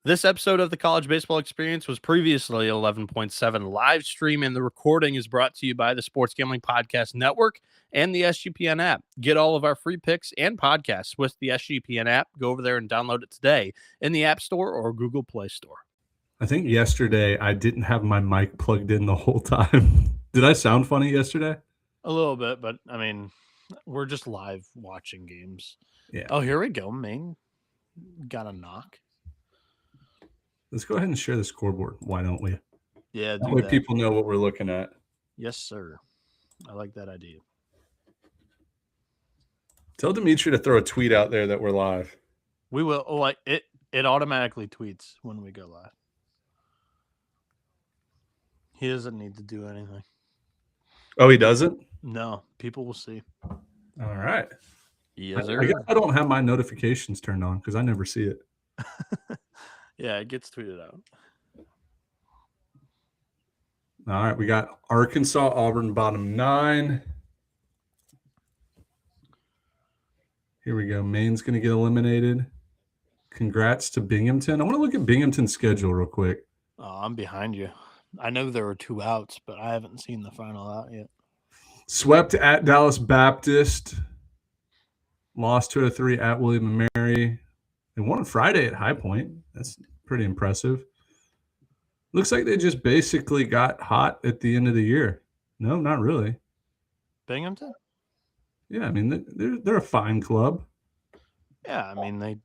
This episode of the College Baseball Experience was previously 11.7 live stream, and the recording is brought to you by the Sports Gambling Podcast Network and the SGPN app. Get all of our free picks and podcasts with the SGPN app. Go over there and download it today in the App Store or Google Play Store. I think yesterday I didn't have my mic plugged in the whole time. Did I sound funny yesterday? A little bit, but I mean, we're just live watching games. Yeah. Oh, here we go. Maine got a knock. Let's go ahead and share the scoreboard. Why don't we? Yeah, that way people know what we're looking at. Yes, sir. I like that idea. Tell Dimitri to throw a tweet out there that we're live. We will. Like it automatically tweets when we go live. He doesn't need to do anything. Oh, he doesn't? No, people will see. All right. Yes, I guess I don't have my notifications turned on because I never see it. Yeah, it gets tweeted out. All right, we got Arkansas, Auburn, bottom 9. Here we go. Maine's going to get eliminated. Congrats to Binghamton. I want to look at Binghamton's schedule real quick. Oh, I'm behind you. I know there were 2 outs, but I haven't seen the final out yet. Swept at Dallas Baptist. Lost 2-3 at William and Mary. They won on Friday at High Point. That's pretty impressive. Looks like they just basically got hot at the end of the year. No, not really. Binghamton? Yeah, I mean they're a fine club. Yeah, I mean they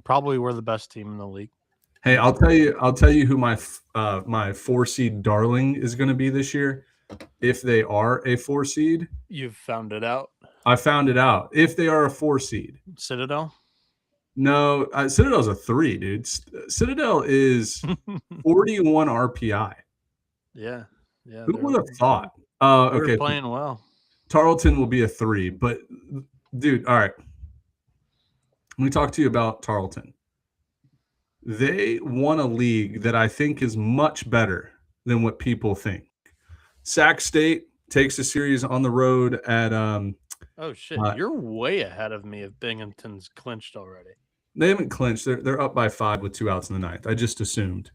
probably were the best team in the league. Hey, I'll tell you who my 4-seed darling is going to be this year. If they are a 4-seed, you've found it out. I found it out. If they are a 4-seed, Citadel. No, Citadel's a 3, dude. Citadel is 41 RPI. Yeah. Who would have thought? Okay, playing well. Tarleton will be a 3, but dude, all right. Let me talk to you about Tarleton. They won a league that I think is much better than what people think. Sac State takes a series on the road at oh shit, you're way ahead of me if Binghamton's clinched already. They haven't clinched. They're up by 5 with 2 outs in the 9th. I just assumed.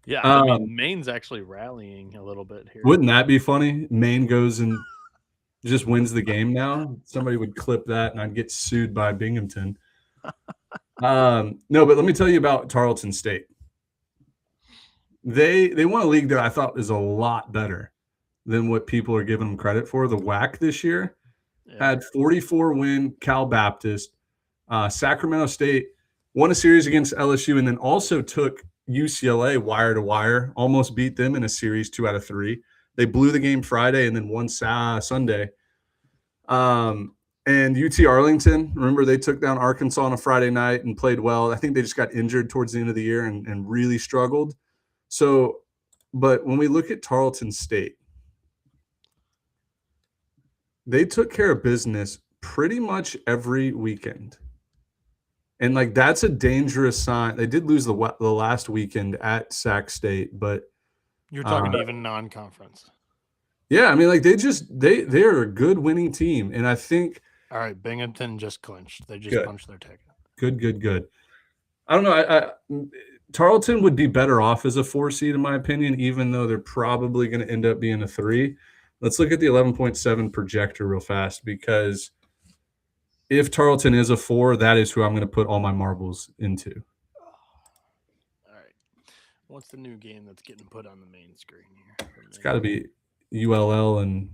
Yeah, I mean, Maine's actually rallying a little bit here. Wouldn't that be funny? Maine goes and just wins the game now. Somebody would clip that, and I'd get sued by Binghamton. No, but let me tell you about Tarleton State. They won a league that I thought is a lot better than what people are giving them credit for. The WAC this year had 44-win Cal Baptist. Sacramento State won a series against LSU and then also took UCLA wire to wire, almost beat them in a series 2 out of 3. They blew the game Friday and then won Sunday. And UT Arlington, remember they took down Arkansas on a Friday night and played well. I think they just got injured towards the end of the year and really struggled. So, but when we look at Tarleton State, they took care of business pretty much every weekend. And, like, that's a dangerous sign. They did lose the last weekend at Sac State, but you're talking even non-conference. Yeah, I mean, like, they're a good winning team, and I think – all right, Binghamton just clinched. They just punched their ticket. Good. I don't know. Tarleton would be better off as a 4-seed, in my opinion, even though they're probably going to end up being a 3. Let's look at the 11.7 projector real fast, because – if Tarleton is a 4, that is who I'm going to put all my marbles into. All right. What's the new game that's getting put on the main screen here? It's got to be ULL and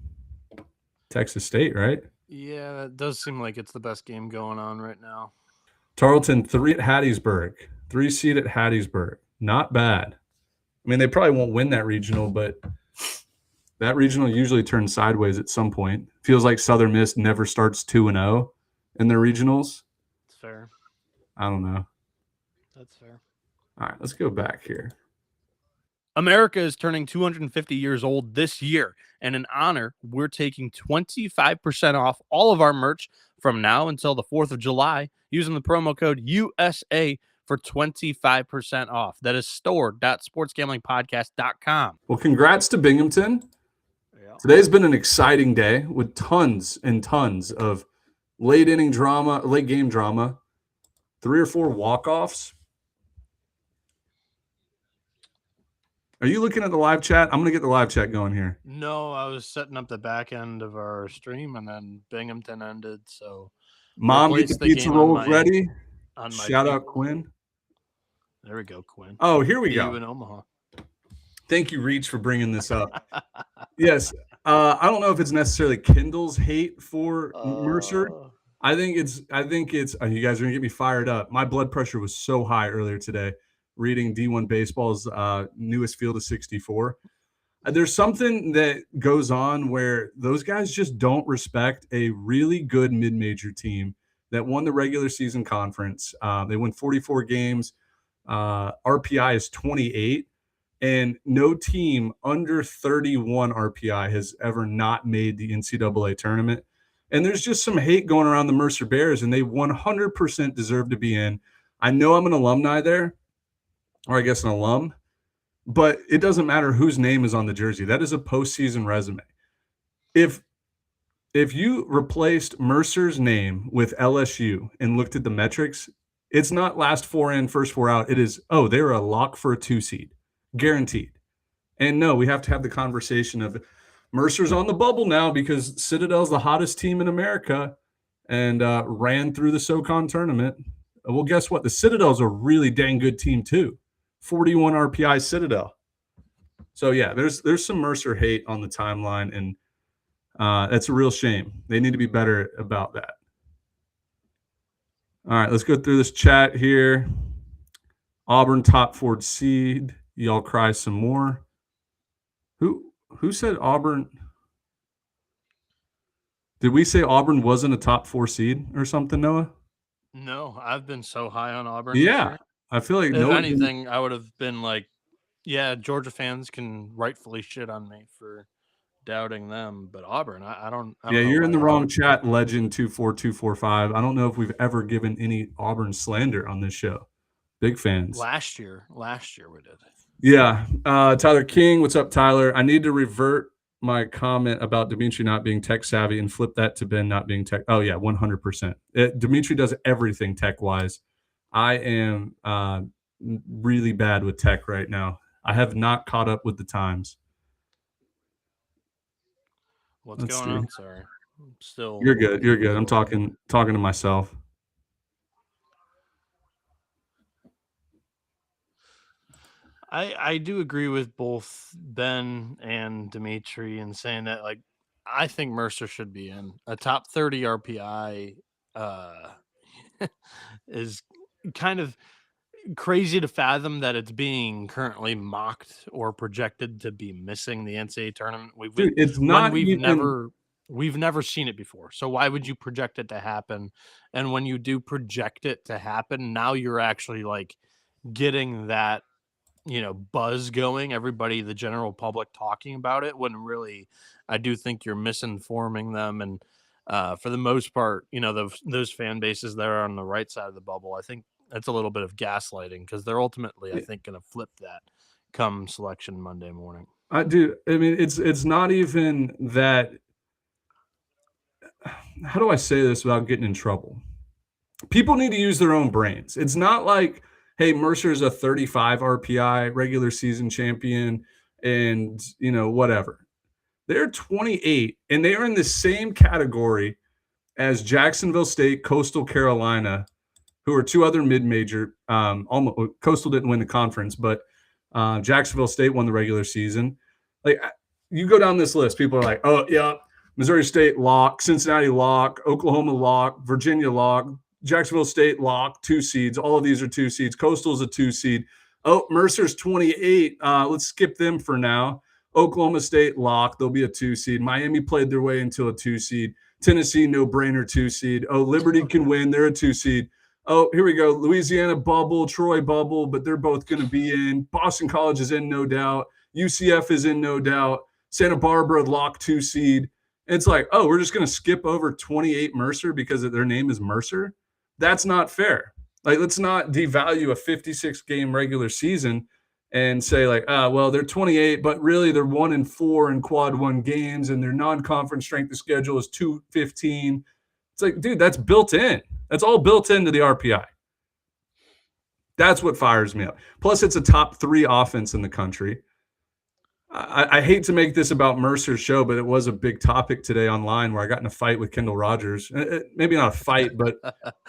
Texas State, right? Yeah, that does seem like it's the best game going on right now. Tarleton 3 at Hattiesburg, 3-seed at Hattiesburg. Not bad. I mean, they probably won't win that regional, but that regional usually turns sideways at some point. Feels like Southern Miss never starts 2-0. In the regionals? It's fair. I don't know. That's fair. All right, let's go back here. America is turning 250 years old this year, and in honor, we're taking 25% off all of our merch from now until the 4th of July using the promo code USA for 25% off. That is store.sportsgamblingpodcast.com. Well, congrats to Binghamton. Yeah. Today's been an exciting day with tons and tons of late game drama, 3 or 4 walk-offs. Are you looking at the live chat? I'm going to get the live chat going here. No, I was setting up the back end of our stream, and then Binghamton ended. So, Mom, get the pizza rolls ready. Shout out Quinn. There we go, Quinn. Oh, here we go. go. In Omaha. Thank you, Reach, for bringing this up. Yes. I don't know if it's necessarily Kindle's hate for Mercer. I think it's you guys are going to get me fired up. My blood pressure was so high earlier today reading D1 Baseball's newest Field of 64. There's something that goes on where those guys just don't respect a really good mid-major team that won the regular season conference. They won 44 games. RPI is 28. And no team under 31 RPI has ever not made the NCAA tournament. And there's just some hate going around the Mercer Bears, and they 100% deserve to be in. I know I'm an alumni there, or I guess an alum, but it doesn't matter whose name is on the jersey. That is a postseason resume. If you replaced Mercer's name with LSU and looked at the metrics, it's not last four in, first four out. It is, they're a lock for a 2 seed. Guaranteed. And no, we have to have the conversation of Mercer's on the bubble now because Citadel's the hottest team in America and ran through the SoCon tournament. Well, guess what? The Citadel's a really dang good team too. 41 RPI Citadel. So yeah, there's some Mercer hate on the timeline, and that's a real shame. They need to be better about that. All right, let's go through this chat here. Auburn top 4 seed. Y'all cry some more. Who said Auburn? Did we say Auburn wasn't a top 4 seed or something, Noah? No, I've been so high on Auburn. Yeah, I feel like if anything, I would have been like, yeah, Georgia fans can rightfully shit on me for doubting them, but Auburn, I don't yeah, you're in the wrong chat, Legend 24245. I don't know if we've ever given any Auburn slander on this show. Big fans. Last year we did. Yeah. Tyler King, what's up, Tyler? I need to revert my comment about Dimitri not being tech savvy and flip that to Ben not being tech. Oh, yeah, 100%. Dimitri does everything tech-wise. I am really bad with tech right now. I have not caught up with the times. What's going on? Sorry. Still. You're good. You're good. I'm talking to myself. I do agree with both Ben and Dimitri in saying that, like, I think Mercer should be in a top 30 RPI. Is kind of crazy to fathom that it's being currently mocked or projected to be missing the NCAA tournament. We've never seen it before. So why would you project it to happen? And when you do project it to happen, now you're actually like getting that, buzz going, everybody, the general public talking about it, when really I do think you're misinforming them. And for the most part, those fan bases that are on the right side of the bubble, I think that's a little bit of gaslighting because they're ultimately, I think, going to flip that come selection Monday morning. I mean, it's not even that. How do I say this without getting in trouble? People need to use their own brains. It's not like, hey, Mercer's a 35 RPI regular season champion and, whatever. They're 28, and they are in the same category as Jacksonville State, Coastal Carolina, who are two other mid-major. Coastal didn't win the conference, but Jacksonville State won the regular season. Like, you go down this list, people are like, oh, yeah, Missouri State lock, Cincinnati lock, Oklahoma lock, Virginia lock, Jacksonville State lock, 2 seeds. All of these are 2 seeds. Coastal's a 2 seed. Oh, Mercer's 28. Let's skip them for now. Oklahoma State lock. They'll be a 2 seed. Miami played their way into a 2 seed. Tennessee, no-brainer 2 seed. Oh, Liberty can win. They're a 2 seed. Oh, here we go. Louisiana bubble, Troy bubble, but they're both going to be in. Boston College is in, no doubt. UCF is in, no doubt. Santa Barbara lock 2 seed. It's like, oh, we're just going to skip over 28 Mercer because their name is Mercer? That's not fair. Like, let's not devalue a 56-game regular season and say, like, well, they're 28, but really they're 1-4 in quad 1 games, and their non-conference strength of schedule is 215. It's like, dude, that's built in. That's all built into the RPI. That's what fires me up. Plus, it's a top 3 offense in the country. I hate to make this about Mercer's show, but it was a big topic today online where I got in a fight with Kendall Rogers. Maybe not a fight, but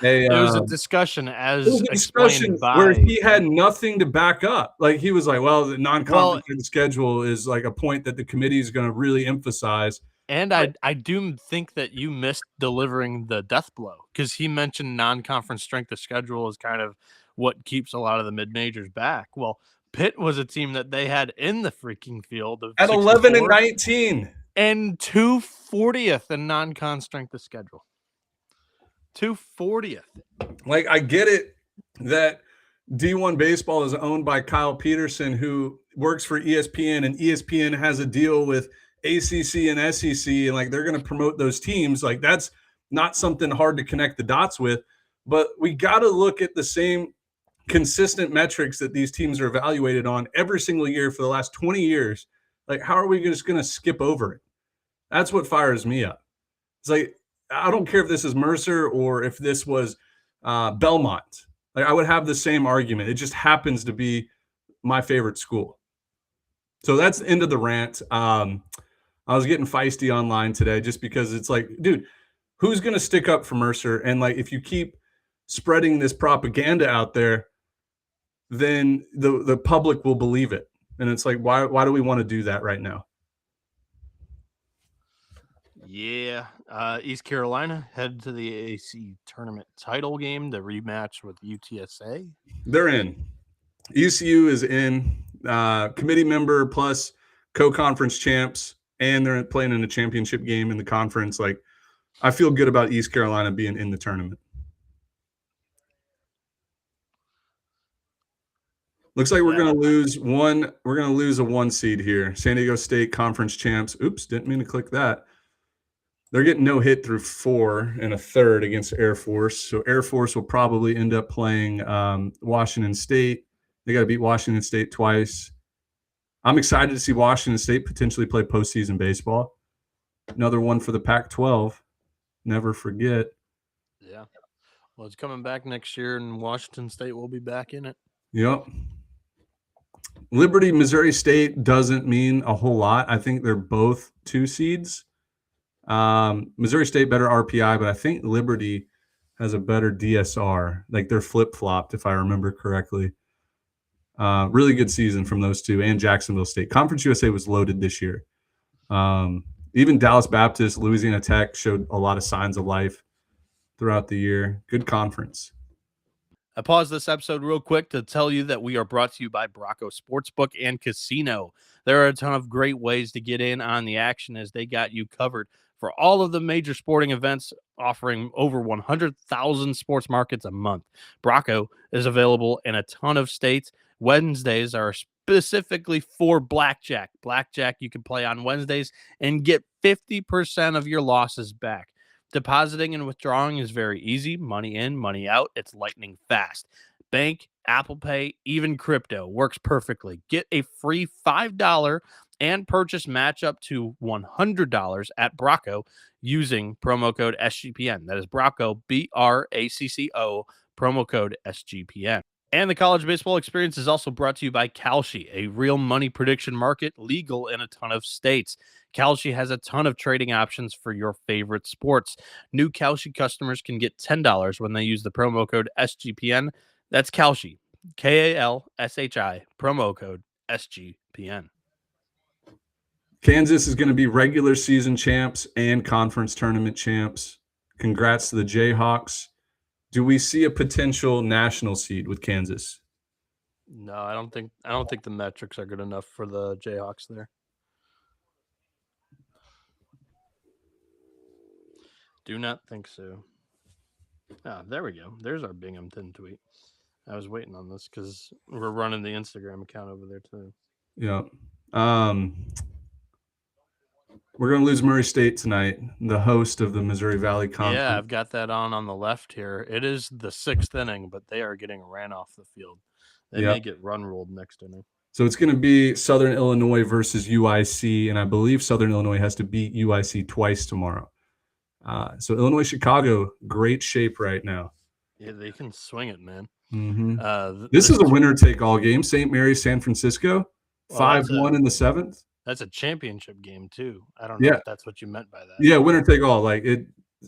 it was a discussion it as was a discussion explained by where he had nothing to back up. Like he was like, well, the non-conference schedule is like a point that the committee is going to really emphasize. And I do think that you missed delivering the death blow because he mentioned non-conference strength of schedule is kind of what keeps a lot of the mid-majors back. Well, Pitt was a team that they had in the freaking field of at 11-19 and 240th in non-con strength of schedule. 240th. Like, I get it that D1 baseball is owned by Kyle Peterson, who works for ESPN, and ESPN has a deal with ACC and SEC, and like they're going to promote those teams. Like, that's not something hard to connect the dots with, but we got to look at the same consistent metrics that these teams are evaluated on every single year for the last 20 years. Like, how are we just going to skip over it? That's what fires me up. It's like, I don't care if this is Mercer or if this was Belmont. Like, I would have the same argument. It just happens to be my favorite school. So that's the end of the rant. I was getting feisty online today just because it's like, dude, who's going to stick up for Mercer? And like, if you keep spreading this propaganda out there, then the public will believe it. And it's like, why do we want to do that right now? Yeah. East Carolina headed to the AAC tournament title game, the rematch with UTSA. They're in. ECU is in. Committee member plus co-conference champs, and they're playing in a championship game in the conference. Like, I feel good about East Carolina being in the tournament. Looks like we're going to lose one. We're going to lose a 1 seed here. San Diego State conference champs. Oops, didn't mean to click that. They're getting no hit through 4 1/3 against Air Force. So Air Force will probably end up playing Washington State. They got to beat Washington State twice. I'm excited to see Washington State potentially play postseason baseball. Another one for the Pac-12. Never forget. Yeah. Well, it's coming back next year, and Washington State will be back in it. Yep. Liberty, Missouri State doesn't mean a whole lot. I think they're both 2 seeds. Missouri State better RPI, but I think Liberty has a better DSR. Like, they're flip-flopped, if I remember correctly. Really good season from those two, and Jacksonville State. Conference USA was loaded this year. Even Dallas Baptist, Louisiana Tech showed a lot of signs of life throughout the year. Good conference. I paused this episode real quick to tell you that we are brought to you by Bracco Sportsbook and Casino. There are a ton of great ways to get in on the action as they got you covered for all of the major sporting events, offering over 100,000 sports markets a month. Bracco is available in a ton of states. Wednesdays are specifically for blackjack. Blackjack you can play on Wednesdays and get 50% of your losses back. Depositing and withdrawing is very easy. Money in, money out. It's lightning fast. Bank, Apple Pay, even crypto works perfectly. Get a free $5 and purchase match up to $100 at Bracco using promo code SGPN. That is Bracco, BRACCO, promo code SGPN. And the college baseball experience is also brought to you by Kalshi, a real money prediction market, legal in a ton of states. Kalshi has a ton of trading options for your favorite sports. New Kalshi customers can get $10 when they use the promo code SGPN. That's Kalshi, KALSHI, promo code SGPN. Kansas is going to be regular season champs and conference tournament champs. Congrats to the Jayhawks. Do we see a potential national seed with Kansas? No, I don't think the metrics are good enough for the Jayhawks there. Do not think so. Ah, there we go. There's our Binghamton tweet. I was waiting on this because we're running the Instagram account over there too. Yeah. We're going to lose Murray State tonight, the host of the Missouri Valley Conference. Yeah, I've got that on the left here. It is the 6th inning, but they are getting ran off the field. They may get run ruled next inning. So it's going to be Southern Illinois versus UIC, and I believe Southern Illinois has to beat UIC twice tomorrow. So Illinois-Chicago, great shape right now. Yeah, they can swing it, man. Mm-hmm. This is a winner-take-all game. St. Mary's, San Francisco, 5-1 in the 7th. That's a championship game too. I don't know if that's what you meant by that. Yeah, winner take all. Like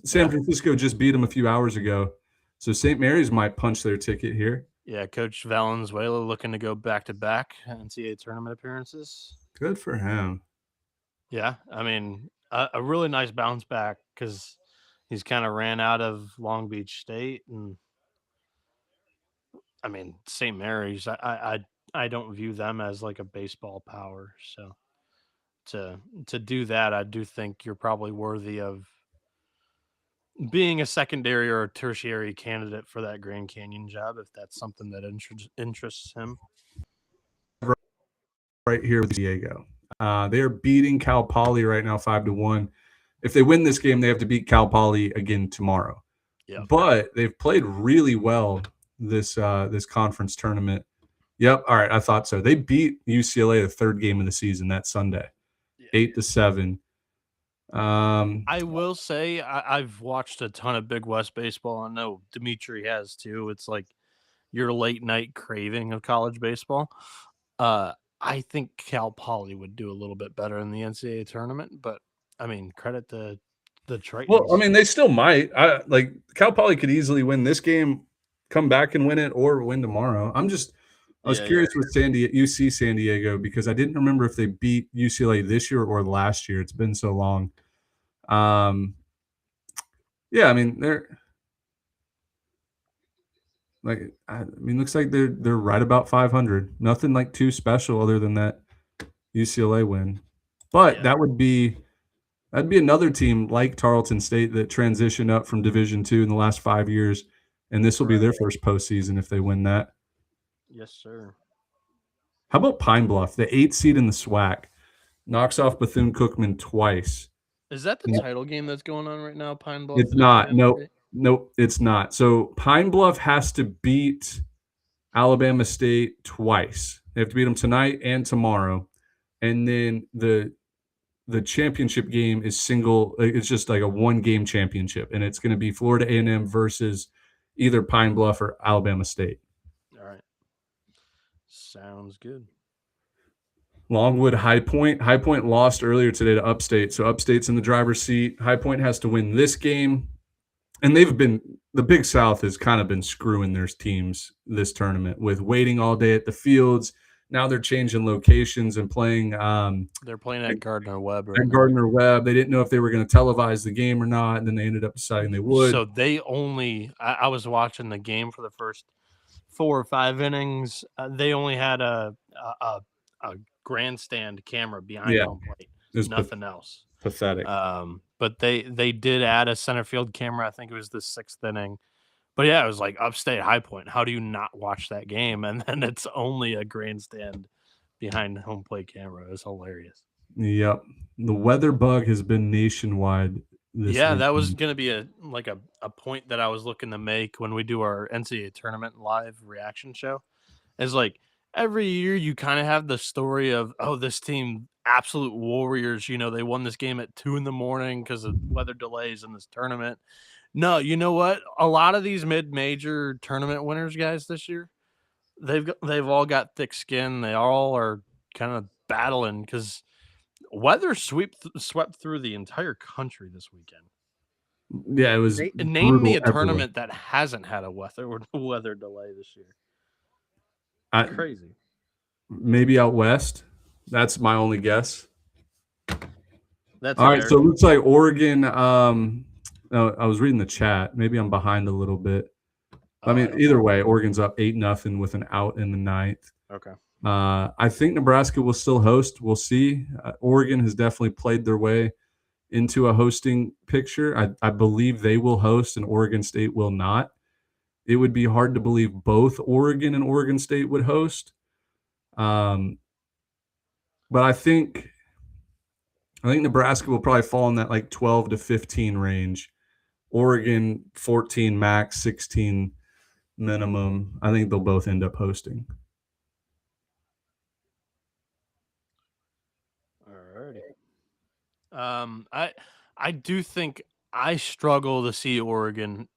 San Francisco just beat them a few hours ago, so St. Mary's might punch their ticket here. Yeah, Coach Valenzuela looking to go back-to-back NCAA tournament appearances. Good for him. Yeah, I mean, a really nice bounce back because he's kind of ran out of Long Beach State, and I mean St. Mary's. I don't view them as like a baseball power, so to do that, I do think you're probably worthy of being a secondary or a tertiary candidate for that Grand Canyon job if that's something that interests him. Right here with Diego. They're beating Cal Poly right now 5-1. If they win this game, they have to beat Cal Poly again tomorrow. Yep. But they've played really well this conference tournament. Yep. All right. I thought so. They beat UCLA the third game of the season that Sunday, 8-7. I will say I've watched a ton of Big West baseball. I know Dimitri has too. It's like your late night craving of college baseball. I think Cal Poly would do a little bit better in the NCAA tournament, but I mean, credit to the Tritons. Well, I mean, they still might. Cal Poly could easily win this game, come back and win it, or win tomorrow. I was curious with UC San Diego because I didn't remember if they beat UCLA this year or last year. It's been so long. I mean, looks like they're right about 500. Nothing like too special other than that UCLA win. But that'd be another team like Tarleton State that transitioned up from Division II in the last 5 years, and this will be their first postseason if they win that. Yes, sir. How about Pine Bluff, the 8th seed in the SWAC, knocks off Bethune-Cookman twice. Is that the title game that's going on right now, Pine Bluff? It's not. Nope, it's not. So Pine Bluff has to beat Alabama State twice. They have to beat them tonight and tomorrow. And then the championship game is single. It's just like a one-game championship, and it's going to be Florida A&M versus either Pine Bluff or Alabama State. All right. Sounds good. Longwood High Point. High Point lost earlier today to Upstate, so Upstate's in the driver's seat. High Point has to win this game. And the Big South has kind of been screwing their teams this tournament with waiting all day at the fields. Now they're changing locations and playing. They're playing at Gardner Webb. Right? At Gardner Webb. They didn't know if they were going to televise the game or not, and then they ended up deciding they would. So they only – I was watching the game for the first 4 or 5 innings. They only had a grandstand camera behind home plate. Nothing else. Pathetic. But they did add a center field camera. I think it was the 6th inning. But yeah, it was like Upstate High Point. How do you not watch that game? And then it's only a grandstand behind home plate camera. It was hilarious. Yep. The weather bug has been nationwide. That was going to be a point that I was looking to make when we do our NCAA tournament live reaction show. It's like every year you kind of have the story of, oh, this team, absolute warriors, they won this game at 2 a.m. because of weather delays in this tournament. No, you know what? A lot of these mid-major tournament winners, guys, this year, they've all got thick skin. They all are kind of battling because weather swept through the entire country this weekend. Yeah, it was. Name me a tournament that hasn't had a weather delay this year. Crazy. Maybe out west. That's my only guess. That's all right. So it looks like Oregon. I was reading the chat. Maybe I'm behind a little bit. I mean, either way, Oregon's up 8-0 with an out in the 9th. Okay. I think Nebraska will still host. We'll see. Oregon has definitely played their way into a hosting picture. I believe they will host and Oregon State will not. It would be hard to believe both Oregon and Oregon State would host. But I think Nebraska will probably fall in that like 12 to 15 range. Oregon 14 max, 16 minimum. I think they'll both end up hosting. Alrighty. I do think I struggle to see Oregon.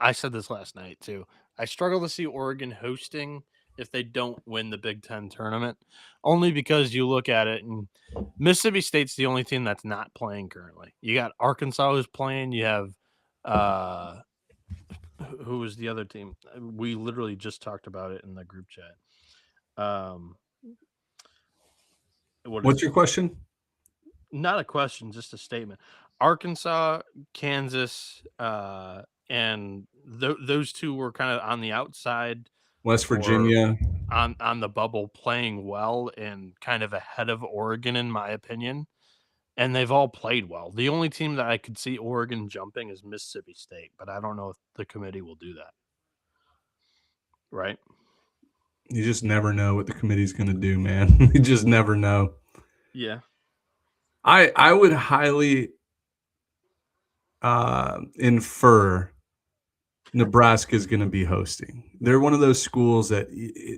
I said this last night too. I struggle to see Oregon hosting if they don't win the Big Ten tournament, only because you look at it and Mississippi State's the only team that's not playing currently. You got Arkansas who's playing. You have who was the other team? We literally just talked about it in the group chat. What's your question? Not a question, just a statement. Arkansas, Kansas, and those two were kind of on the outside. West Virginia on the bubble, playing well and kind of ahead of Oregon, in my opinion. And they've all played well. The only team that I could see Oregon jumping is Mississippi State, but I don't know if the committee will do that. Right? You just never know what the committee's going to do, man. You just never know. Yeah. I would highly infer Nebraska is going to be hosting. They're one of those schools that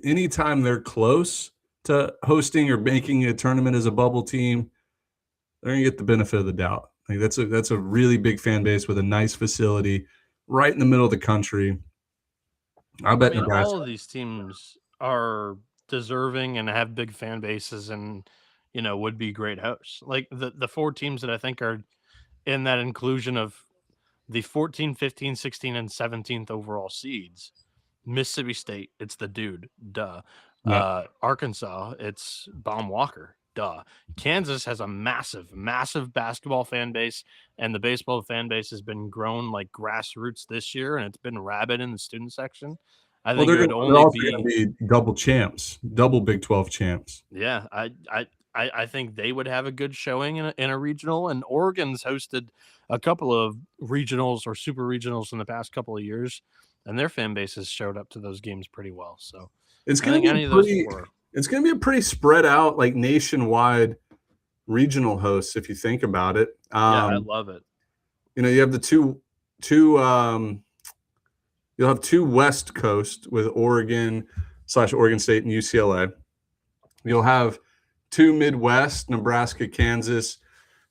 anytime they're close to hosting or making a tournament as a bubble team, they're going to get the benefit of the doubt. Like that's a really big fan base with a nice facility right in the middle of the country. I bet Nebraska. All of these teams are deserving and have big fan bases and, would be great hosts. Like the four teams that I think are in that inclusion of the 14, 15, 16, and 17th overall seeds. Mississippi State, it's the dude, duh. Yeah. Arkansas, it's Baum Walker, duh. Kansas has a massive, massive basketball fan base, and the baseball fan base has been grown like grassroots this year, and it's been rabid in the student section. I think they're also going to be double champs, double Big 12 champs. Yeah, I think they would have a good showing in a regional, and Oregon's hosted a couple of regionals or super regionals in the past couple of years, and their fan bases showed up to those games pretty well. So it's going to be a pretty spread out, like nationwide regional hosts, if you think about it. I love it. You have the two you'll have two West Coast with Oregon / Oregon State and UCLA. You'll have two Midwest, Nebraska, Kansas.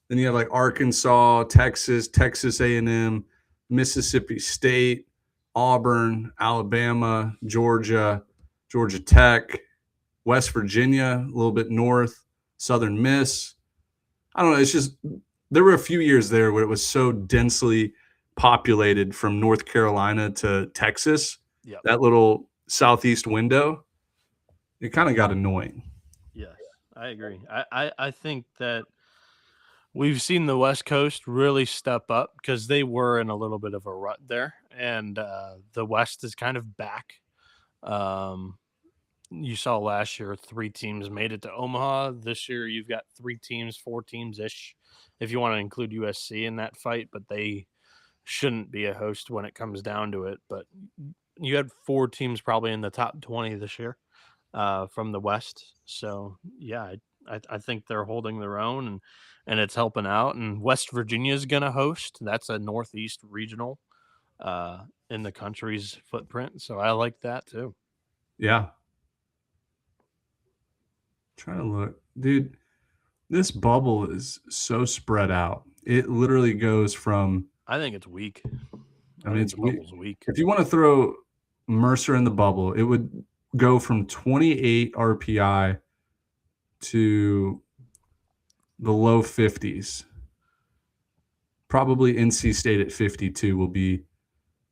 Then you have like Arkansas, Texas, Texas A&M, Mississippi State, Auburn, Alabama, Georgia, Georgia Tech, West Virginia, a little bit north, Southern Miss. I don't know. It's just there were a few years there where it was so densely populated from North Carolina to Texas. Yep. That little southeast window, it kind of got annoying. Yes, I agree. I think that we've seen the West Coast really step up because they were in a little bit of a rut there, and the West is kind of back. You saw last year 3 teams made it to Omaha. This year you've got 3 teams, 4 teams-ish, if you want to include USC in that fight, but they shouldn't be a host when it comes down to it. But you had 4 teams probably in the top 20 this year from the West. So, yeah, I think they're holding their own, and it's helping out. And West Virginia is going to host. That's a Northeast regional in the country's footprint. So I like that too. Yeah. Trying to look. Dude, this bubble is so spread out. It literally goes from... I think it's weak. I mean, it's weak. If you want to throw Mercer in the bubble, it would go from 28 RPI to the low 50s. Probably NC State at 52 will be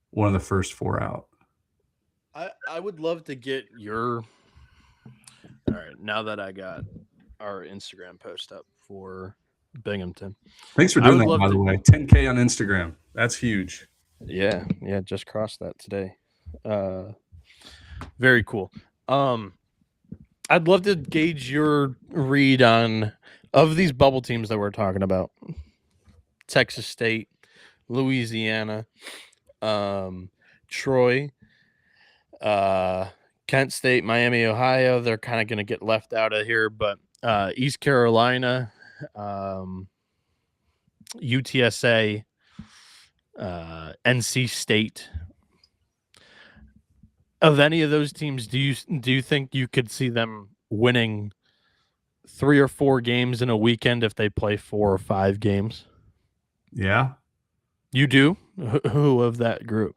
one of the first 4 out. I would love to get your... All right, now that I got our Instagram post up for Binghamton. Thanks for doing that, by the way. 10K on Instagram. That's huge. Yeah, just crossed that today. Very cool. I'd love to gauge your read on of these bubble teams that we're talking about. Texas State, Louisiana, Troy, Kent State, Miami, Ohio. They're kind of going to get left out of here, but East Carolina, UTSA, NC State. Of any of those teams, do you think you could see them winning 3 or 4 games in a weekend if they play 4 or 5 games? Yeah, you do. Who of that group?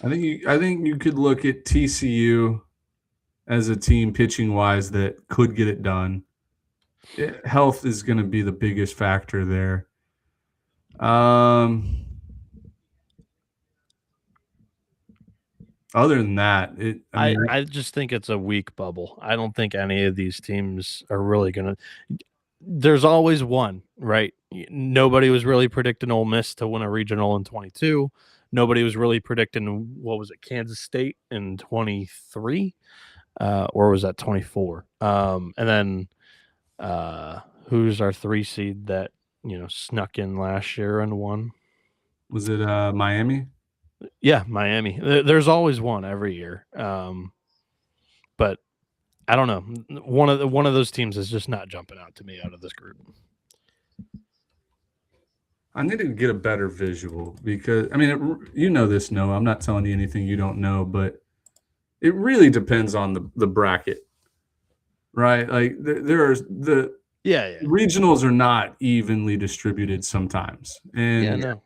I think you could look at TCU, as a team pitching wise that could get it done. Health is going to be the biggest factor there. Other than that, I just think it's a weak bubble. I don't think any of these teams are really going to. There's always one, right? Nobody was really predicting Ole Miss to win a regional in 22. Nobody was really predicting, what was it, Kansas State in 23? Or was that 24? And then who's our 3 seed that, snuck in last year and won? Was it Miami? Yeah, Miami. There's always one every year. But I don't know. One of those teams is just not jumping out to me out of this group. I need to get a better visual because, this, Noah. I'm not telling you anything you don't know, but it really depends on the bracket, right? Like there's the regionals are not evenly distributed sometimes, and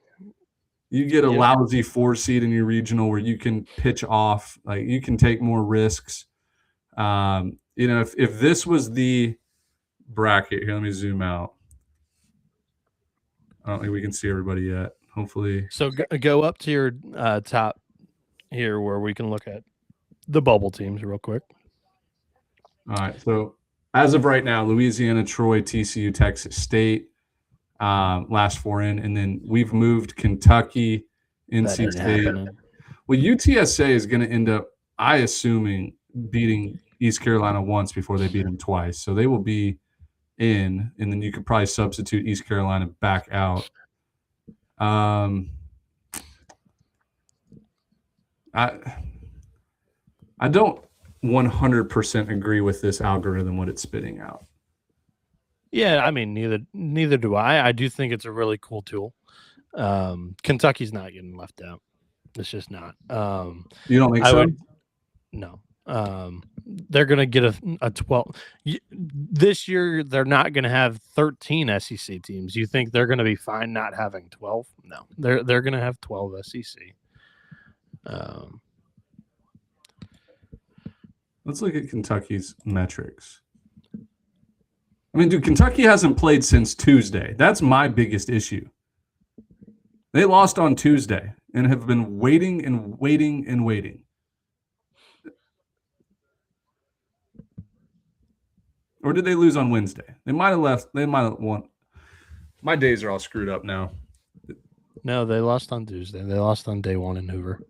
you get a lousy 4 seed in your regional where you can pitch off, like you can take more risks. If this was the bracket here, let me zoom out. I don't think we can see everybody yet. Hopefully. So go up to your top here where we can look at the bubble teams real quick. All right. So as of right now, Louisiana, Troy, TCU, Texas State, last 4 in, and then we've moved Kentucky, NC State. Well, UTSA is going to end up, I assuming, beating East Carolina once before they beat them twice. So they will be in, and then you could probably substitute East Carolina back out. I don't 100% agree with this algorithm, what it's spitting out. Yeah, I mean, neither do I. I do think it's a really cool tool. Kentucky's not getting left out. It's just not. You don't think so? No. They're going to get a 12. This year, they're not going to have 13 SEC teams. You think they're going to be fine not having 12? No. They're going to have 12 SEC. Let's look at Kentucky's metrics. I mean, dude, Kentucky hasn't played since Tuesday. That's my biggest issue. They lost on Tuesday and have been waiting and waiting and waiting. Or did they lose on Wednesday? They might have left. They might have won. My days are all screwed up now. No, they lost on Tuesday. They lost on day 1 in Hoover.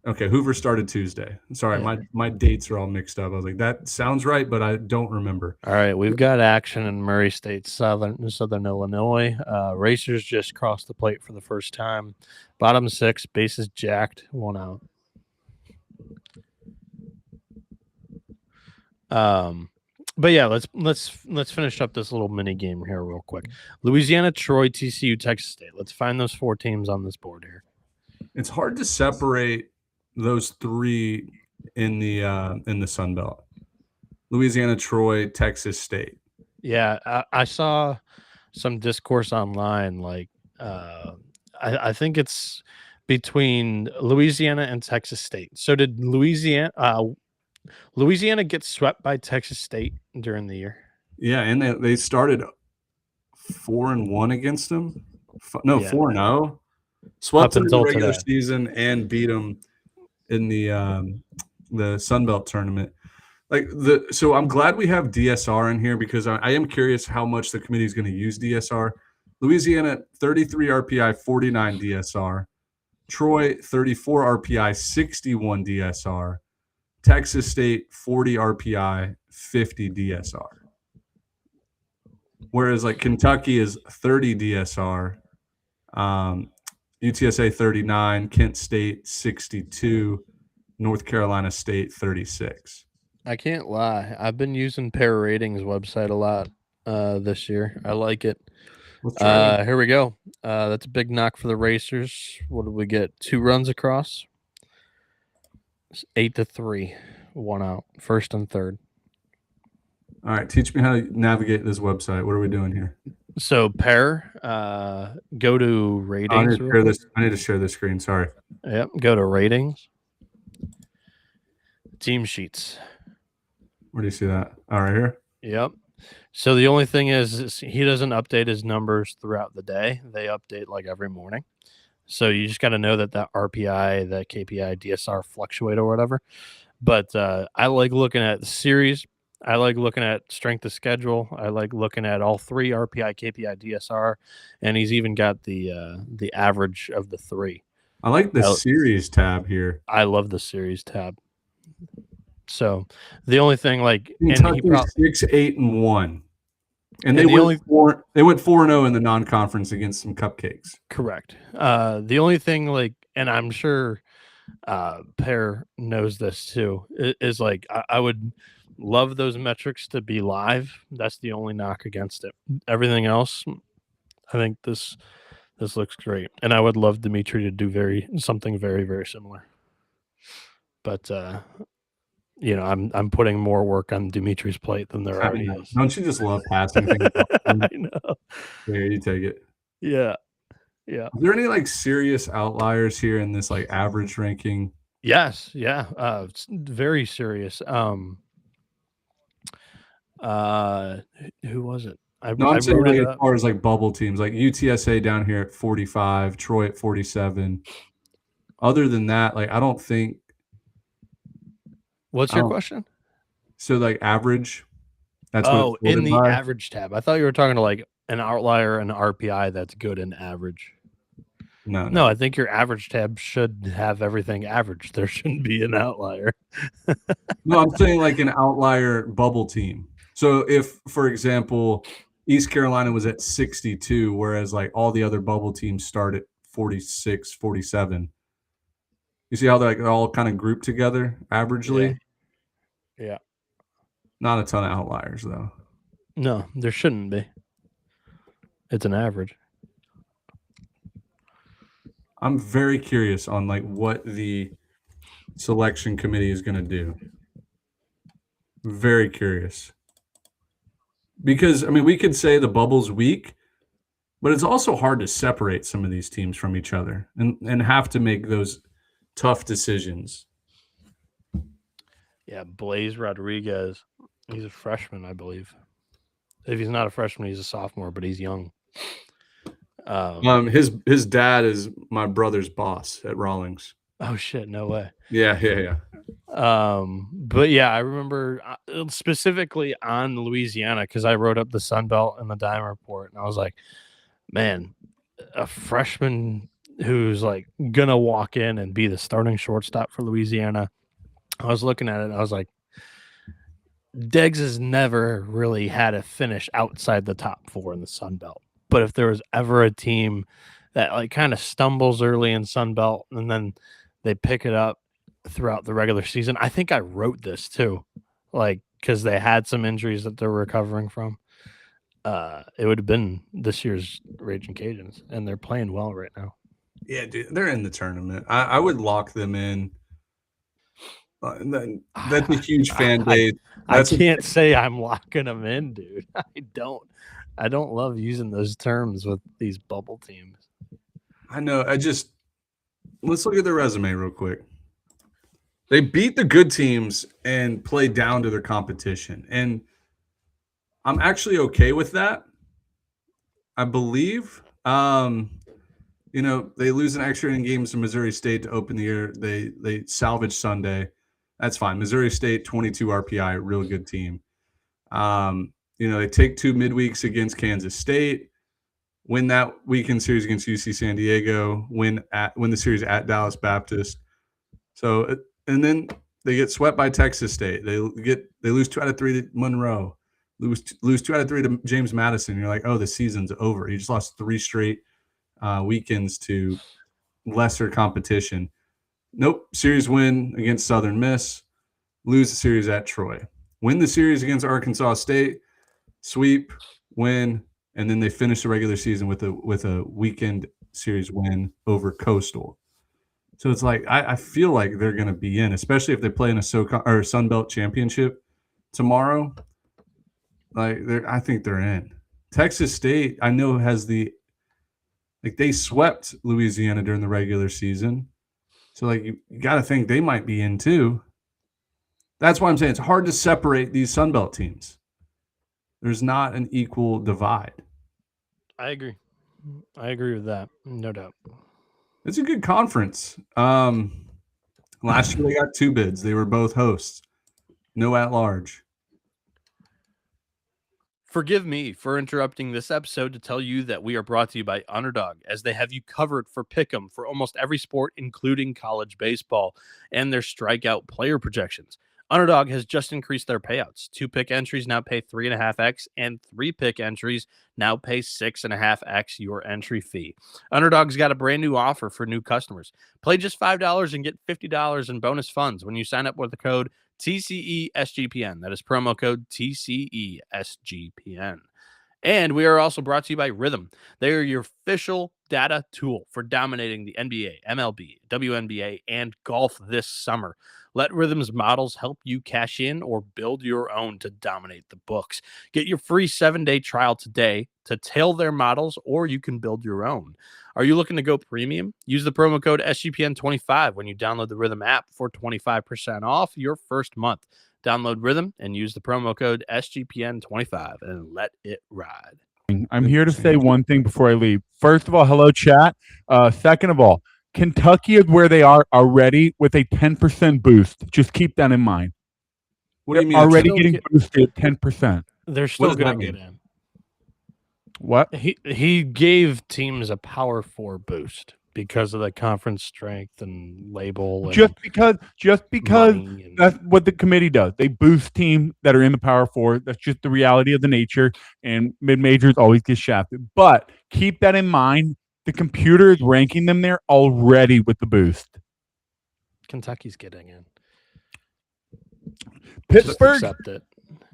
Okay, Hoover started Tuesday. Sorry, yeah. My dates are all mixed up. I was like, that sounds right, but I don't remember. All right, we've got action in Murray State, Southern Illinois. Racers just crossed the plate for the first time. Bottom 6, bases jacked, 1 out. But yeah, let's finish up this little mini game here real quick. Louisiana, Troy, TCU, Texas State. Let's find those 4 teams on this board here. It's hard to separate those 3 in the Sun Belt. Louisiana, Troy, Texas State. Yeah, I saw some discourse online. Like, I think it's between Louisiana and Texas State. So did Louisiana get swept by Texas State during the year? Yeah, and they started 4-1 against them. 4-0. Swept them in the regular season and beat them in the Sun Belt tournament. So I'm glad we have DSR in here because I am curious how much the committee is going to use DSR. Louisiana, 33 RPI, 49 DSR. Troy, 34 RPI, 61 DSR. Texas State, 40 RPI, 50 DSR. Whereas Kentucky is 30 DSR. UTSA 39, Kent State 62, North Carolina State 36. I can't lie. I've been using Pear Ratings website a lot this year. I like it. Here we go. That's a big knock for the Racers. What did we get? 2 runs across. It's 8-3. 1 out. First and third. All right. Teach me how to navigate this website. What are we doing here? So Pear, go to ratings. I need to share this screen. Sorry. Yep. Go to ratings. Team sheets. Where do you see that? Oh, right here? Yep. So the only thing is he doesn't update his numbers throughout the day. They update like every morning. So you just got to know that RPI, the KPI, DSR fluctuate or whatever. But I like looking at the series. I like looking at strength of schedule. I like looking at all three RPI, KPI, DSR, and he's even got the average of the three. I like the series tab here. I love the series tab. So the only thing, like, Kentucky 6-8-1, and they went 4-0 in the non-conference against some cupcakes. Correct. The only thing, like, and I'm sure Pear knows this too, is like I would love those metrics to be live. That's the only knock against it. Everything else, I think this looks great, and I would love Dimitri to do something very, very similar. But you know, I'm putting more work on Dimitri's plate than there already is. Don't you just love passing things? I know. Here, you take it. Yeah. Yeah. Are there any like serious outliers here in this like average ranking? Yes. Yeah. It's very serious. Who was it? I'm saying like as far as like bubble teams, like UTSA down here at 45, Troy at 47. Other than that, like I don't think. What's your question? So like average. That's in the average tab. I thought you were talking to like an outlier and RPI that's good in average. No, I think your average tab should have everything average. There shouldn't be an outlier. No, I'm saying like an outlier bubble team. So if, for example, East Carolina was at 62, whereas like all the other bubble teams start at 46, 47. You see how they're all kind of grouped together averagely? Yeah. Not a ton of outliers, though. No, there shouldn't be. It's an average. I'm very curious on like what the selection committee is going to do. Very curious. Because, I mean, we could say the bubble's weak, but it's also hard to separate some of these teams from each other and have to make those tough decisions. Yeah, Blaze Rodriguez. He's a freshman, I believe. If he's not a freshman, he's a sophomore, but he's young. His dad is my brother's boss at Rawlings. Oh shit! No way. Yeah. But yeah, I remember specifically on Louisiana because I wrote up the Sun Belt and the Dime Report, and I was like, man, a freshman who's like gonna walk in and be the starting shortstop for Louisiana. I was looking at it, and I was like, Deggs has never really had a finish outside the top 4 in the Sun Belt. But if there was ever a team that like kind of stumbles early in Sun Belt and then they pick it up throughout the regular season, I think I wrote this too, like because they had some injuries that they're recovering from. It would have been this year's Raging Cajuns, and they're playing well right now. Yeah, dude, they're in the tournament. I would lock them in. That's a huge fan base. I can't say I'm locking them in, dude. I don't love using those terms with these bubble teams. I know. Let's look at their resume real quick. They beat the good teams and play down to their competition. And I'm actually okay with that. I believe. You know, they lose an extra inning games to Missouri State to open the year. They salvage Sunday. That's fine. Missouri State, 22 RPI, real good team. You know, they take 2 midweeks against Kansas State, win that weekend series against UC San Diego, win the series at Dallas Baptist. So, and then they get swept by Texas State. They lose 2 out of 3 to Monroe, lose 2 out of 3 to James Madison. You're like, oh, the season's over. You just lost 3 straight weekends to lesser competition. Nope. Series win against Southern Miss, lose the series at Troy, win the series against Arkansas State, sweep, win, and then they finish the regular season with a weekend series win over Coastal. So it's like I feel like they're going to be in, especially if they play in a Sun Belt championship tomorrow. Like I think they're in. Texas State, I know, has they swept Louisiana during the regular season. So, like, you got to think they might be in too. That's why I'm saying it's hard to separate these Sunbelt teams. There's not an equal divide. I agree. I agree with that. No doubt. It's a good conference. Last year they got 2 bids. They were both hosts. No at-large. Forgive me for interrupting this episode to tell you that we are brought to you by Underdog, as they have you covered for Pick'em for almost every sport, including college baseball, and their strikeout player projections. Underdog has just increased their payouts. 2-pick entries now pay 3.5x, and 3-pick entries now pay 6.5x your entry fee. Underdog's got a brand new offer for new customers. Play just $5 and get $50 in bonus funds when you sign up with the code TCESGPN. That is promo code TCESGPN. And we are also brought to you by Rhythm. They are your official data tool for dominating the NBA, MLB, WNBA, and golf this summer. Let Rhythm's models help you cash in or build your own to dominate the books. Get your free 7-day trial today to tail their models, or you can build your own. Are you looking to go premium? Use the promo code SGPN25 when you download the Rhythm app for 25% off your first month. Download Rhythm and use the promo code SGPN25 and let it ride. I'm here to say one thing before I leave. First of all, hello, chat. Second of all, Kentucky is where they are already with a 10% boost. Just keep that in mind. What do you mean? Already getting boosted 10%. They're still going to get in. What? He gave teams a Power 4 boost because of the conference strength and label. And just because that's what the committee does. They boost teams that are in the Power 4. That's just the reality of the nature, and mid-majors always get shafted. But keep that in mind. The computer is ranking them there already with the boost. Kentucky's getting in. Pittsburgh,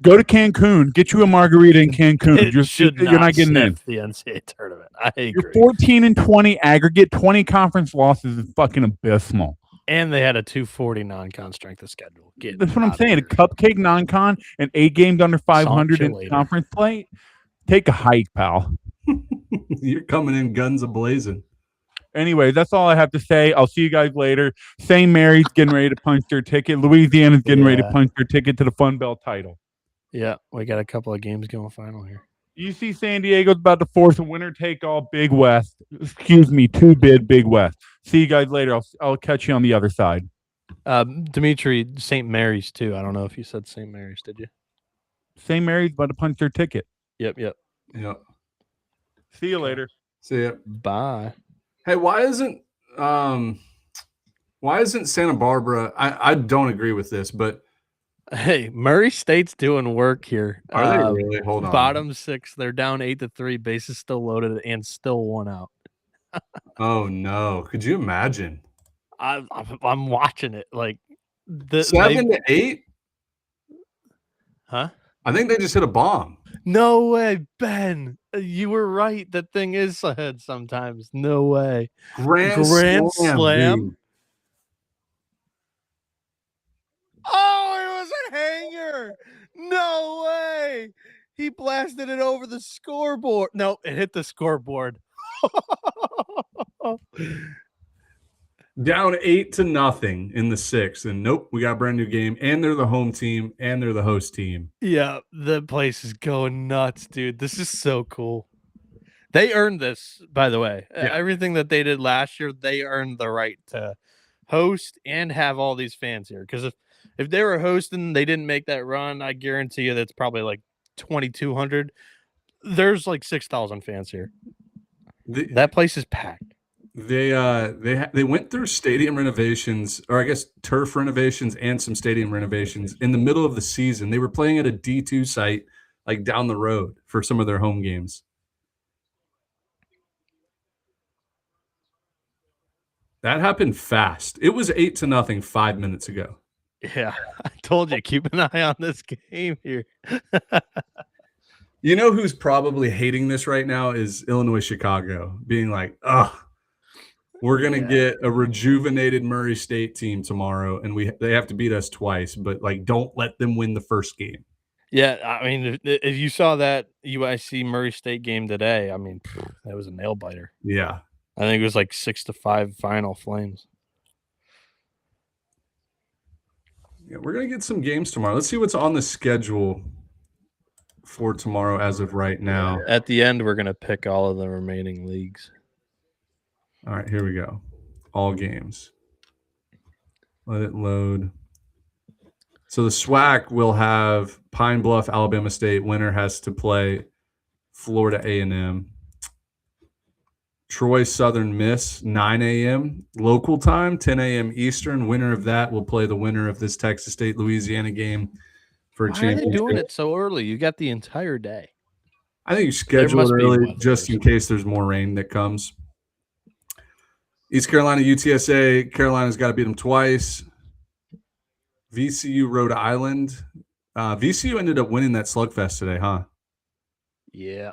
go to Cancun. Get you a margarita in Cancun. You're not getting in the NCAA tournament. I agree. You're 14-20 aggregate, 20 conference losses is fucking abysmal. And they had a 240 non-con strength of schedule. That's what I'm saying. A cupcake non-con and 8 games under 500 in conference play. Take a hike, pal. You're coming in guns a-blazing. Anyway, that's all I have to say. I'll see you guys later. St. Mary's getting ready to punch their ticket. Louisiana's getting ready to punch their ticket to the Fun Belt title. Yeah, we got a couple of games going final here. You see San Diego's about to force a winner-take-all Big West. Excuse me, 2-bid Big West. See you guys later. I'll catch you on the other side. Dimitri, St. Mary's, too. I don't know if you said St. Mary's, did you? St. Mary's about to punch their ticket. Yep. See you later. See ya. Bye. Hey, why isn't Santa Barbara? I don't agree with this, but hey, Murray State's doing work here. Are they really? Hold on. Bottom 6, they're down 8-3. Bases still loaded and still 1 out. Oh no! Could you imagine? I'm watching it like 7-8. Huh? I think they just hit a bomb. No way, Ben. You were right. That thing is ahead sometimes. No way. Grand slam. Dude. Oh, it was a hanger. No way. He blasted it over the scoreboard. No, it hit the scoreboard. Down 8-0 in the 6th, and nope, we got a brand new game, and they're the home team, and they're the host team. Yeah, the place is going nuts, dude. This is so cool. They earned this, by the way. Yeah. Everything that they did last year, they earned the right to host and have all these fans here. Because if they were hosting, they didn't make that run, I guarantee you that's probably like 2,200. There's like 6,000 fans here. That place is packed. They went through stadium renovations, or I guess turf renovations and some stadium renovations in the middle of the season. They were playing at a D2 site like down the road for some of their home games. That happened fast. It was 8-0 5 minutes ago. Yeah, I told you, keep an eye on this game here. You know who's probably hating this right now is Illinois Chicago, being like, ugh. We're going to get a rejuvenated Murray State team tomorrow, and they have to beat us twice, but, like, don't let them win the first game. Yeah, I mean, if you saw that UIC Murray State game today, I mean, that was a nail-biter. Yeah. I think it was like 6-5 final Flames. Yeah, we're going to get some games tomorrow. Let's see what's on the schedule for tomorrow as of right now. At the end, we're going to pick all of the remaining leagues. All right, here we go. All games. Let it load. So the SWAC will have Pine Bluff, Alabama State. Winner has to play Florida A&M. Troy Southern Miss, 9 a.m. local time, 10 a.m. Eastern. Winner of that will play the winner of this Texas State Louisiana game for a championship. Why are they doing it so early? You got the entire day. I think you schedule it early just in case there's more rain that comes. East Carolina, UTSA. Carolina's got to beat them twice. VCU, Rhode Island. VCU ended up winning that slugfest today, huh? Yeah.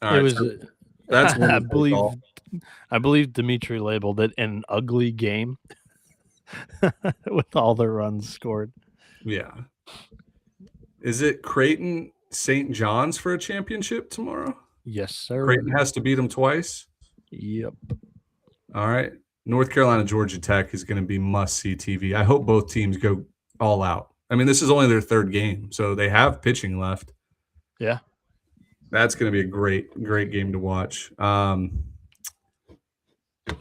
All right, it was. So that's I believe Dimitri labeled it an ugly game with all the runs scored. Yeah. Is it Creighton St. John's for a championship tomorrow? Yes, sir. Creighton has to beat them twice? Yep. All right. North Carolina, Georgia Tech is going to be must-see TV. I hope both teams go all out. I mean, this is only their third game, so they have pitching left. Yeah. That's going to be a great game to watch.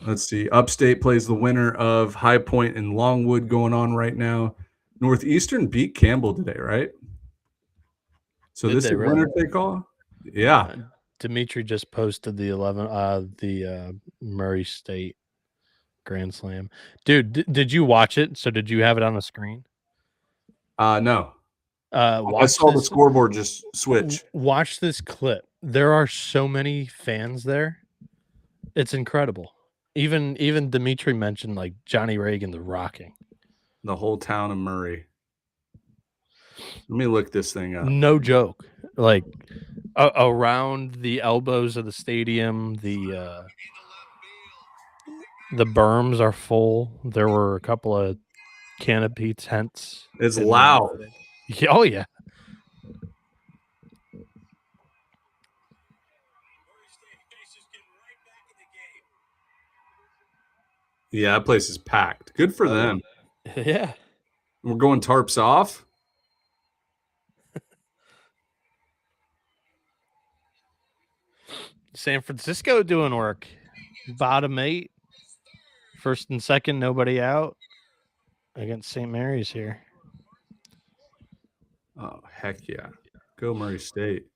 Let's see. Upstate plays the winner of High Point and Longwood going on right now. Northeastern beat Campbell today, right? So this is winner take all? Yeah. Dimitri just posted the Murray State Grand Slam. Dude, did you watch it? So did you have it on the screen? No. I saw the scoreboard just switch. Watch this clip. There are so many fans there. It's incredible. Even Dimitri mentioned like Johnny Reagan, the rocking. The whole town of Murray. Let me look this thing up. No joke. Like around the elbows of the stadium, the berms are full. There were a couple of canopy tents. It's loud. Oh yeah. Yeah, that place is packed. Good for them. Yeah. We're going tarps off. San Francisco doing work. Bottom 8. First and second, nobody out against St. Mary's here. Oh, heck yeah. Go Murray State.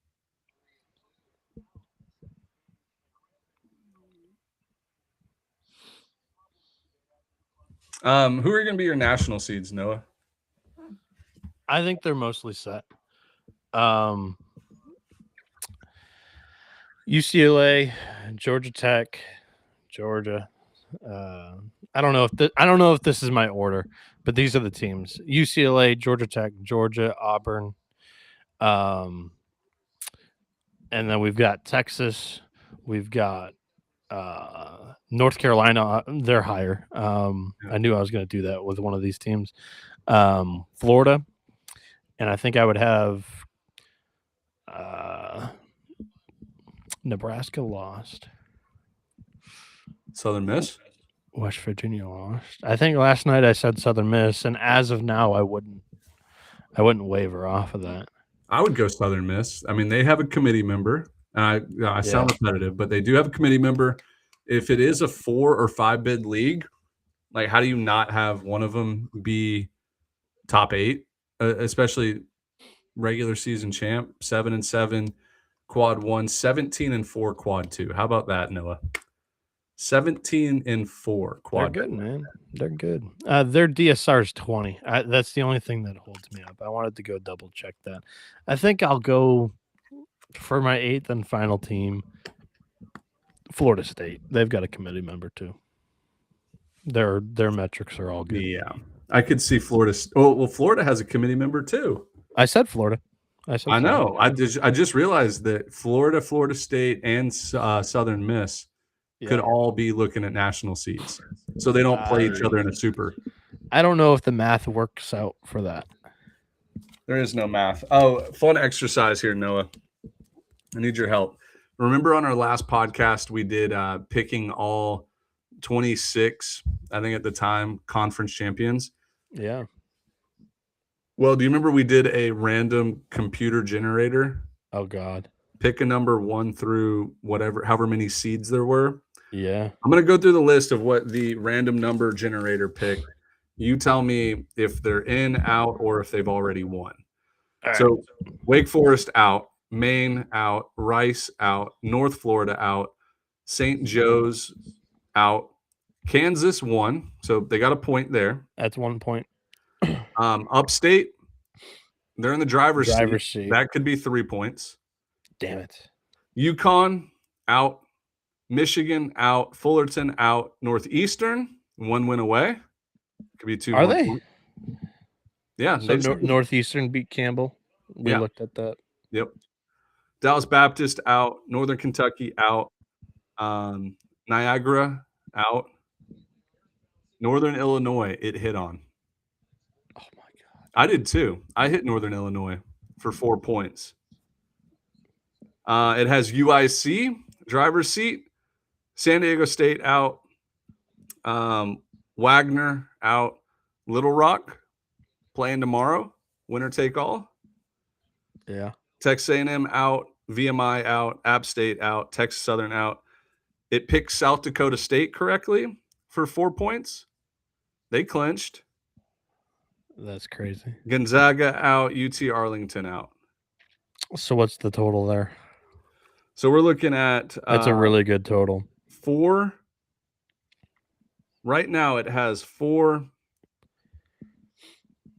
Who are going to be your national seeds, Noah? I think they're mostly set. UCLA, Georgia Tech, Georgia. I don't know if this is my order, but these are the teams: UCLA, Georgia Tech, Georgia, Auburn. And then we've got Texas. We've got North Carolina. They're higher. I knew I was going to do that with one of these teams. Florida, and I think I would have Nebraska lost. Southern Miss? West Virginia lost. I think last night I said Southern Miss, and as of now, I wouldn't waver off of that. I would go Southern Miss. I mean, they have a committee member. I sound repetitive, but they do have a committee member. If it is a 4 or 5 bid league, like how do you not have one of them be top 8, especially regular season champ, 7-7, quad 1, 17-4, quad 2. How about that, Noah? 17-4 quad. They're good, man. They're good. Their DSR is 20. That's the only thing that holds me up. I wanted to go double check that. I think I'll go for my 8th and final team. Florida State. They've got a committee member too. Their metrics are all good. Yeah, I could see Florida. Oh, well, Florida has a committee member too. I said Florida. I know. I just realized that Florida State, and Southern Miss could all be looking at national seeds, so they don't play each other in a super. I don't know if the math works out for that. There is no math. Oh, fun exercise here, Noah. I need your help. Remember on our last podcast, we did picking all 26, I think at the time, conference champions. Yeah. Well, do you remember we did a random computer generator? Oh God. Pick a number 1 through however many seeds there were. Yeah. I'm going to go through the list of what the random number generator picked. You tell me if they're in, out, or if they've already won. All So right. Wake Forest out, Maine out, Rice out, North Florida out, St. Joe's out, Kansas won, so they got a point there. That's 1 point. Upstate, they're in the driver's seat. That could be 3 points. Damn it. UConn out, Michigan out, Fullerton out, Northeastern 1 win away. Could be 2. Are they? Points. Yeah. So Northeastern beat Campbell. We looked at that. Yep. Dallas Baptist out, Northern Kentucky out, Niagara out, Northern Illinois it hit on. Oh my God. I did too. I hit Northern Illinois for 4 points. It has UIC, driver's seat, San Diego State out, Wagner out, Little Rock playing tomorrow, winner take all. Yeah. Texas A&M out, VMI out, App State out, Texas Southern out. It picked South Dakota State correctly for 4 points. They clinched. That's crazy. Gonzaga out, UT Arlington out. So what's the total there? So we're looking at that's a really good total. 4. Right now it has 4,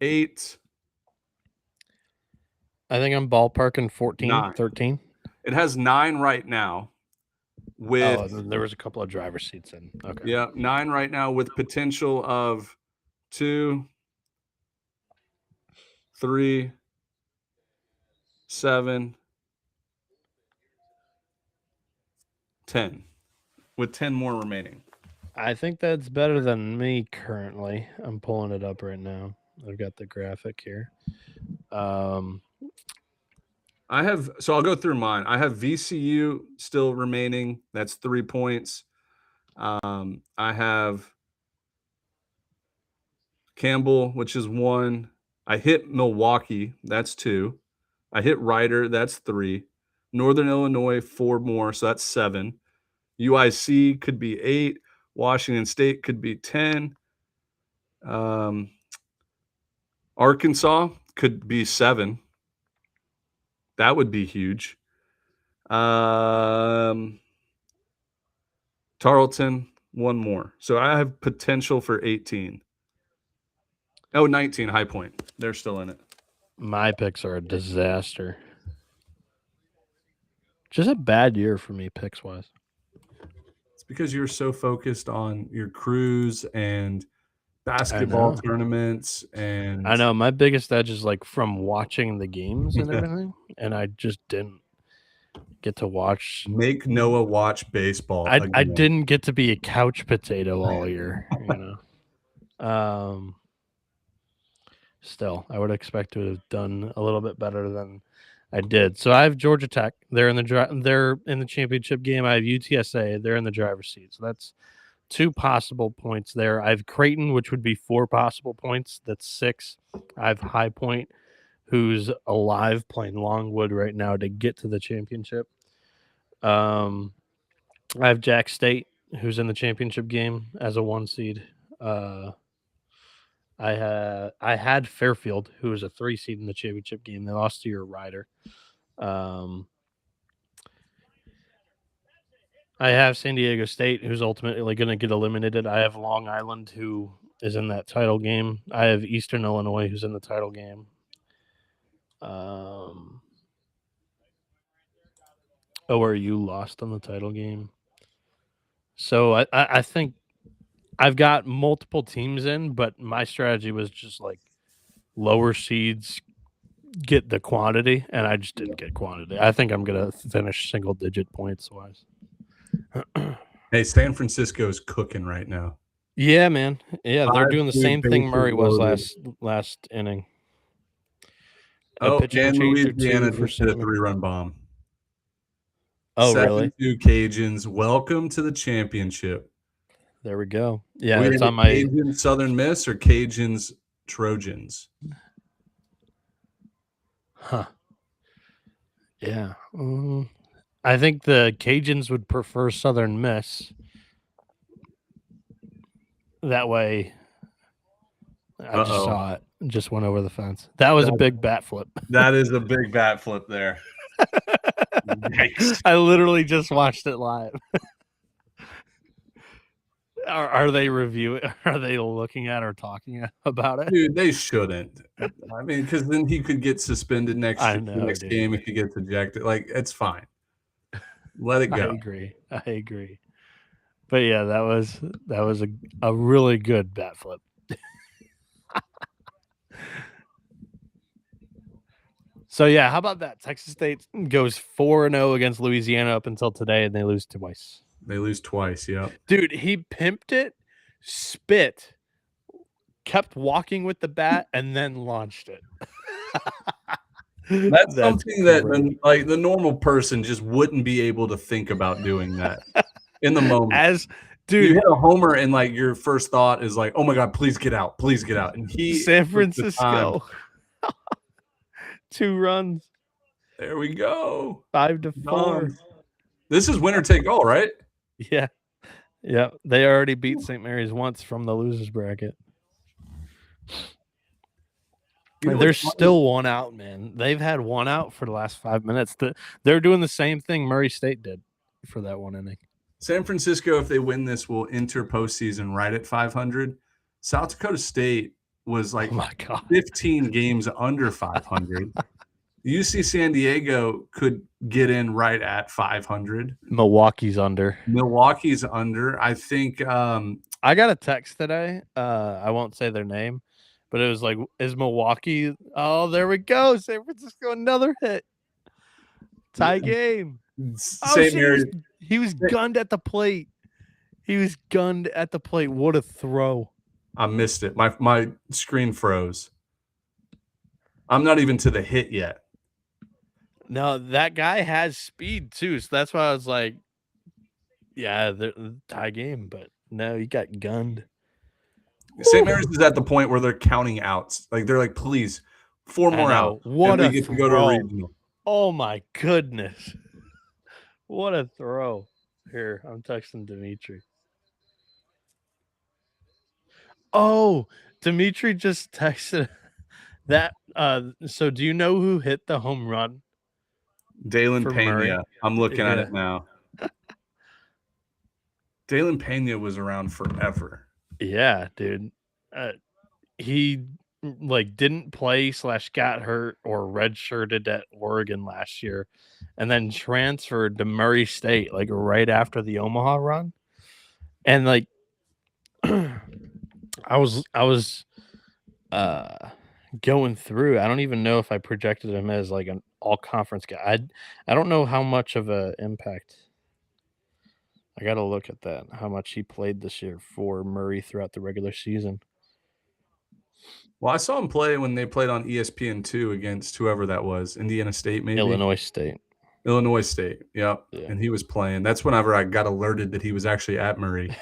8. I think I'm ballparking 14, 9. 13. It has 9 right now. There was a couple of driver seats in. Okay. Yeah, 9 right now with potential of 2, 3, 7, 10, with 10 more remaining. I think that's better than me currently. I'm pulling it up right now. I've got the graphic here. I'll go through mine. I have VCU still remaining. That's 3 points. I have Campbell, which is 1. I hit Milwaukee. That's 2. I hit Ryder. That's 3. Northern Illinois, 4 more. So that's 7. UIC could be 8. Washington State could be 10. Arkansas could be 7. That would be huge. Tarleton, 1 more. So I have potential for 18. Oh, 19, High Point. They're still in it. My picks are a disaster. Just a bad year for me, picks-wise. It's because you're so focused on your cruise and basketball tournaments. And I know. My biggest edge is like from watching the games and everything, and I just didn't get to watch. Make Noah watch baseball. I didn't get to be a couch potato all year, you know. Still, I would expect to have done a little bit better than I did. So I have Georgia Tech. They're in the championship game. I have UTSA. They're in the driver's seat. So that's 2 possible points there. I have Creighton, which would be 4 possible points. That's 6. I have High Point, who's alive playing Longwood right now to get to the championship. I have Jack State, who's in the championship game as a 1 seed. I had Fairfield, who was a 3 seed in the championship game. They lost to your Ryder. I have San Diego State, who's ultimately going to get eliminated. I have Long Island, who is in that title game. I have Eastern Illinois, who's in the title game. ORU lost on the title game. So I think I've got multiple teams in, but my strategy was just like lower seeds get the quantity, and I just didn't get quantity. I think I'm going to finish single-digit points-wise. Hey, San Francisco's cooking right now. Yeah, man. Yeah, they're doing the same thing Murray was last inning. And Louisiana just did a 3-run bomb. Oh, really? 7-2 Cajuns. Welcome to the championship. There we go. Yeah, it's on my Cajuns Southern Miss or Cajuns Trojans. Trojans. Cajuns. Trojans. Trojans. Huh. Yeah. I think the Cajuns would prefer Southern Miss. That way, I just saw it. Just went over the fence. That was a big bat flip. That is a big bat flip there. Yikes. I literally just watched it live. Are they reviewing? Are they looking at or talking about it? Dude, they shouldn't. I mean, because then he could get suspended next game if he gets ejected. Like, it's fine. Let it go. I agree. But yeah, that was a really good bat flip. So yeah, how about that? Texas State goes 4-0 against Louisiana up until today, and they lose twice. They lose twice, yeah. Dude, he pimped it, spit, kept walking with the bat, and then launched it. That's something that the normal person just wouldn't be able to think about doing that in the moment. Dude, you hit a homer and like your first thought is like, "Oh my God, please get out, please get out!" And San Francisco, 2 runs. There we go, 5-4. This is winner take all, right? Yeah. They already beat St. Mary's once from the losers bracket. There's still one out, man. They've had one out for the last 5 minutes. They're doing the same thing Murray State did for that one inning. San Francisco, if they win this, will enter postseason right at 500. South Dakota State was like 15 games under 500. UC San Diego could get in right at 500. Milwaukee's under. I think I got a text today. I won't say their name, but it was like, is Milwaukee? Oh, there we go. San Francisco, another hit. Tie game. He was gunned at the plate. What a throw. I missed it. My screen froze. I'm not even to the hit yet. No, that guy has speed too. So that's why I was like, yeah, tie game. But no, he got gunned. St. Mary's is at the point where they're counting outs. Like they're like, please, 4 more outs. What a get to go to a regional. Oh my goodness. What a throw. Here, I'm texting Dimitri. Oh, Dimitri just texted that. So do you know who hit the home run? Dalen Pena. I'm looking at it now. Dalen Pena was around forever. Yeah, dude. He didn't play / got hurt or redshirted at Oregon last year, and then transferred to Murray State right after the Omaha run. And I was going through. I don't even know if I projected him as an all-conference guy. I don't know how much of an impact. I got to look at that, how much he played this year for Murray throughout the regular season. Well, I saw him play when they played on ESPN2 against whoever that was, Indiana State maybe? Illinois State. Yep. Yeah. And he was playing. That's whenever I got alerted that he was actually at Murray.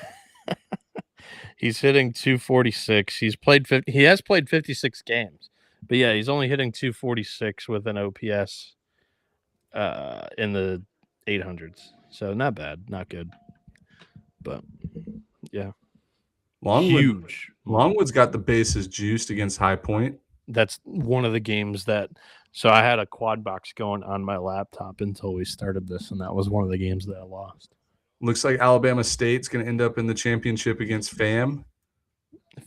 He's hitting 246. He has played 56 games. But yeah, he's only hitting 246 with an OPS in the 800s. So not bad, not good. But yeah. Longwood's got the bases juiced against High Point. That's one of the games so I had a quad box going on my laptop until we started this, and that was one of the games that I lost. Looks like Alabama State's going to end up in the championship against FAM.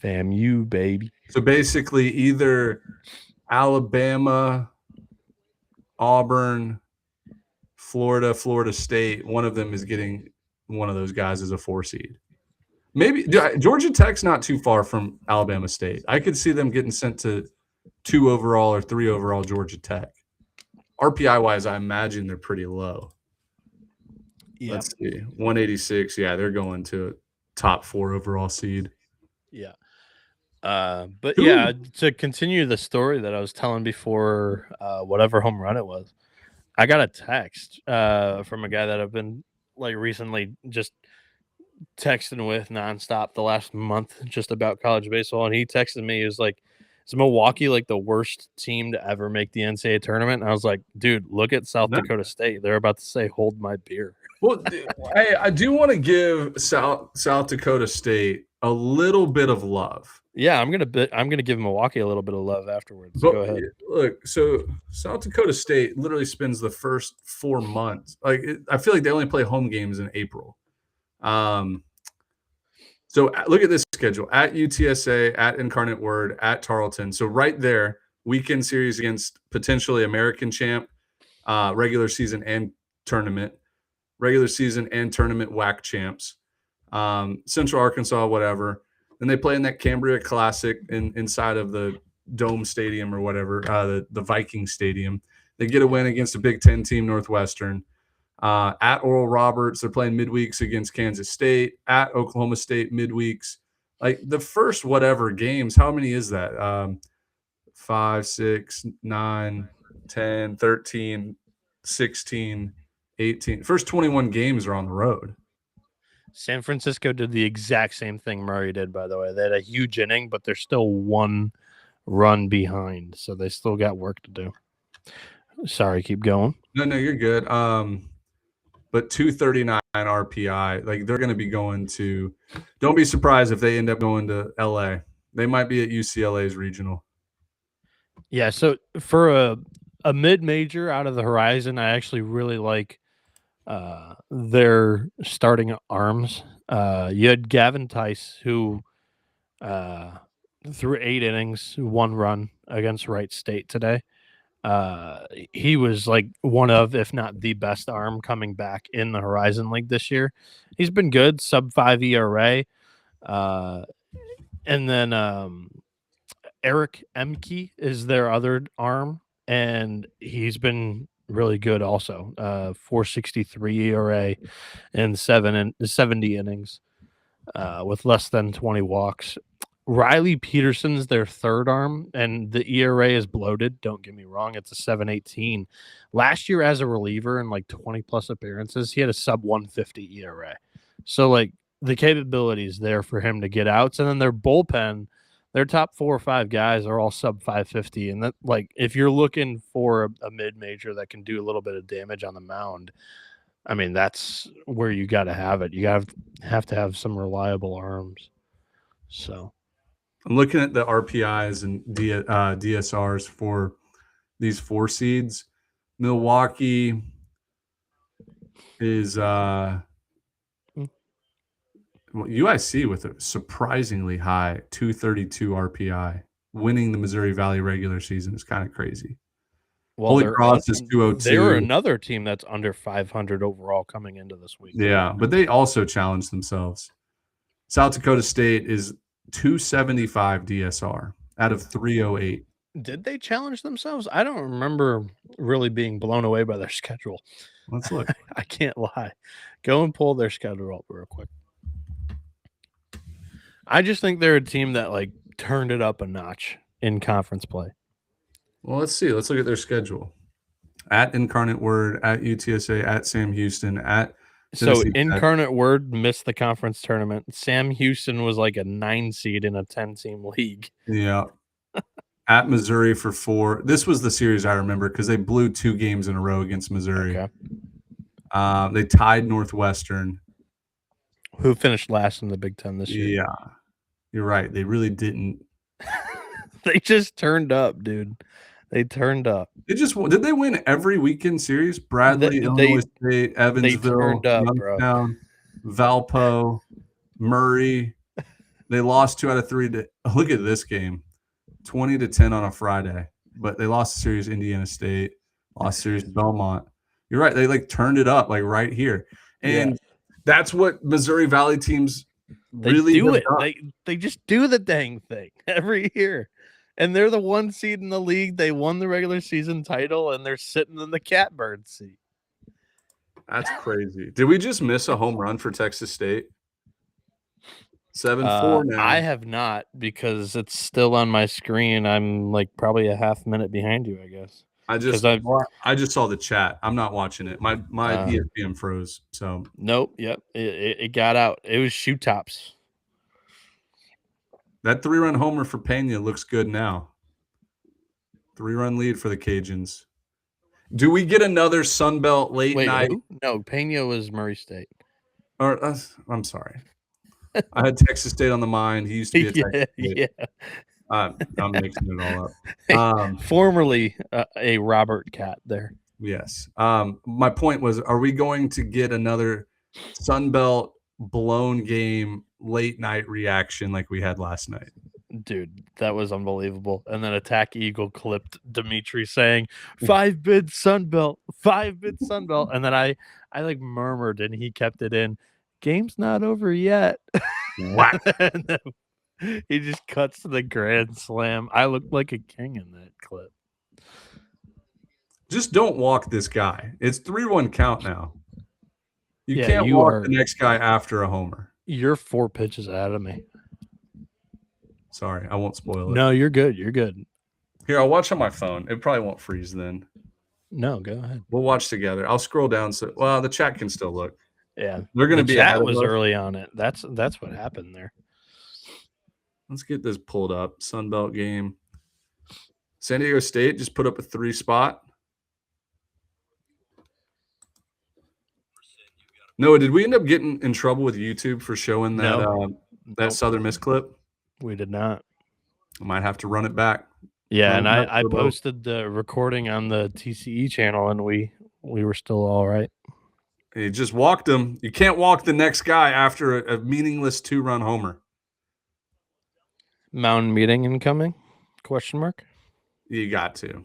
FAMU, baby. So basically either Alabama, Auburn, Florida State, one of them is getting one of those guys as a 4 seed. Maybe Georgia Tech's not too far from Alabama State. I could see them getting sent to 2 overall or 3 overall Georgia Tech. RPI-wise, I imagine they're pretty low. Yep. Let's see. 186. Yeah, they're going to top 4 overall seed. Yeah. But yeah, to continue the story that I was telling before whatever home run it was, I got a text from a guy that I've been recently just texting with nonstop the last month just about college baseball, and he texted me. He was like, is Milwaukee like the worst team to ever make the NCAA tournament? And I was like, dude, look at South Dakota State. They're about to say, hold my beer. Well, I do want to give South Dakota State a little bit of love. Yeah, I'm gonna give Milwaukee a little bit of love afterwards. But go ahead. Look, so South Dakota State literally spends the first 4 months. I feel like they only play home games in April. So look at this schedule: at UTSA, at Incarnate Word, at Tarleton. So right there, weekend series against potentially American champ, regular season and tournament, WAC champs, Central Arkansas, whatever. Then they play in that Cambria Classic inside of the Dome Stadium or whatever, the Viking Stadium. They get a win against a Big Ten team, Northwestern. At Oral Roberts, they're playing midweeks against Kansas State. At Oklahoma State, midweeks. Like the first whatever games, how many is that? 5, 6, 9, 10, 13, 16, 18. First 21 games are on the road. San Francisco did the exact same thing Murray did, by the way. They had a huge inning, but they're still 1 run behind, so they still got work to do. Sorry, keep going. No, you're good. But 239 RPI, like they're going to be going to – don't be surprised if they end up going to LA. They might be at UCLA's regional. Yeah, so for a mid-major out of the horizon, I actually really like their starting arms. You had Gavin Tice, who threw 8 innings, 1 run against Wright State today. He was like one of, if not the best arm coming back in the Horizon League this year. He's been good, sub-5 ERA. And then Eric Emke is their other arm, and he's been really good also. 4.63 ERA in 70 innings with less than 20 walks. Riley Peterson's their third arm, and the ERA is bloated. Don't get me wrong. It's a 7.18. Last year as a reliever in like 20-plus appearances, he had a sub-150 ERA. So, like, the capability is there for him to get outs. And then their bullpen, their top 4 or 5 guys are all sub-550. And that, like, if you're looking for a mid-major that can do a little bit of damage on the mound, I mean, that's where you got to have it. You have to have some reliable arms. So I'm looking at the RPIs and DSRs for these 4 seeds. Milwaukee is UIC with a surprisingly high 232 RPI. Winning the Missouri Valley regular season is kind of crazy. Well, Holy Cross is 202. They were another team that's under 500 overall coming into this week. Yeah, but they also challenged themselves. South Dakota State is 275 DSR out of 308. Did they challenge themselves? I don't remember really being blown away by their schedule. Let's look. I can't lie. Go and pull their schedule up real quick. I just think they're a team that like turned it up a notch in conference play. Well, let's see. Let's look at their schedule. At Incarnate Word, at UTSA, at Sam Houston, at Tennessee Tech. Incarnate Word missed the conference tournament. Sam Houston was like a 9 seed in a 10-team league. Yeah. At Missouri for 4. This was the series I remember because they blew 2 games in a row against Missouri. Okay. They tied Northwestern. Who finished last in the Big Ten this year? Yeah. You're right. They really didn't. They just turned up, dude. They turned up. Did they win every weekend series? Bradley, Illinois State, Evansville, Youngstown, Valpo, Murray. They lost 2 out of 3. Look at this game. 20-10 on a Friday. But they lost the series to Indiana State, lost the series to Belmont. You're right. They like turned it up like right here. And that's what Missouri Valley teams really do. They just do the dang thing every year. And they're the 1 seed in the league. They won the regular season title, and they're sitting in the catbird seat. That's crazy. Did we just miss a home run for Texas State? 7-4 now. I have not, because it's still on my screen. I'm like probably a half minute behind you, I guess. I just saw the chat. I'm not watching it. My ESPN froze. So nope. Yep. It got out. It was shoe tops. That 3-run homer for Pena looks good now. 3-run lead for the Cajuns. Do we get another Sun Belt late night? Who? No, Pena was Murray State. Or I'm sorry. I had Texas State on the mind. He used to be a Texas State. Yeah. I'm mixing it all up. Formerly a Robert Cat there. Yes. My point was, are we going to get another Sun Belt blown game late night reaction like we had last night? Dude, that was unbelievable. And then Attack Eagle clipped Dimitri saying 5-bid Sunbelt, 5-bid Sunbelt. And then I like murmured and he kept it in. Game's not over yet. What? He just cuts to the grand slam. I looked like a king in that clip. Just don't walk this guy. It's 3-1 count now. You can't walk the next guy after a homer. You're 4 pitches out of me. Sorry, I won't spoil it. No, you're good. You're good. Here, I'll watch on my phone. It probably won't freeze then. No, go ahead. We'll watch together. I'll scroll down. Well, the chat can still look. Yeah, they're going to be. Chat was early on it. That's what happened there. Let's get this pulled up. Sunbelt game. San Diego State just put up a 3 spot. Noah, did we end up getting in trouble with YouTube for showing that Southern Miss clip? We did not. I might have to run it back. Yeah, and I posted the recording on the TCE channel, and we were still all right. You just walked him. You can't walk the next guy after a meaningless 2-run homer. Mountain meeting incoming? Question mark. You got to.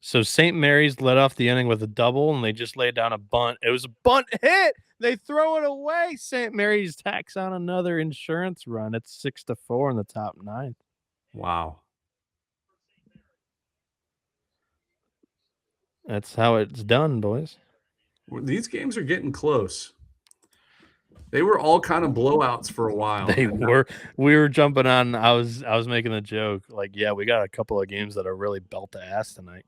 So St. Mary's led off the inning with a double, and they just laid down a bunt. It was a bunt hit. They throw it away. St. Mary's tacks on another insurance run. It's 6-4 in the top 9. Wow. That's how it's done, boys. These games are getting close. They were all kind of blowouts for a while. They were. We were jumping on. I was making a joke. Like, yeah, we got a couple of games that are really belt to ass tonight.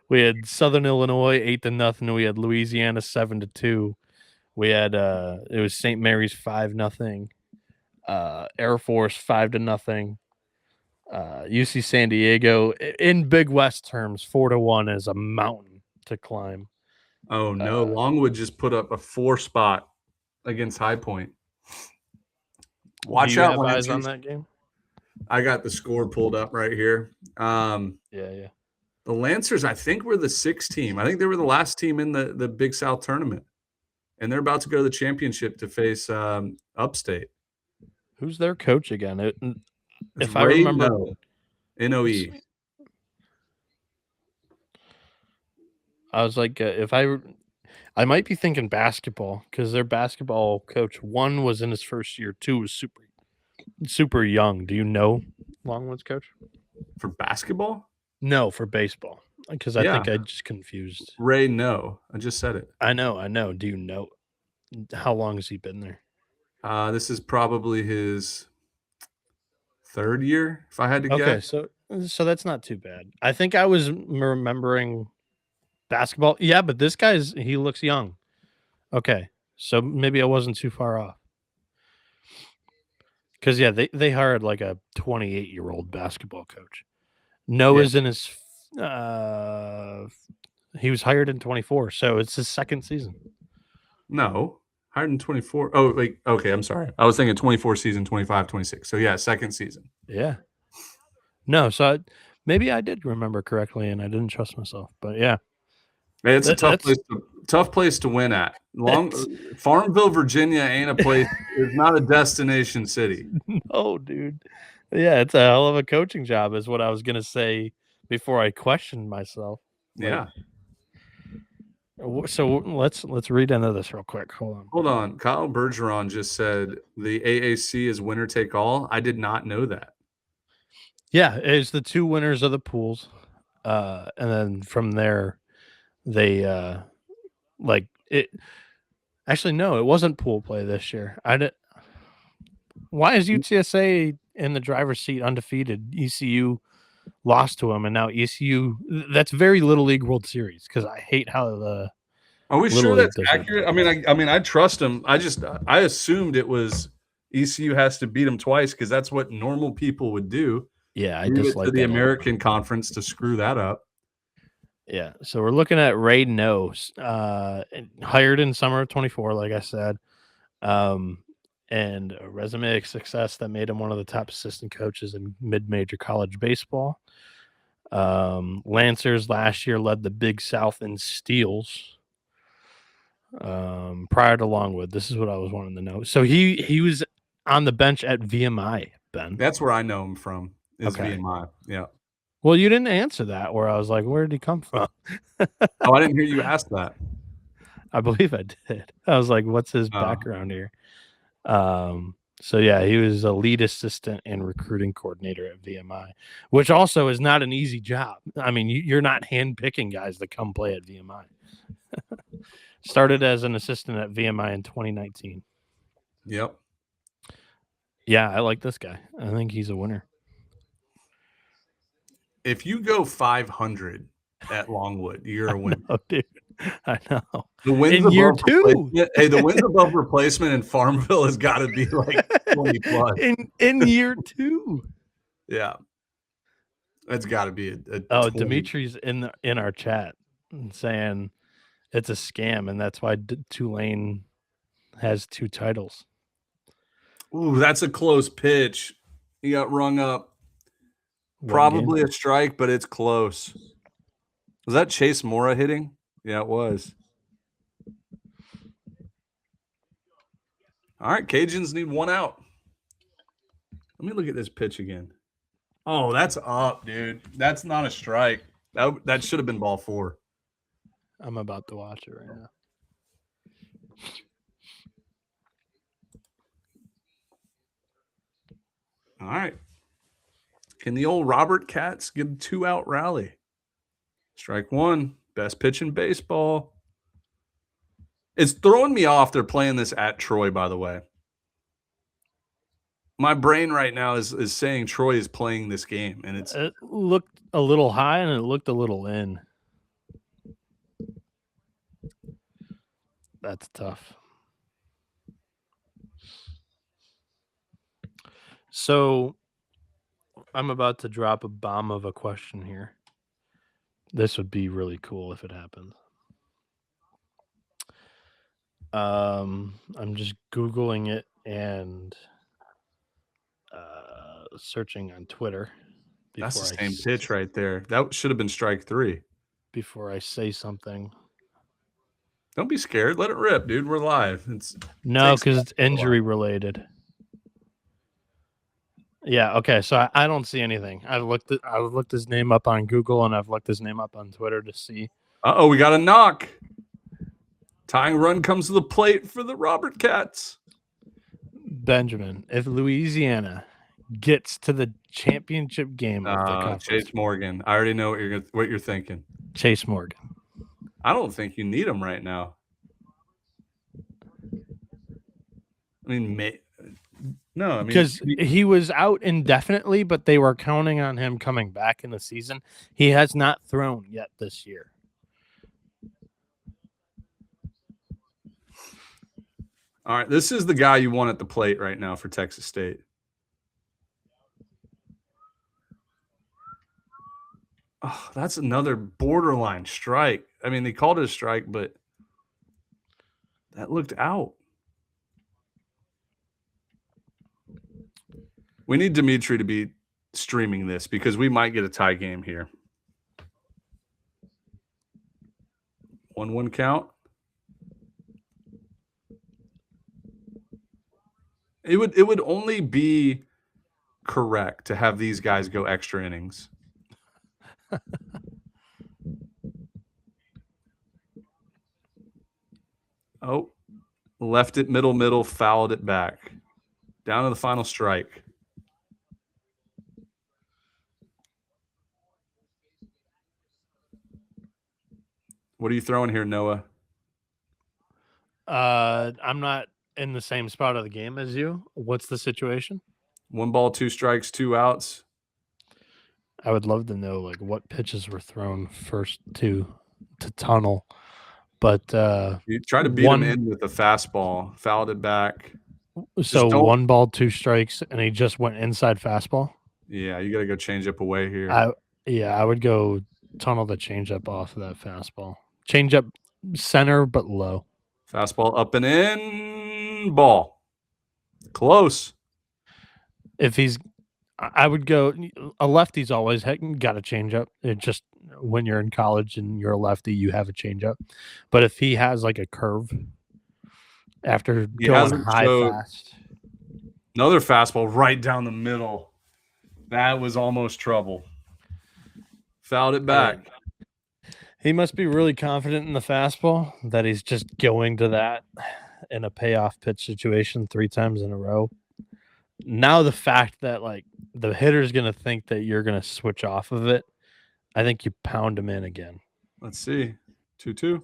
We had Southern Illinois 8-0. We had Louisiana 7-2. We had it was St. Mary's 5-0. Air Force 5-0. UC San Diego in Big West terms 4-1 is a mountain to climb. Oh no, Longwood just put up a 4 spot against High Point. Watch out, eyes on that game. I got the score pulled up right here. Yeah. The Lancers, I think, were the 6th team. I think they were the last team in the Big South tournament, and they're about to go to the championship to face Upstate. Who's their coach again? If Ray I remember, NOE. I was like, if I might be thinking basketball because their basketball coach 1 was in his first year, 2 was super young. Do you know Longwood's coach for basketball? No, for baseball because I think I just confused. Ray, no, I just said it. I know. Do you know how long has he been there? This is probably his 3rd year, if I had to guess. Okay, so that's not too bad. I think I was remembering basketball. Yeah, but this he looks young. Okay, so maybe I wasn't too far off. Because, yeah, they hired like a 28-year-old basketball coach. Noah's in his he was hired in 24, so it's his 2nd season. No, hired in 24. Oh, like, okay, I'm sorry. I was thinking 24 season, 25, 26. So, yeah, 2nd season. Yeah. No, so maybe I did remember correctly, and I didn't trust myself. But, yeah. It's a tough place to win at. Farmville, Virginia ain't a place. It's not a destination city. No, dude. Yeah, it's a hell of a coaching job is what I was going to say before I questioned myself. Yeah. So let's read into this real quick. Hold on. Kyle Bergeron just said the AAC is winner take all. I did not know that. Yeah, it's the 2 winners of the pools. And then from there, they like it. Actually, no, it wasn't pool play this year. Why is UTSA in the driver's seat undefeated? ECU lost to them, and now ECU. That's very Little League World Series because I hate how the. Are we sure that's accurate? I mean, I trust them. I assumed it was ECU has to beat them twice because that's what normal people would do. Yeah, I Leave it dislike to the that a lot. American Conference to screw that up. Yeah, so we're looking at Ray Nose, hired in summer of 24, like I said, and a resume of success that made him one of the top assistant coaches in mid-major college baseball. Lancers last year led the Big South in steals. Prior to Longwood, this is what I was wanting to know. So he was on the bench at VMI, Ben. That's where I know him from. Is Okay. VMI. Yeah. Well, you didn't answer that. Where I was like, where did he come from? Oh, I didn't hear you ask that. I believe I did. I was like, what's his background here? So yeah, he was a lead assistant and recruiting coordinator at VMI, which also is not an easy job. I mean, you're not handpicking guys that come play at VMI. Started as an assistant at VMI in 2019. Yep. Yeah, I like this guy. I think he's a winner. If you go 500 at Longwood, you're a winner. Oh, dude, I know. The wins in above year 2. Hey, the wins above replacement in Farmville has got to be like 20 plus. In year 2. Yeah. That's got to be a 20. Dimitri's in our chat saying it's a scam, and that's why Tulane has 2 titles. Ooh, that's a close pitch. He got rung up. Probably a strike, but it's close. Was that Chase Mora hitting? Yeah, it was. All right, Cajuns need 1 out. Let me look at this pitch again. Oh, that's up, dude. That's not a strike. That should have been ball 4. I'm about to watch it right now. All right. Can the old Robert Cats get a 2-out rally? Strike 1. Best pitch in baseball. It's throwing me off. They're playing this at Troy, by the way. My brain right now is saying Troy is playing this game, and it looked a little high and it looked a little in. That's tough. So I'm about to drop a bomb of a question here. This would be really cool if it happened. I'm just Googling it and searching on Twitter. That's the same pitch right there. That should have been strike 3. Before I say something. Don't be scared. Let it rip, dude. We're live. No, because it's injury related. Yeah, okay. So I don't see anything. I've looked his name up on Google and I've looked his name up on Twitter to see. Uh-oh, we got a knock. Tying run comes to the plate for the Robert Cats. Benjamin, if Louisiana gets to the championship game of the conference. Chase Morgan. I already know what you're thinking. Chase Morgan. I don't think you need him right now. I mean, because he was out indefinitely, but they were counting on him coming back in the season. He has not thrown yet this year. All right, this is the guy you want at the plate right now for Texas State. Oh, that's another borderline strike. I mean, they called it a strike, but that looked out. We need Dimitri to be streaming this because we might get a tie game here. 1-1 count. It would only be correct to have these guys go extra innings. Oh, left it middle, fouled it back. Down to the final strike. What are you throwing here, Noah? I'm not in the same spot of the game as you. What's the situation? 1 ball, 2 strikes, 2 outs. I would love to know like what pitches were thrown first to tunnel. But you try to beat him in with the fastball, fouled it back. So 1 ball, 2 strikes, and he just went inside fastball. Yeah, you got to go change up away here. I would go tunnel the changeup off of that fastball. Changeup center, but low. Fastball up and in. Ball. Close. I would go a lefty's always got a changeup. It just when you're in college and you're a lefty, you have a changeup. But if he has like a curve after going high fast, another fastball right down the middle. That was almost trouble. Fouled it back. He must be really confident in the fastball that he's just going to that in a payoff pitch situation 3 times in a row. Now the fact that like the hitter's going to think that you're going to switch off of it, I think you pound him in again. Let's see. 2-2.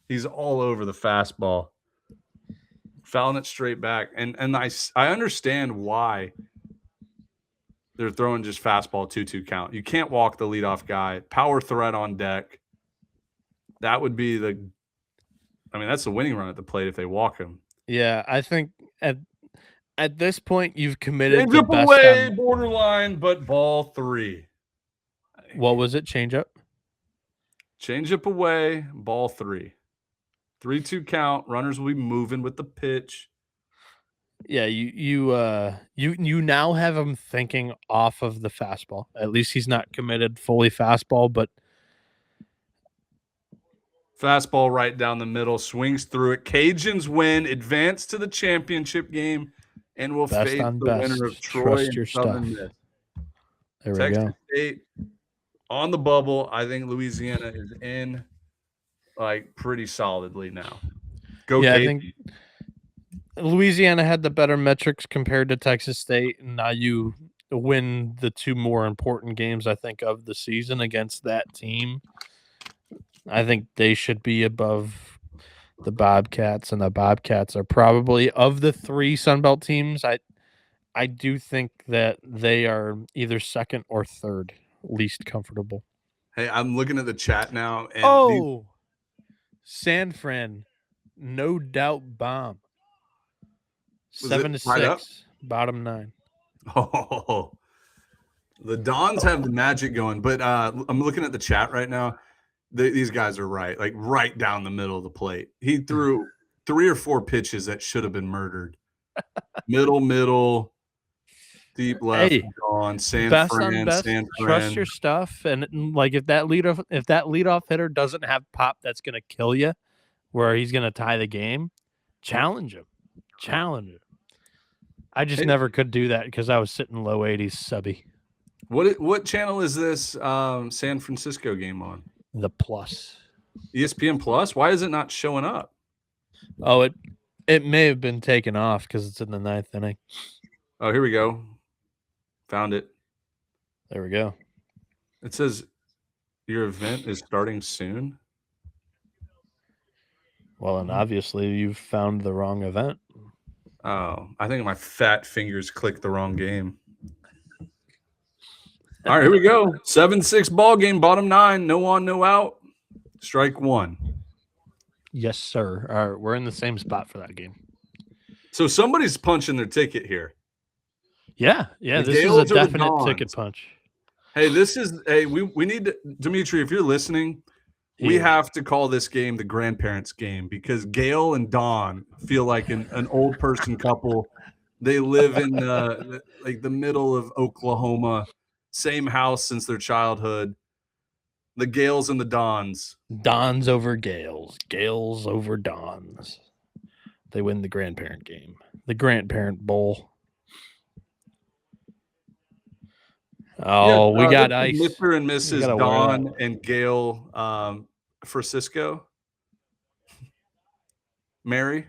He's all over the fastball. Fouling it straight back. And I understand why they're throwing just fastball 2-2 count. You can't walk the leadoff guy. Power threat on deck. That would be that's the winning run at the plate if they walk him. Yeah, I think at this point you've committed change up away, borderline, but ball 3. What was it? Change up? Change up away, ball 3. 3-2 count. Runners will be moving with the pitch. Yeah, you now have him thinking off of the fastball. At least he's not committed fully fastball, but fastball right down the middle, swings through it. Cajuns win, advance to the championship game, and will face the winner of Troy and Southern Miss. There we Texas go. State on the bubble. I think Louisiana is in pretty solidly now. Go yeah, Cajuns. I think Louisiana had the better metrics compared to Texas State, and now you win the 2 more important games, I think, of the season against that team. I think they should be above the Bobcats, and the Bobcats are probably, of the 3 Sunbelt teams, I do think that they are either second or third least comfortable. Hey, I'm looking at the chat now. And San Fran, no doubt bomb. 7-6, bottom 9. Oh, the Dons have the magic going, but I'm looking at the chat right now. These guys are right, right down the middle of the plate. He threw 3 or 4 pitches that should have been murdered. Middle, deep left, gone. San Fran. Trust your stuff, and if that leadoff hitter doesn't have pop, that's going to kill you, where he's going to tie the game. Challenge him. I just never could do that because I was sitting low 80s subby. What channel is this San Francisco game on? The Plus. ESPN Plus? Why is it not showing up? Oh, it may have been taken off because it's in the 9th inning. Oh, here we go. Found it. There we go. It says your event is starting soon. Well, and obviously you've found the wrong event. Oh, I think my fat fingers clicked the wrong game. All right, here we go. 7-6 ball game, bottom 9. No on, no out. Strike 1. Yes, sir. All right, we're in the same spot for that game. So somebody's punching their ticket here. Yeah. This is a definite ticket punch. Hey, we need to, Dimitri, if you're listening, we have to call this game the grandparents game because Gail and Don feel like an old person couple. They live in the middle of Oklahoma, same house since their childhood. The Gaels and the Dons. Dons over Gaels. Gaels over Dons. They win the grandparent game. The grandparent bowl. Oh, we got ice. Mr. and Mrs. Don and Gail Francisco. Mary.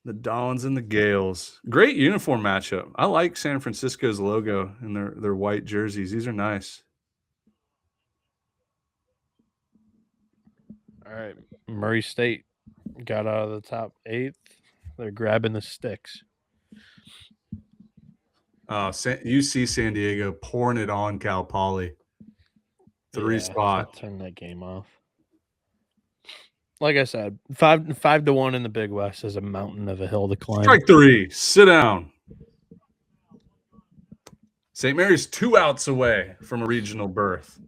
The Dons and the Gaels. Great uniform matchup. I like San Francisco's logo and their white jerseys. These are nice. All right. Murray State got out of the top 8th. They're grabbing the sticks. UC San Diego pouring it on Cal Poly. 3 spot. Turn that game off. like I said, 5-1 in the Big West is a mountain of a hill to climb. Strike 3. Sit down. St. Mary's 2 outs away from a regional berth.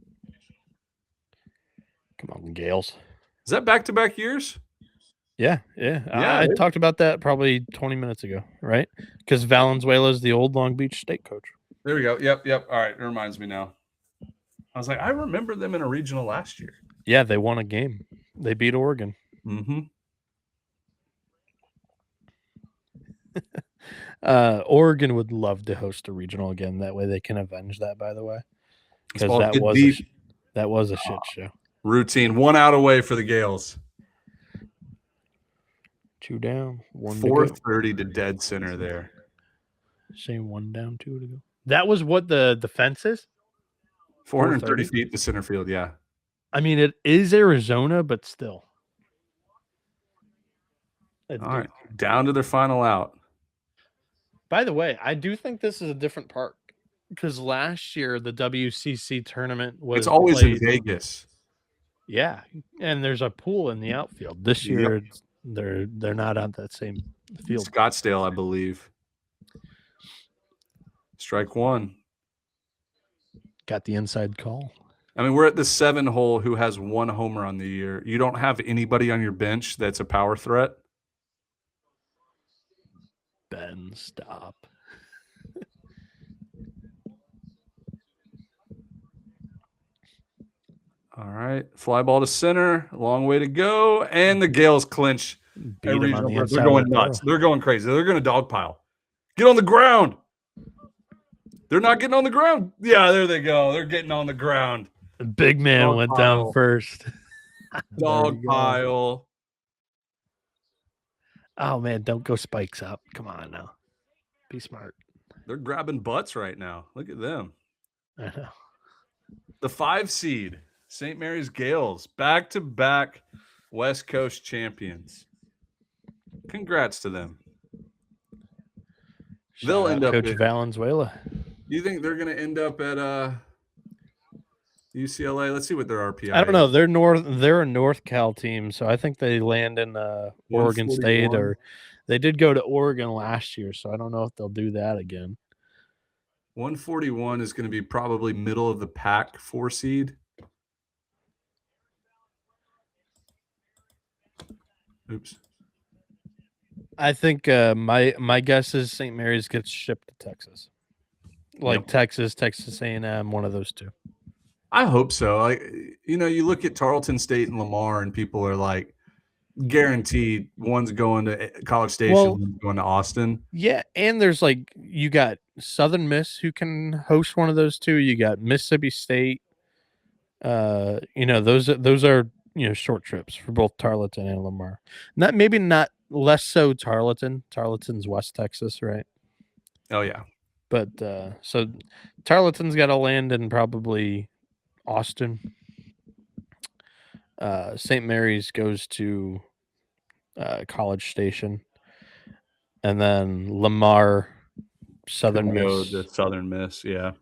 Come on, Gaels. Is that back-to-back years? Yeah. I talked about that probably 20 minutes ago, right? Because Valenzuela is the old Long Beach State coach. There we go. Yep. All right. It reminds me now. I was like, I remember them in a regional last year. Yeah, they won a game. They beat Oregon. Mm-hmm. Oregon would love to host a regional again. That way they can avenge that, by the way. Because that was a shit show. Routine. 1 out away for the Gaels. 2 down. 4:30 to dead center there. Same 1 down, 2 to go. That was what the defense is? 430 feet to center field, yeah. I mean, it is Arizona, but still. All right. Down to their final out. By the way, I do think this is a different park because last year the WCC tournament was It's always played in Vegas. Yeah, and there's a pool in the outfield. This year they're not on that same field. Scottsdale, I believe. Strike 1. Got the inside call. I mean, we're at the 7-hole who has 1 homer on the year. You don't have anybody on your bench that's a power threat. Ben, stop. All right. Fly ball to center. A long way to go. And the Gaels clinch. Beat them on the inside. They're going nuts. They're going crazy. They're going to dogpile. Get on the ground. They're not getting on the ground. Yeah, there they go. They're getting on the ground. The big man went down first. Dog pile. Oh, man, don't go spikes up. Come on now. Be smart. They're grabbing butts right now. Look at them. I know. The 5 seed, St. Mary's Gaels, back-to-back West Coast champions. Congrats to them. They'll end up Coach Valenzuela. Do you think they're going to end up at UCLA? Let's see what their RPI I don't know. They're a North Cal team, so I think they land in Oregon State, or they did go to Oregon last year, so I don't know if they'll do that again. 141 is going to be probably middle of the pack 4 seed. Oops. I think my guess is St. Mary's gets shipped to Texas, like Texas A&M, one of those two. I hope so. Like, you know, you look at Tarleton State and Lamar, and people are like, guaranteed one's going to College Station, one's going to Austin. Yeah, and there's like you got Southern Miss who can host one of those two. You got Mississippi State. You know, those are short trips for both Tarleton and Lamar. Maybe not less so Tarleton. Tarleton's West Texas, right? Oh yeah. But so Tarleton's got to land in probably Austin. St. Mary's goes to College Station, and then Lamar, Southern Miss. The Southern Miss, yeah.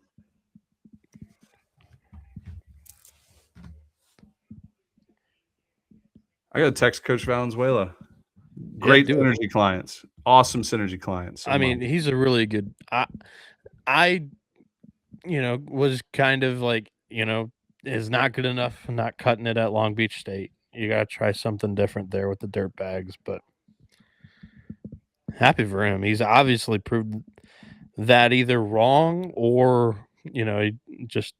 I got to text Coach Valenzuela. Great synergy clients. Awesome synergy clients. I mean, he's a really good. I was kind of like, is not good enough, not cutting it at Long Beach State. You got to try something different there with the dirt bags, but happy for him. He's obviously proved that either wrong or, just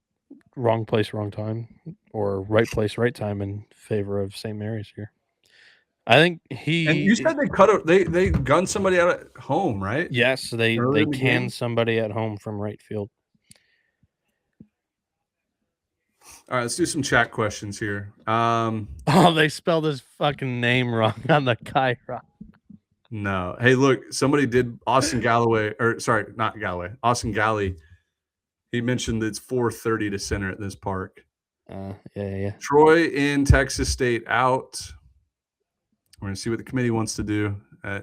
wrong place, wrong time, or right place, right time in favor of St. Mary's here. I think And you said they gunned somebody out at home, right? Yes, they canned somebody at home from right field. All right, let's do some chat questions here. They spelled his fucking name wrong on the Kyra. No. Hey, look, somebody did Austin Galloway, or sorry, not Galloway, Austin Galley. He mentioned that it's 4:30 to center at this park. Yeah. Troy in Texas State out. We're going to see what the committee wants to do. We'll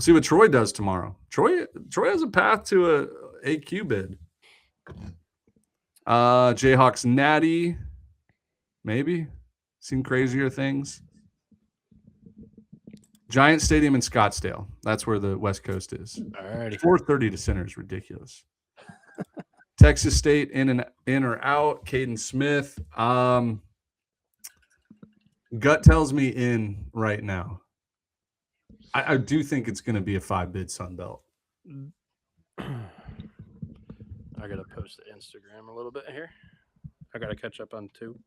see what Troy does tomorrow. Troy has a path to a AQ bid. Jayhawks Natty, maybe. Seen crazier things. Giant Stadium in Scottsdale. That's where the West Coast is. Alrighty. 4:30 to center is ridiculous. Texas State in or out. Caden Smith. Gut tells me in right now. I do think it's going to be a 5-bid Sun Belt. I gotta post the Instagram a little bit here. I gotta catch up on 2.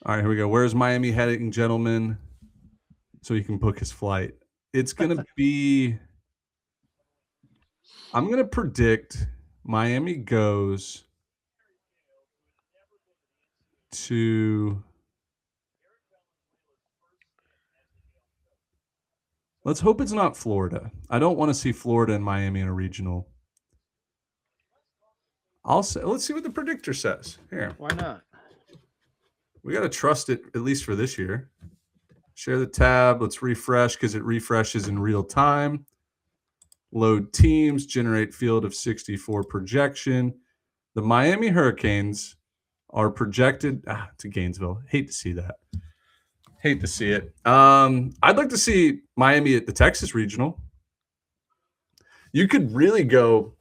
All right, here we go. Where's Miami heading, gentlemen? So he can book his flight. It's going to be. I'm going to predict Miami goes to. Let's hope it's not Florida. I don't want to see Florida and Miami in a regional. Let's see what the predictor says. Here. Why not? We got to trust it, at least for this year. Share the tab. Let's refresh because it refreshes in real time. Load teams. Generate field of 64 projection. The Miami Hurricanes are projected to Gainesville. Hate to see that. Hate to see it. I'd like to see Miami at the Texas Regional. You could really go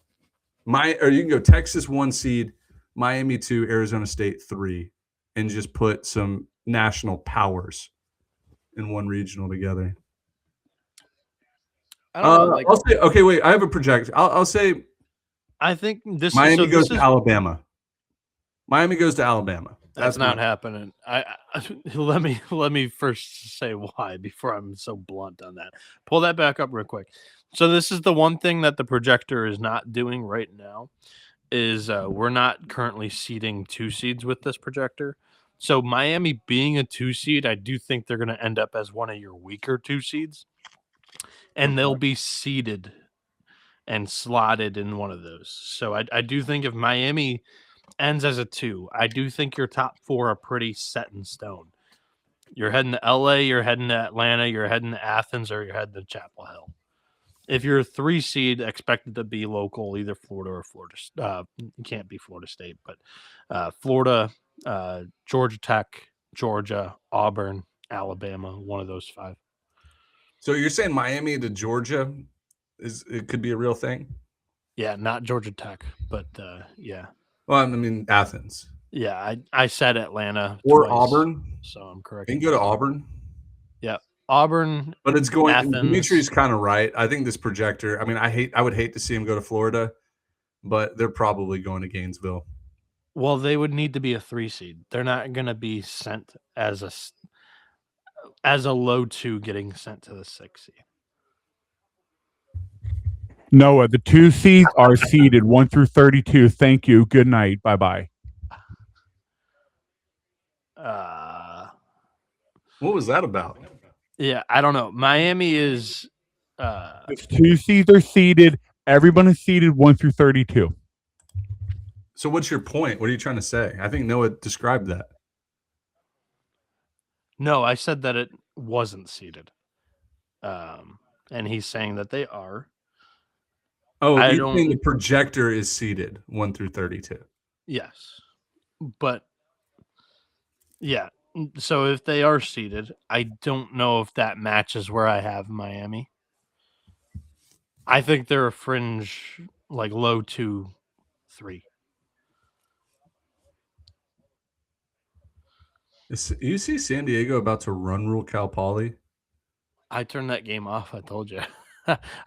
you can go Texas 1 seed, Miami 2, Arizona State 3, and just put some national powers in one regional together. I don't know. I'll say, okay, wait. I have a project. I'll say. I think this Miami goes to Alabama. Miami goes to Alabama. That's not happening. Let me first say why before I'm so blunt on that. Pull that back up real quick. So this is the one thing that the projector is not doing right now is we're not currently seeding 2 seeds with this projector. So Miami being a 2 seed, I do think they're going to end up as one of your weaker 2 seeds, and they'll be seeded and slotted in one of those. So I do think if Miami ends as a 2, I do think your top 4 are pretty set in stone. You're heading to LA, you're heading to Atlanta, you're heading to Athens, or you're heading to Chapel Hill. If you're a 3 seed, expected to be local, either Florida or Florida. You can't be Florida State, but Florida, Georgia Tech, Georgia, Auburn, Alabama, one of those 5. So you're saying Miami to Georgia it could be a real thing? Yeah, not Georgia Tech, but yeah. Well, I mean Athens. Yeah, I said Atlanta or twice, Auburn. so I'm correct. You can go to Auburn. Yeah, Auburn. But it's going. Athens. Dimitri's kind of right. I think this projector. I mean, I would hate to see him go to Florida, but they're probably going to Gainesville. Well, they would need to be a 3 seed. They're not going to be sent as a low 2 getting sent to the 6 seed. Noah, the 2 seeds are seeded 1 through 32. Thank you. Good night. Bye-bye. What was that about? Yeah, I don't know. Miami is. The 2 seeds are seeded. Everyone is seeded 1 through 32. So what's your point? What are you trying to say? I think Noah described that. No, I said that it wasn't seeded. And he's saying that they are. Oh, you're saying the projector is seeded 1 through 32. Yes. But, yeah. So if they are seeded, I don't know if that matches where I have Miami. I think they're a fringe, like low 2, 3. You see San Diego about to run rule Cal Poly? I turned that game off. I told you.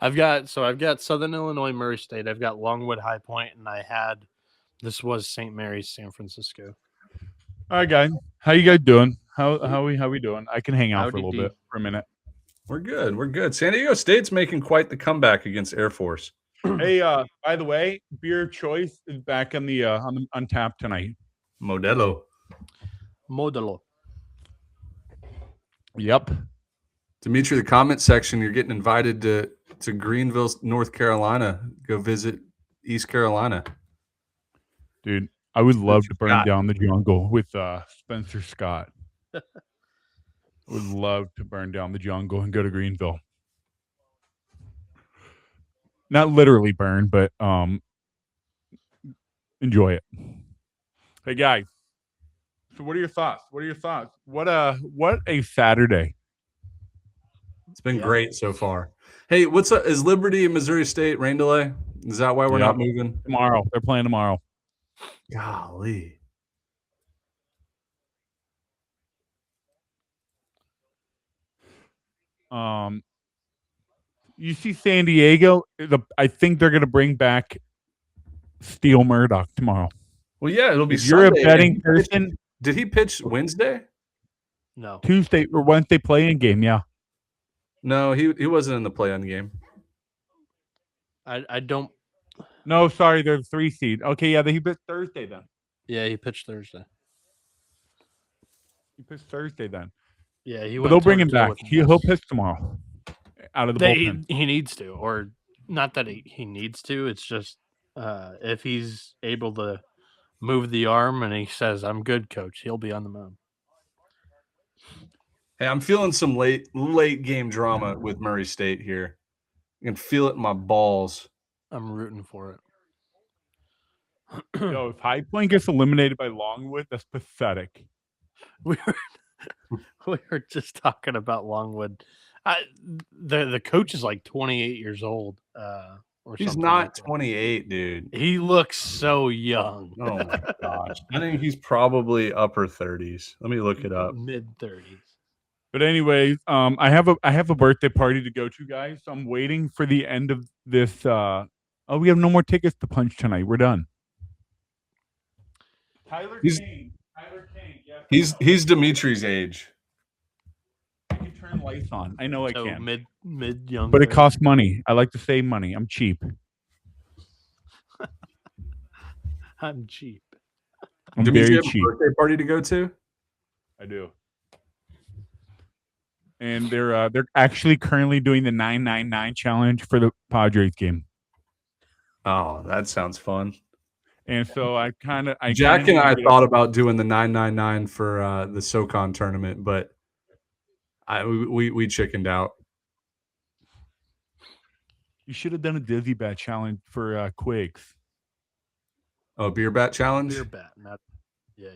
I've got Southern Illinois, Murray State. I've got Longwood, High Point, and this was St. Mary's, San Francisco. All right, guys. How you guys doing? How we doing? I can hang out for a little bit, for a minute. We're good. We're good. San Diego State's making quite the comeback against Air Force. Hey, by the way, beer choice is back on the Untapped tonight. Modelo. Yep. Dimitri, the comment section, you're getting invited to Greenville, North Carolina. Go visit East Carolina. Dude, I would love to burn down the jungle with Spencer Scott. I would love to burn down the jungle and go to Greenville. Not literally burn, but enjoy it. Hey, guys. So what are your thoughts? What a Saturday. It's been great so far. Hey, what's up? Is Liberty and Missouri State rain delay? Is that why we're not moving? Tomorrow. They're playing tomorrow. Golly. You see San Diego, I think they're going to bring back Steele Murdoch tomorrow. Well, yeah, it'll be if you're Sunday. A betting person. Did he pitch Wednesday? No. Tuesday or Wednesday play-in game, yeah. No, he wasn't in the play-in game. I don't. No, sorry, they're the 3 seed. Okay, yeah, he pitched Thursday then. Yeah, he pitched Thursday. He pitched Thursday then. Yeah, he. But they'll bring him back. He'll pitch tomorrow. Out of the bullpen. He needs to, or not that he needs to. It's just if he's able to move the arm and he says, "I'm good, coach," he'll be on the mound. Hey, I'm feeling some late game drama with Murray State here. I can feel it in my balls. I'm rooting for it. Yo, if High Point gets eliminated by Longwood, that's pathetic. We were just talking about Longwood. The coach is like 28 years old. Or he's something not like 28, dude. He looks so young. Oh my gosh. I think he's probably upper 30s. Let me look it up. Mid 30s. But anyways, I have a birthday party to go to, guys. So I'm waiting for the end of this. We have no more tickets to punch tonight. We're done. Tyler King. Yes. He's Dimitri's age. I can turn lights on. I know I can. Mid young. But it costs money. I like to save money. I'm cheap. I'm cheap. I'm Dimitri very cheap. A birthday party to go to? I do. And they're actually currently doing the 999 challenge for the Padres game. Oh, that sounds fun. And so Jack and I thought about doing the 999 for the SoCon tournament, but we chickened out. You should have done a Dizzy Bat challenge for Quakes. Oh, beer bat challenge? Beer bat, yeah.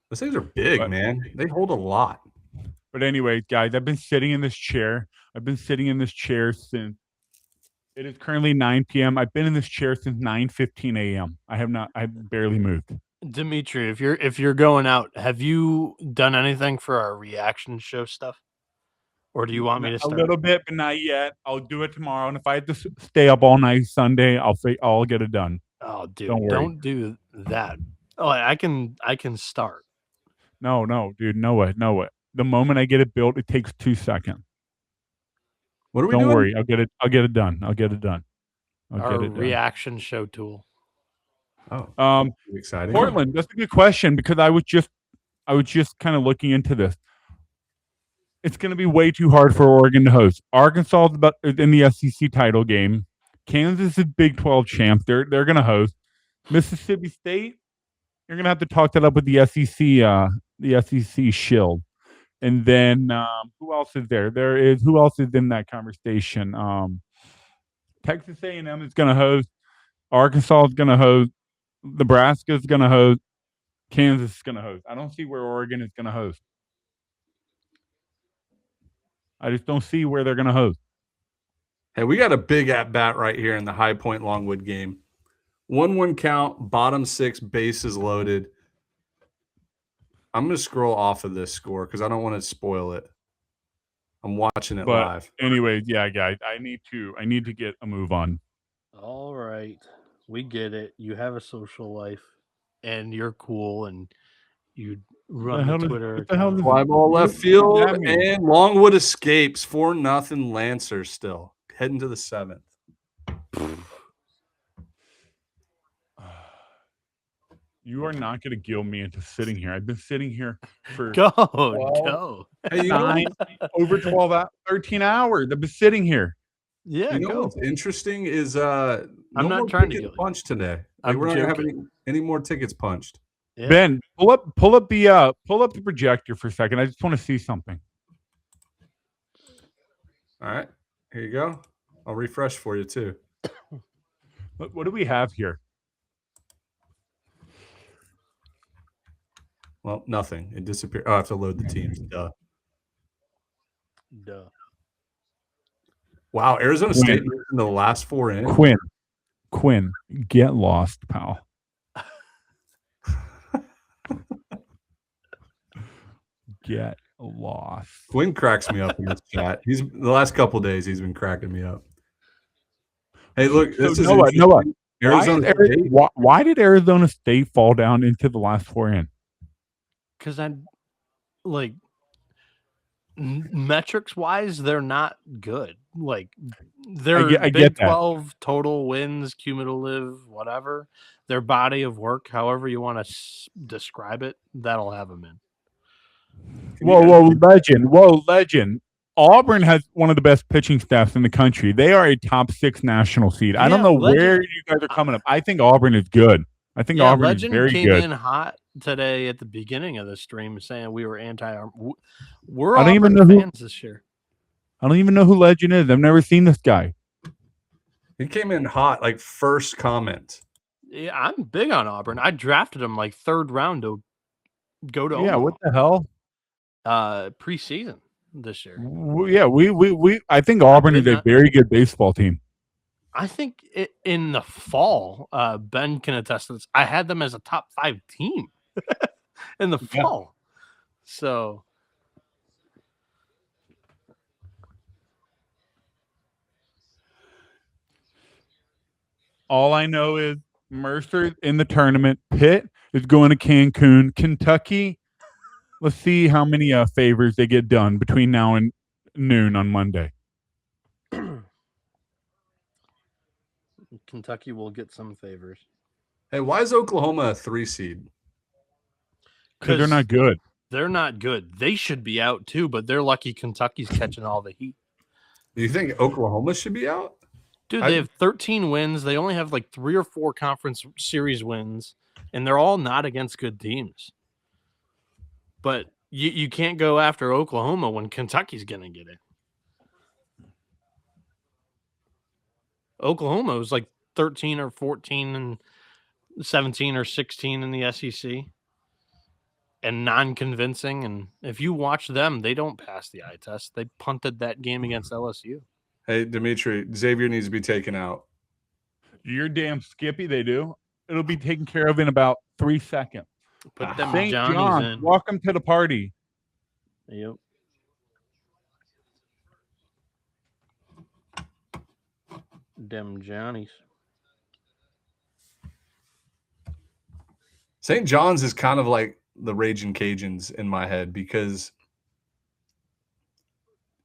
Those things are big, man. They hold a lot. But anyway, guys, I've been sitting in this chair. Since it is currently 9 p.m. I've been in this chair since 9:15 a.m. I've barely moved. Dimitri, if you're going out, have you done anything for our reaction show stuff? Or do you want me to start? A little bit, but not yet. I'll do it tomorrow. And if I have to stay up all night Sunday, I'll get it done. Oh, dude, don't do that. Oh, I can start. No, dude, no way. The moment I get it built, it takes 2 seconds. What are we doing? Don't worry, I'll get it done. Our reaction show tool. Oh, exciting! Portland. That's a good question because I was just kind of looking into this. It's going to be way too hard for Oregon to host. Arkansas is in the SEC title game. Kansas is Big 12 champ. They're going to host. Mississippi State, you're going to have to talk that up with the SEC shield. And then who else is there? Who else is in that conversation? Texas A&M is going to host. Arkansas is going to host. Nebraska is going to host. Kansas is going to host. I don't see where Oregon is going to host. I just don't see where they're going to host. Hey, we got a big at-bat right here in the High Point Longwood game. 1-1 count, bottom 6, bases loaded. I'm going to scroll off of this score because I don't want to spoil it. I'm watching it live. Anyways, yeah, guys, I need to get a move on. All right. We get it. You have a social life and you're cool and you run the Twitter. Fly ball left field and Longwood escapes 4-0 Lancer still. Heading to the 7th. You are not going to gill me into sitting here. I've been sitting here for go. Hey, over 13 hours. I've been sitting here. Yeah, you know what's interesting is I'm not trying to get punched today. We're not having any more tickets punched. Yeah. Ben, pull up the projector for a second. I just want to see something. All right, here you go. I'll refresh for you too. What do we have here? Well, nothing. It disappeared. Oh, I have to load the teams. Duh. Duh. Wow, Arizona State in the last 4 in. Quinn, get lost, pal. Get lost. Quinn cracks me up in this chat. He's the last couple of days he's been cracking me up. Hey, look, this is Noah. Why did Arizona State fall down into the last 4 in? Because metrics wise, they're not good. Like their Big 12 total wins, cumulative, whatever, their body of work, however you want to describe it, that'll have them in. Whoa, legend. Auburn has one of the best pitching staffs in the country. They are a top 6 national seed. I don't know where you guys are coming up. I think Auburn is good. I think Auburn Legend is very came good. in hot today at the beginning of the stream saying we were anti-Auburn. I don't even know fans this year. I don't even know who Legend is. I've never seen this guy. He came in hot, like first comment. Yeah, I'm big on Auburn. I drafted him like 3rd round to go to Omaha. What the hell? Preseason this year. I think Auburn is a very good baseball team. I think in the fall, Ben can attest to this. I had them as a top 5 team in the fall. So all I know is Mercer in the tournament. Pitt is going to Cancun. Kentucky, let's see how many favors they get done between now and noon on Monday. Kentucky will get some favors. Hey, why is Oklahoma a 3 seed? Because they're not good. They're not good. They should be out too, but they're lucky Kentucky's catching all the heat. Do you think Oklahoma should be out? Dude, they have 13 wins. They only have like 3 or 4 conference series wins, and they're all not against good teams. But you can't go after Oklahoma when Kentucky's going to get it. Oklahoma was like 13 or 14 and 17 or 16 in the SEC and non-convincing. And if you watch them, they don't pass the eye test. They punted that game against LSU. Hey, Dimitri, Xavier needs to be taken out. You're damn skippy, they do. It'll be taken care of in about 3 seconds. Put them St. Johnnies John, in. welcome to the party. Yep. Them Johnnies. St. John's is kind of like the Raging Cajuns in my head because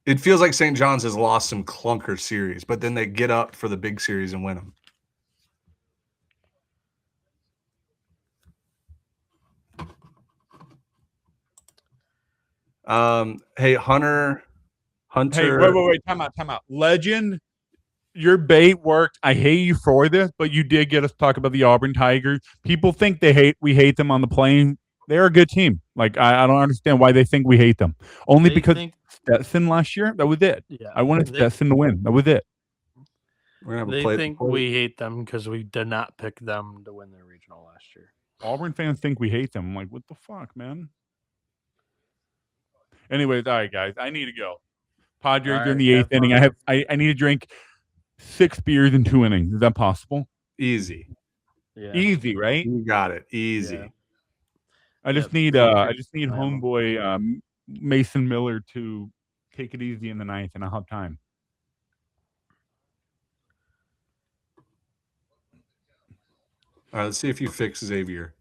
it feels like St. John's has lost some clunker series, but then they get up for the big series and win them. Hey, Hunter. Hey, wait. Time out. Legend, your bait worked. I hate you for this, but you did get us to talk about the Auburn Tigers. People think we hate them on the plane. They're a good team. Like, I don't understand why they think we hate them. Only because Stetson last year, that was it. Yeah, I wanted Stetson to win. That was it. They think we hate them because we did not pick them to win their regional last year. Auburn fans think we hate them. I'm like, what the fuck, man? Anyways, all right, guys, I need to go. Padres are in the 8th inning. I need to drink 6 beers in 2 innings. Is that possible? Easy. Yeah. Easy, right? You got it. Easy. Yeah. I just need homeboy Mason Miller to take it easy in the 9th, and I'll have time. All right, let's see if you fix Xavier.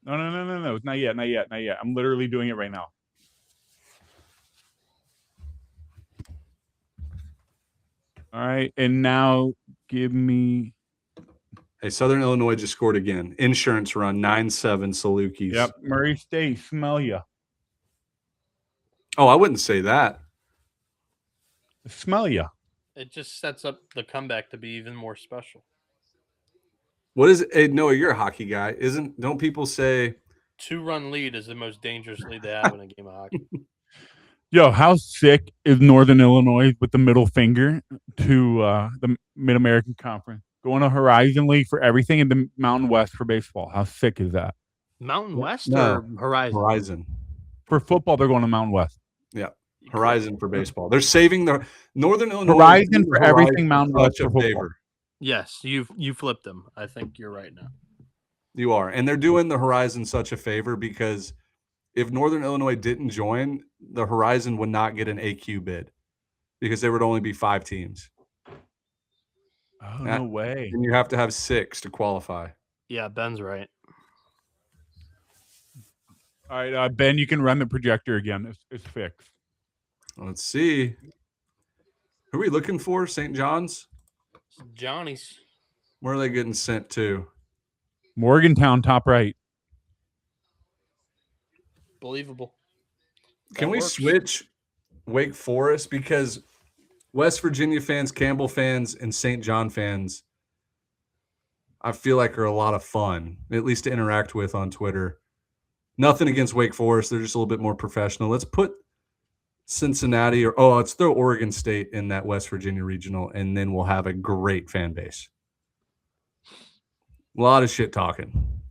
No. Not yet. I'm literally doing it right now. All right, and now give me. Hey, Southern Illinois just scored again. Insurance run, 9-7 Salukis. Yep, Marys State, smell ya. Oh, I wouldn't say that. Smell ya. It just sets up the comeback to be even more special. What is it? Hey, Noah, you're a hockey guy. Don't people say 2-run lead is the most dangerous lead they have in a game of hockey? Yo, how sick is Northern Illinois with the middle finger to the Mid-American Conference? Going to Horizon League for everything in the Mountain West for baseball. How sick is that? Mountain West or Horizon? Horizon. For football, they're going to Mountain West. Yeah. Horizon for baseball. They're saving the Northern Illinois. Horizon for everything Mountain West for football. Favor. Yes, you flipped them. I think you're right now. You are. And they're doing the Horizon such a favor because if Northern Illinois didn't join, the Horizon would not get an AQ bid because there would only be 5 teams. Oh, no way. And you have to have 6 to qualify. Yeah, Ben's right. All right, Ben, you can run the projector again. It's fixed. Let's see. Who are we looking for? St. John's? Johnny's. Where are they getting sent to? Morgantown, top right. Believable. Can we switch Wake Forest? Because West Virginia fans, Campbell fans, and St. John fans, I feel like are a lot of fun, at least to interact with on Twitter. Nothing against Wake Forest. They're just a little bit more professional. Let's put Cincinnati let's throw Oregon State in that West Virginia regional, and then we'll have a great fan base. A lot of shit talking.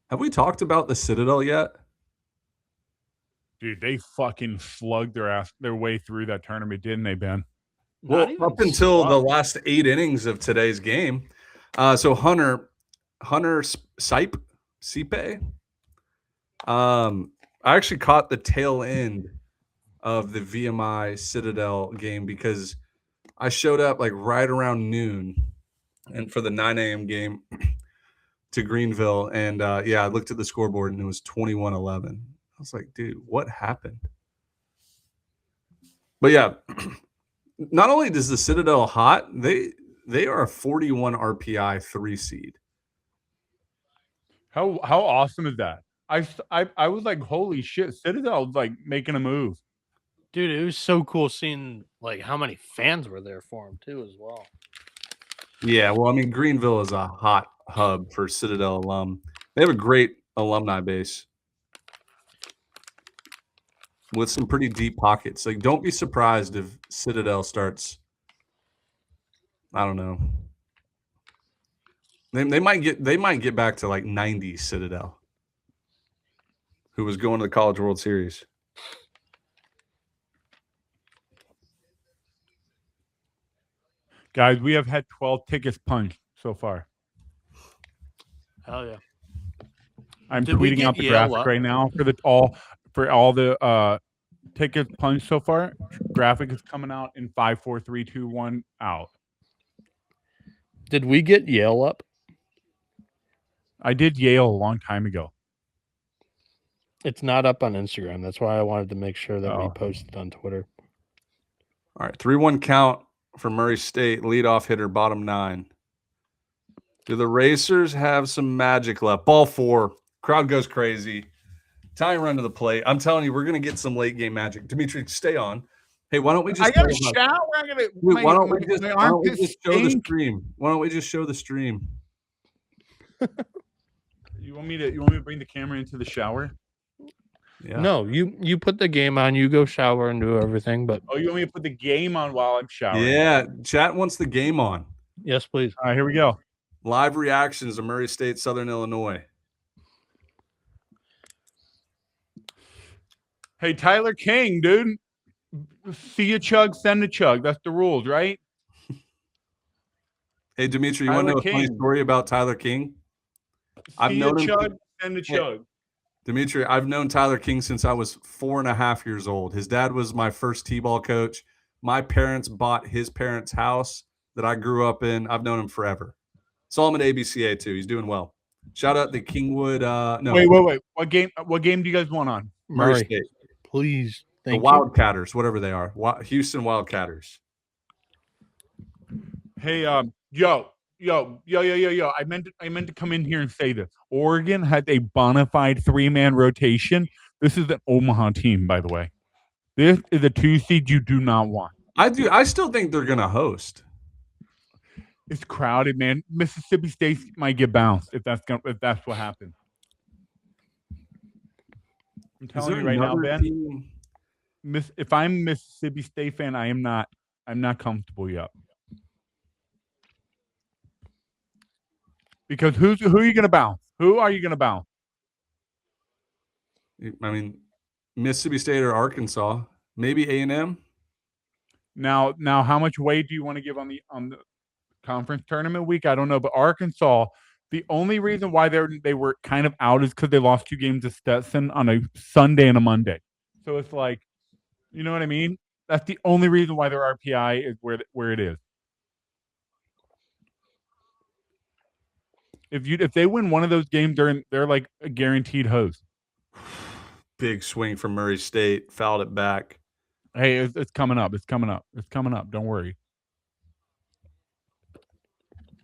Have we talked about the Citadel yet? Dude, they fucking slugged their way through that tournament, didn't they, Ben? Well, up until the last 8 innings of today's game. So Hunter Sipe, I actually caught the tail end of the VMI Citadel game because I showed up like right around noon and for the 9 a.m. game to Greenville. And I looked at the scoreboard and it was 21-11. I was like, dude, what happened? But yeah, not only does the Citadel hot, they are a 41 RPI 3 seed. How awesome is that? I was like, holy shit, Citadel's like making a move. Dude, it was so cool seeing like how many fans were there for him too as well. Yeah, well, I mean, Greenville is a hot hub for Citadel alum. They have a great alumni base with some pretty deep pockets. Like, don't be surprised if Citadel starts, I don't know. They might get back to like 90 Citadel, who was going to the College World Series. Guys, we have had 12 tickets punched so far. Hell yeah. I'm tweeting out the graphic right now for all the tickets punched so far. Graphic is coming out in 5, 4, 3, 2, 1 out. Did we get Yale up? I did Yale a long time ago. It's not up on Instagram. That's why I wanted to make sure that we posted on Twitter. All right, 3-1 count for Murray State, leadoff hitter, bottom 9. Do the Racers have some magic left? Ball 4. Crowd goes crazy. Tying run to the plate. I'm telling you, we're going to get some late game magic. Dimitri, stay on. Hey, why don't we just... I got a shower. Why don't we just show the stream? Why don't we just show the stream? You want me to bring the camera into the shower? Yeah. No, you put the game on, you go shower and do everything, but you want me to put the game on while I'm showering? Yeah, chat wants the game on. Yes, please. All right, here we go. Live reactions of Murray State, Southern Illinois. Hey, Tyler King, dude. See a chug, send a chug. That's the rules, right? Hey, Dimitri, you want to know a funny story about Tyler King? I've known him. Chug, send a chug. Dimitri, I've known Tyler King since I was 4.5 years old. His dad was my first T-ball coach. My parents bought his parents' house that I grew up in. I've known him forever. Saw him at ABCA too. He's doing well. Shout out to Kingwood. No. Wait. What game do you guys want on? Murray State. Please. The Wildcatters, whatever they are. Houston Wildcatters. Hey, yo. I meant to come in here and say this. Oregon had a bona fide 3-man rotation. This is an Omaha team, by the way. This is a 2 seed you do not want. I still think they're gonna host. It's crowded, man. Mississippi State might get bounced if that's what happens. I'm telling you right now, Ben. If I'm a Mississippi State fan, I'm not comfortable yet. Because who are you going to bounce? Who are you going to bounce? I mean, Mississippi State or Arkansas, maybe A&M. Now, how much weight do you want to give on the conference tournament week? I don't know, but Arkansas, the only reason why they were kind of out is because they lost 2 games to Stetson on a Sunday and a Monday. So it's like, you know what I mean? That's the only reason why their RPI is where it is. If they win one of those games, they're like a guaranteed host. Big swing from Murray State, fouled it back. Hey, it's coming up. It's coming up. It's coming up. Don't worry.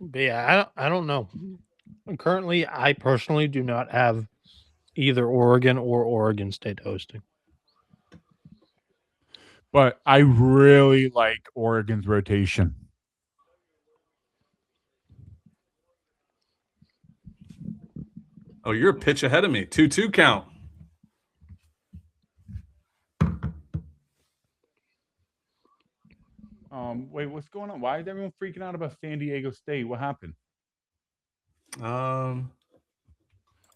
But yeah, I don't know. Currently, I personally do not have either Oregon or Oregon State hosting. But I really like Oregon's rotation. Oh, you're a pitch ahead of me. 2-2 count. Wait, what's going on? Why is everyone freaking out about San Diego State? What happened? Um,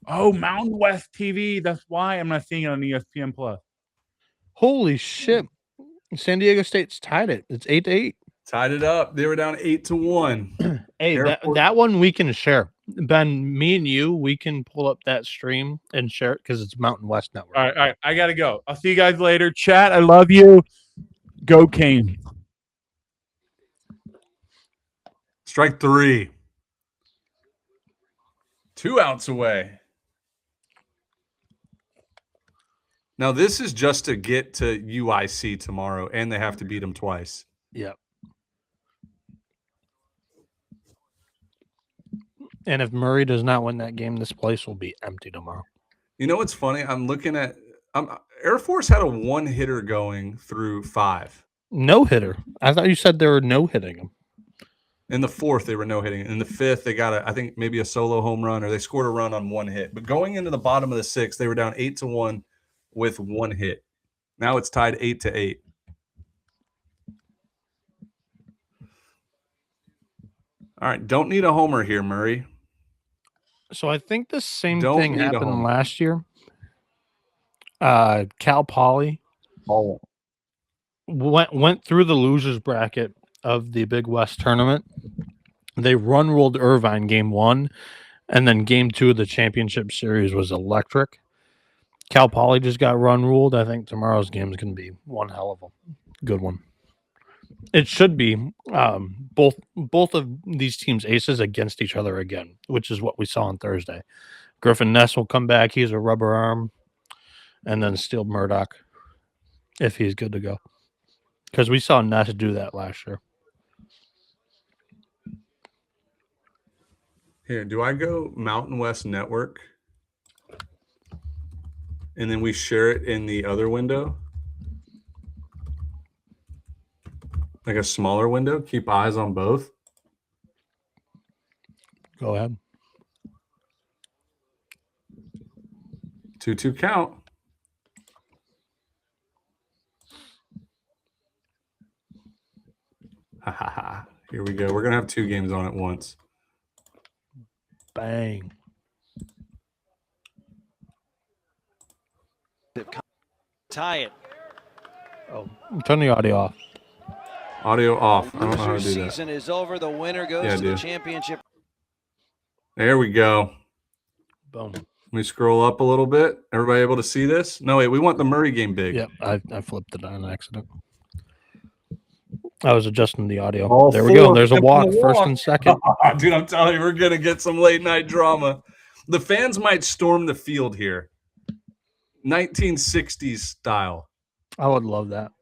Oh, Mountain West TV. That's why I'm not seeing it on ESPN Plus. Holy shit. San Diego State's tied it. It's 8-8. tied it up. They were down 8-1. Hey, that one we can share. Ben, me and you, we can pull up that stream and share it because it's Mountain West Network. All right. I got to go. I'll see you guys later. Chat, I love you. Go Cane. Strike 3. 2 outs away. Now, this is just to get to UIC tomorrow, and they have to beat them twice. Yep. And if Murray does not win that game, this place will be empty tomorrow. You know what's funny? I'm looking at Air Force had a 1-hitter going through 5. No hitter. I thought you said they were no hitting him. In the 4th, they were no hitting. In the 5th, they got I think maybe a solo home run, or they scored a run on 1 hit. But going into the bottom of the 6th, they were down 8-1 with 1 hit. Now it's tied 8-8. All right, don't need a homer here, Murray. So I think the same thing happened last year. Cal Poly went through the losers bracket of the Big West tournament. They run-ruled Irvine game 1, and then game 2 of the championship series was electric. Cal Poly just got run-ruled. I think tomorrow's game is going to be one hell of a good one. It should be both of these teams' aces against each other again, which is what we saw on Thursday. Griffin Ness will come back. He's a rubber arm. And then Steele Murdoch, if he's good to go. Because we saw Ness do that last year. Here, do I go Mountain West Network? And then we share it in the other window? Like a smaller window? Keep eyes on both? Go ahead. 2-2 count. Here we go. We're going to have 2 games on at once. Bang. Tie it. Oh, turn the audio off. Audio off. I don't know how to do that. Season is over. The winner goes to the championship. There we go. Boom. Let me scroll up a little bit. Everybody able to see this? No, wait. We want the Murray game big. Yep, I flipped it on accident. I was adjusting the audio. There we go. There's a walk, first and second. Dude, I'm telling you, we're going to get some late night drama. The fans might storm the field here. 1960s style. I would love that.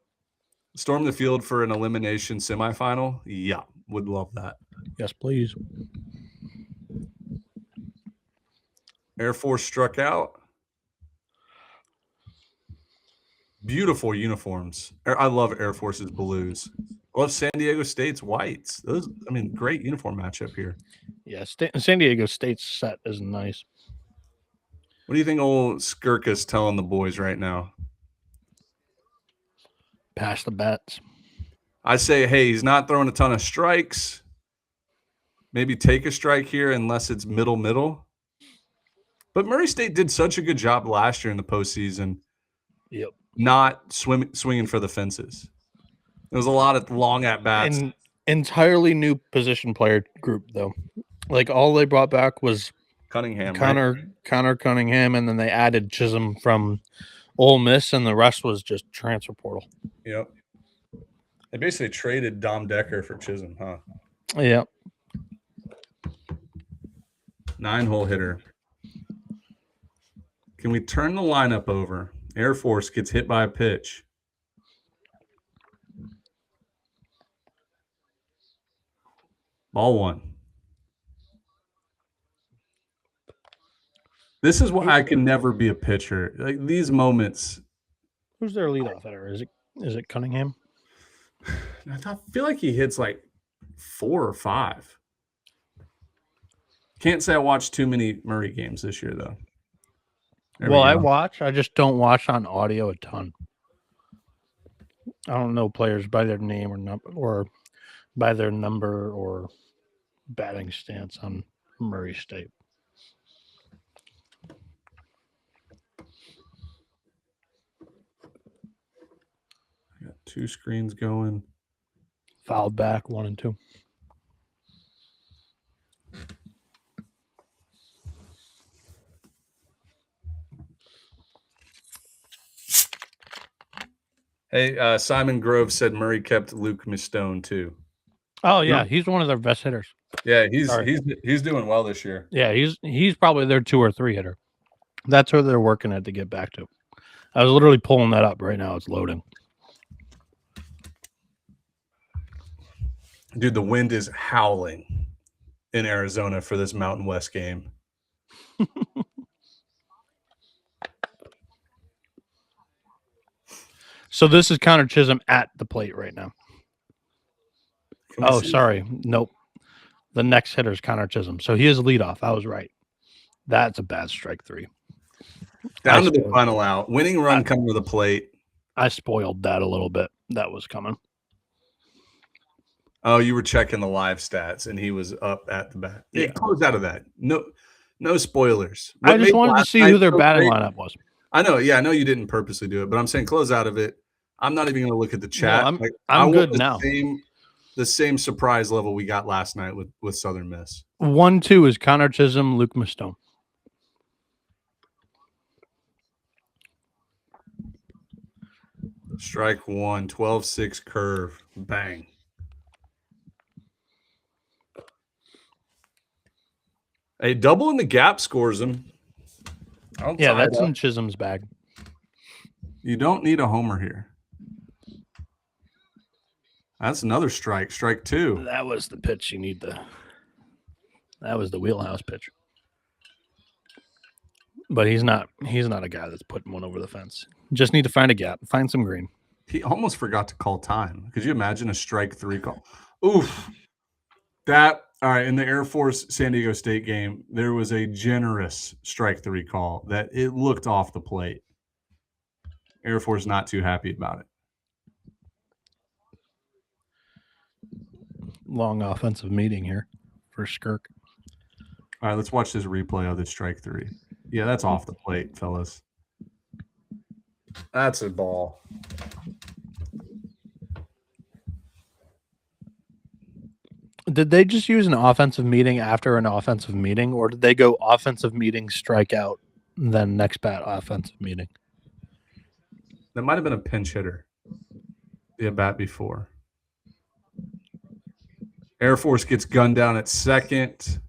Storm the field for an elimination semifinal? Yeah, would love that. Yes, please. Air Force struck out. Beautiful uniforms. I love Air Force's blues. I love San Diego State's whites. Those, I mean, great uniform matchup here. Yeah, San Diego State's set is nice. What do you think old Skirka's telling the boys right now? Pass the bets. I say, hey, he's not throwing a ton of strikes. maybe take a strike here unless it's middle. But Murray State did such a good job last year in the postseason. Yep. Not swinging for the fences. There was a lot of long at-bats. An entirely new position player group, though. Like, all they brought back was Cunningham, Connor Cunningham, and then they added Chisholm from Ole Miss, and the rest was just transfer portal. Yep. They basically traded Dom Decker for Chisholm, huh? Yeah. 9-hole hitter. Can we turn the lineup over? Air Force gets hit by a pitch. Ball 1. This is why I can never be a pitcher. Like these moments. Who's their leadoff hitter? Is it Cunningham? I feel like he hits like 4 or 5. Can't say I watched too many Murray games this year, though. Well, I watch. I just don't watch on audio a ton. I don't know players by their name or by their number or batting stance on Murray State. I got 2 screens going. Fouled back 1 and 2. Hey, Simon Grove said Murray kept Luke Mistone too. Oh yeah, he's one of their best hitters. Yeah, he's doing well this year. Yeah, he's probably their 2 or 3 hitter. That's where they're working at to get back to. I was literally pulling that up right now. It's loading. Dude, the wind is howling in Arizona for this Mountain West game. So this is Connor Chisholm at the plate right now. Oh, sorry. Nope. The next hitter is Connor Chisholm. So he is leadoff. I was right. That's a bad strike 3. Down to the final out. Winning run coming to the plate. I spoiled that a little bit. That was coming. Oh, you were checking the live stats, and he was up at the bat. Yeah, close out of that. No spoilers. I just wanted to see who their batting lineup was. I know. Yeah, I know you didn't purposely do it, but I'm saying close out of it. I'm not even going to look at the chat. No, I'm good now. The same surprise level we got last night with Southern Miss. 1-2 is Connor Chisholm, Luke Mistone. Strike 1, 12-6 curve. Bang. A double in the gap scores him. Yeah, that's in Chisholm's bag. You don't need a homer here. That's another strike. Strike 2. That was the pitch you need to. That was the wheelhouse pitch. But he's not a guy that's putting one over the fence. Just need to find a gap, find some green. He almost forgot to call time. Could you imagine a strike 3 call? Oof. All right, in the Air Force San Diego State game, there was a generous strike 3 call that it looked off the plate. Air Force not too happy about it. Long offensive meeting here for Skirk. All right, let's watch this replay of the strike 3. Yeah, that's off the plate, fellas. That's a ball. Did they just use an offensive meeting after an offensive meeting, or did they go offensive meeting, strike out, then next bat offensive meeting? That might have been a pinch hitter. The at bat before. Air Force gets gunned down at second.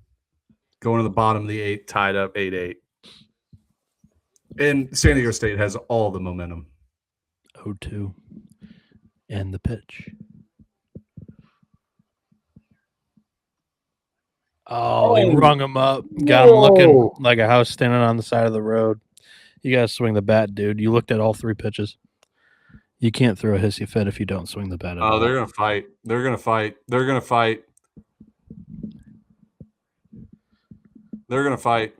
Going to the bottom of the 8th, tied up 8-8. And San Diego State has all the momentum. 0-2. And the pitch. Oh, he rung him up. Got him looking like a house standing on the side of the road. You got to swing the bat, dude. You looked at all 3 pitches. You can't throw a hissy fit if you don't swing the bat at all. They're going to fight. They're going to fight. They're going to fight. They're going to fight.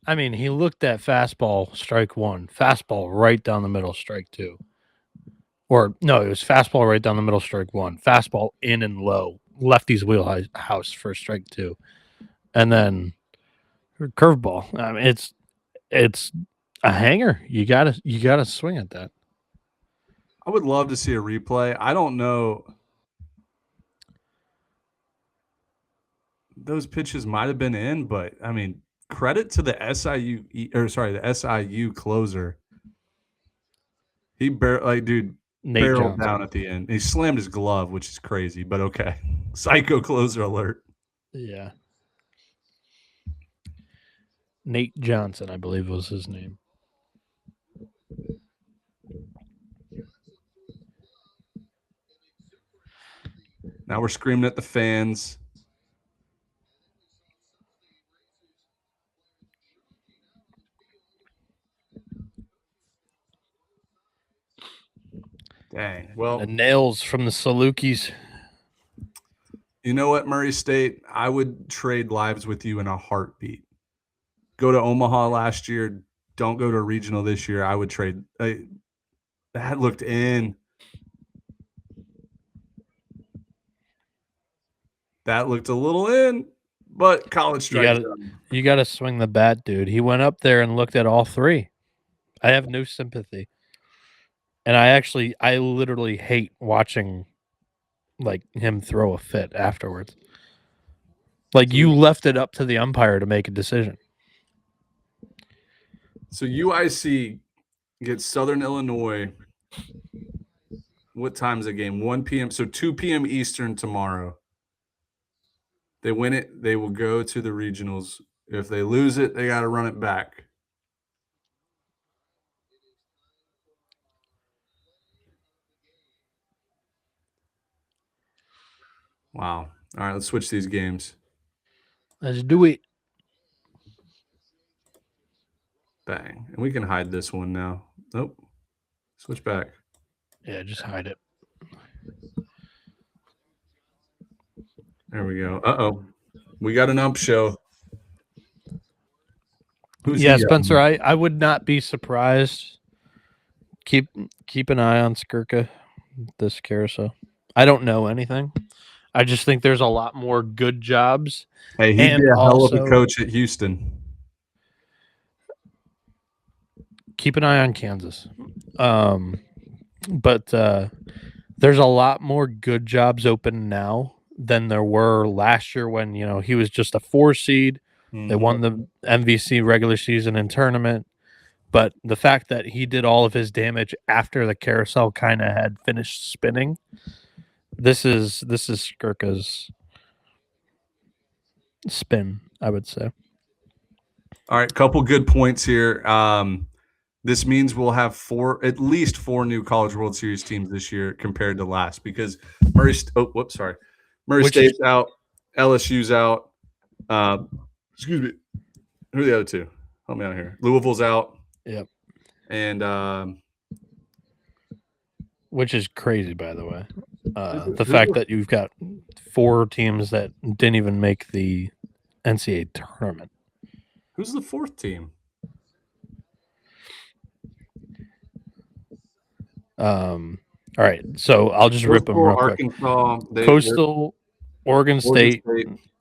I mean, he looked at fastball, strike one, fastball right down the middle, strike two. Or no, it was fastball right down the middle, strike one, fastball in and low, lefty's wheelhouse for strike two, and then curveball. I mean, it's a hanger. You gotta swing at that. I would love to see a replay. I don't know. Those pitches might have been in, but I mean, credit to the SIU closer. He barreled down at the end. He slammed his glove, which is crazy, but okay. Psycho closer alert. Yeah. Nate Johnson, I believe was his name. Now we're screaming at the fans. Dang. Well, the nails from the Salukis. You know what, Marys State? I would trade lives with you in a heartbeat. Go to Omaha last year. Don't go to a regional this year. I would trade. That looked in. That looked a little in, but college strike. You got to swing the bat, dude. He went up there and looked at all three. I have no sympathy. And I literally hate watching like him throw a fit afterwards. Like you left it up to the umpire to make a decision. So UIC gets Southern Illinois. What time's the game? 1 p.m. So 2 p.m. Eastern tomorrow. They win it, they will go to the regionals. If they lose it, they got to run it back. Wow. All right, let's switch these games. Let's do it. Bang. And we can hide this one now. Nope. Switch back. Yeah, just hide it. There we go. Uh-oh. We got an ump show. Yeah, Spencer, I would not be surprised. Keep an eye on Skirka this carousel. I don't know anything. I just think there's a lot more good jobs. Hey, he'd be a hell of a coach at Houston. Keep an eye on Kansas. But there's a lot more good jobs open now than there were last year when, he was just a 4 seed. Mm-hmm. They won the MVC regular season and tournament. But the fact that he did all of his damage after the carousel kind of had finished spinning, this is Skirka's spin, I would say. All right, couple good points here. This means we'll have at least four new College World Series teams this year compared to last because Murray State's out, LSU's out. Excuse me. Who are the other two? Help me out here. Louisville's out. Yep. And which is crazy, by the way. The fact that you've got 4 teams that didn't even make the NCAA tournament. Who's the 4th team? All right, so I'll just rip them real quick. Arkansas, Coastal, Oregon State,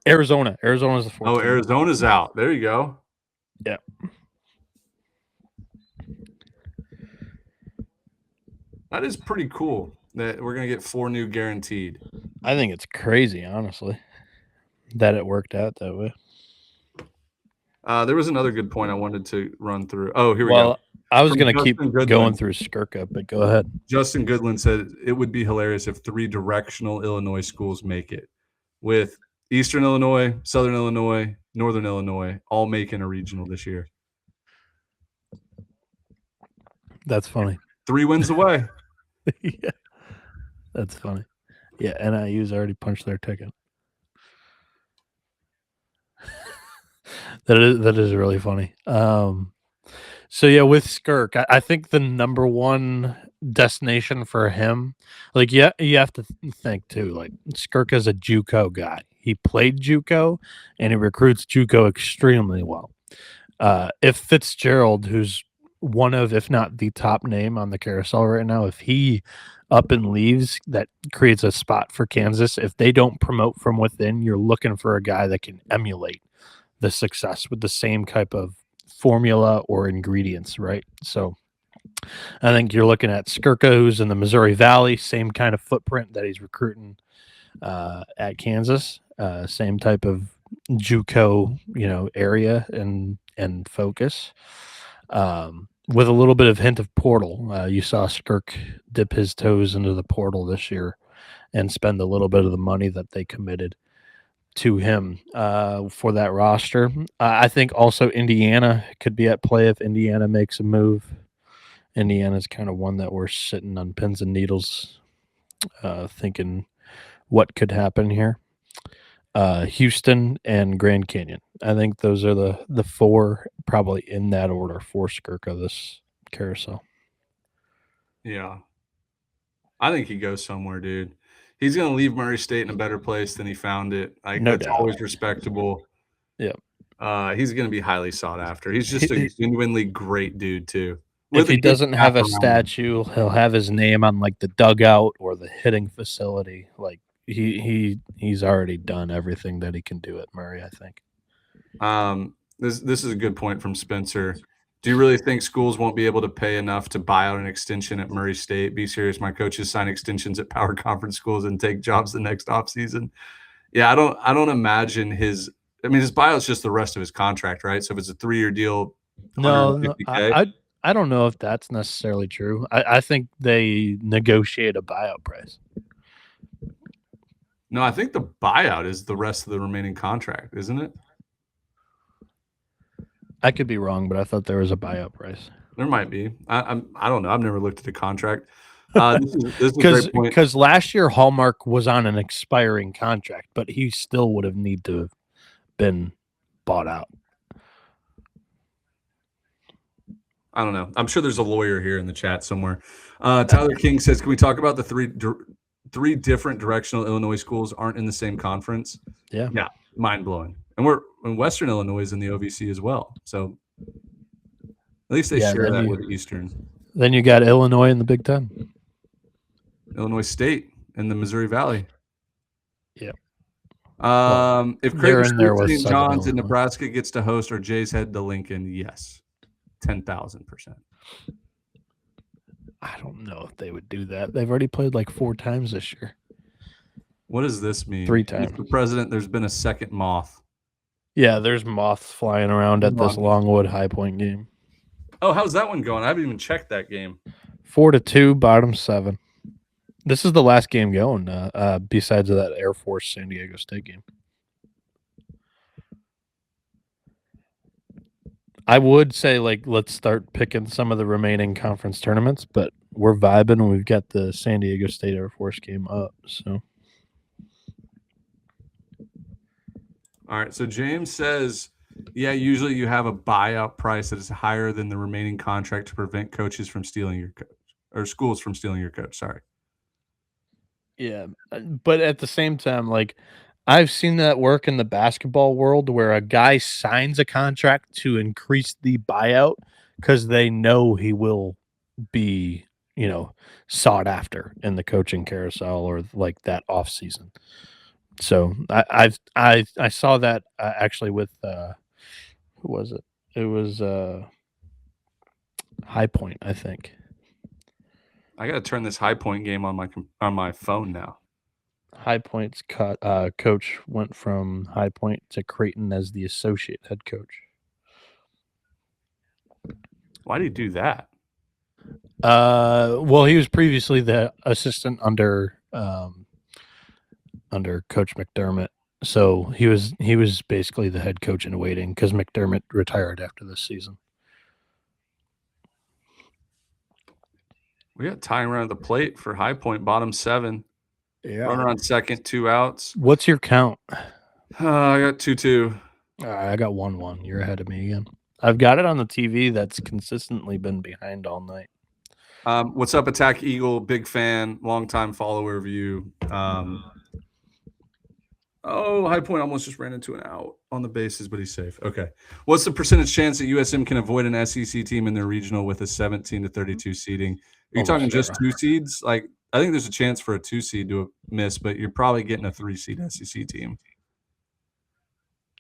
Arizona. Arizona's the 4th. Oh, Arizona's out. There you go. Yeah. That is pretty cool that we're going to get 4 new guaranteed. I think it's crazy, honestly, that it worked out that way. There was another good point I wanted to run through. Oh, here we go. I was going to keep going through Skirka, but go ahead. Justin Goodland said it would be hilarious if 3 directional Illinois schools make it, with Eastern Illinois, Southern Illinois, Northern Illinois all making a regional this year. That's funny. 3 wins away. Yeah, that's funny. Yeah, NIU's already punched their ticket. That is really funny. So yeah, with Skirk, I think the number one destination for him, like you have to think too, like Skirk is a JUCO guy. He played JUCO and he recruits JUCO extremely well. If Fitzgerald, who's one of, if not the top name on the carousel right now, if he up and leaves, that creates a spot for Kansas. If they don't promote from within, you're looking for a guy that can emulate the success with the same type of formula or ingredients, right? So I think you're looking at Skirka, who's in the Missouri Valley, same kind of footprint that he's recruiting at Kansas, same type of JUCO, area and focus. With a little bit of hint of portal. You saw Skirk dip his toes into the portal this year and spend a little bit of the money that they committed to him for that roster. I think also Indiana could be at play if Indiana makes a move. Indiana's kind of one that we're sitting on pins and needles thinking what could happen here. Houston and Grand Canyon. I think those are the four, probably in that order, for Skirka this carousel. Yeah. I think he goes somewhere, dude. He's going to leave Murray State in a better place than he found it. That's always respectable. Yeah. He's going to be highly sought after. He's just a genuinely great dude, too. If he doesn't have a statue, he'll have his name on like the dugout or the hitting facility. Like he's already done everything that he can do at Murray, I think. This is a good point from Spencer. Do you really think schools won't be able to pay enough to buy out an extension at Murray State? Be serious. My coaches sign extensions at power conference schools and take jobs the next offseason. Yeah, I don't imagine his buyout's just the rest of his contract, right? So if it's a 3-year deal, no, I don't know if that's necessarily true. I think they negotiate a buyout price. No, I think the buyout is the rest of the remaining contract, isn't it? I could be wrong, but I thought there was a buyout price. There might be. I don't know. I've never looked at the contract. This is because last year Hallmark was on an expiring contract, but he still would have need to have been bought out. I don't know. I'm sure there's a lawyer here in the chat somewhere. Tyler King says, can we talk about the three different directional Illinois schools aren't in the same conference? Yeah. Mind blowing. And we're in Western Illinois is in the OVC as well. So at least they share that with Eastern. Then you got Illinois in the Big Ten. Illinois State in the Missouri Valley. Yeah. If Creighton St. John's in Nebraska gets to host, or Jay's head to Lincoln, yes. 10,000%. I don't know if they would do that. They've already played like 4 times this year. What does this mean? 3 times. Mr. President, there's been a second moth. Yeah, there's moths flying around at this Longwood High Point game. Oh, how's that one going? I haven't even checked that game. 4-2, bottom 7. This is the last game going, besides that Air Force San Diego State game. I would say, let's start picking some of the remaining conference tournaments, but we're vibing and we've got the San Diego State Air Force game up. So, all right. So James says, yeah, usually you have a buyout price that is higher than the remaining contract to prevent coaches from stealing your coach, or schools from stealing your coach. Sorry. Yeah, but at the same time, I've seen that work in the basketball world where a guy signs a contract to increase the buyout because they know he will be, sought after in the coaching carousel or that off season. So I saw that actually with who was it? It was High Point, I think. I got to turn this High Point game on my phone now. High Point's coach went from High Point to Creighton as the associate head coach. Why did he do that? Well, he was previously the assistant under Coach McDermott, so he was basically the head coach in waiting because McDermott retired after this season. We got tying around the plate for High Point, bottom 7. Yeah. Runner on second, 2 outs. What's your count? I got 2-2. All right, I got 1-1. You're ahead of me again. I've got it on the TV that's consistently been behind all night. What's up, Attack Eagle? Big fan, longtime follower of you. Oh, High Point almost just ran into an out on the bases, but he's safe. Okay. What's the percentage chance that USM can avoid an SEC team in their regional with a 17 to 32 seeding? Are you talking just 2 seeds? Like, I think there's a chance for a 2 seed to miss, but you're probably getting a 3 seed SEC team.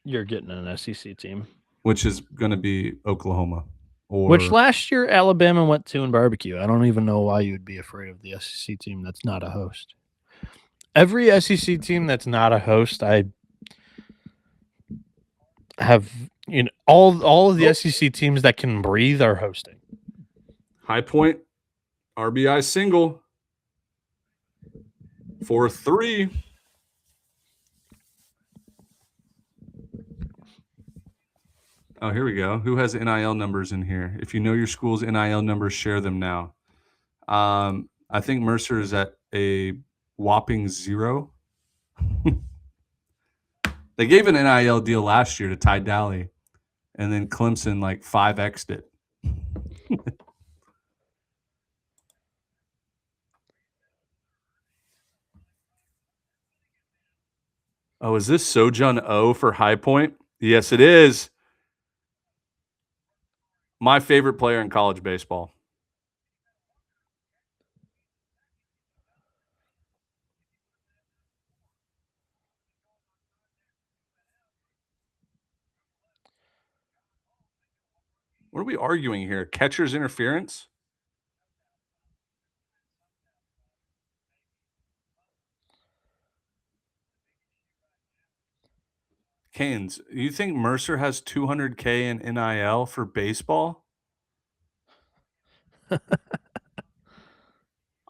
You're getting an SEC team, which is going to be Oklahoma. Which last year Alabama went to in barbecue. I don't even know why you would be afraid of the SEC team that's not a host. Every SEC team that's not a host, I have all of the SEC teams that can breathe are hosting. High Point, RBI single for 3. Oh, here we go. Who has NIL numbers in here? If you know your school's NIL numbers, share them now. I think Mercer is at a whopping 0. They gave an NIL deal last year to Ty Daly, and then Clemson 5x'd it. Oh, is this Sojun O for High Point? Yes, it is. My favorite player in college baseball. What are we arguing here? Catcher's interference? Canes, you think Mercer has $200K in NIL for baseball?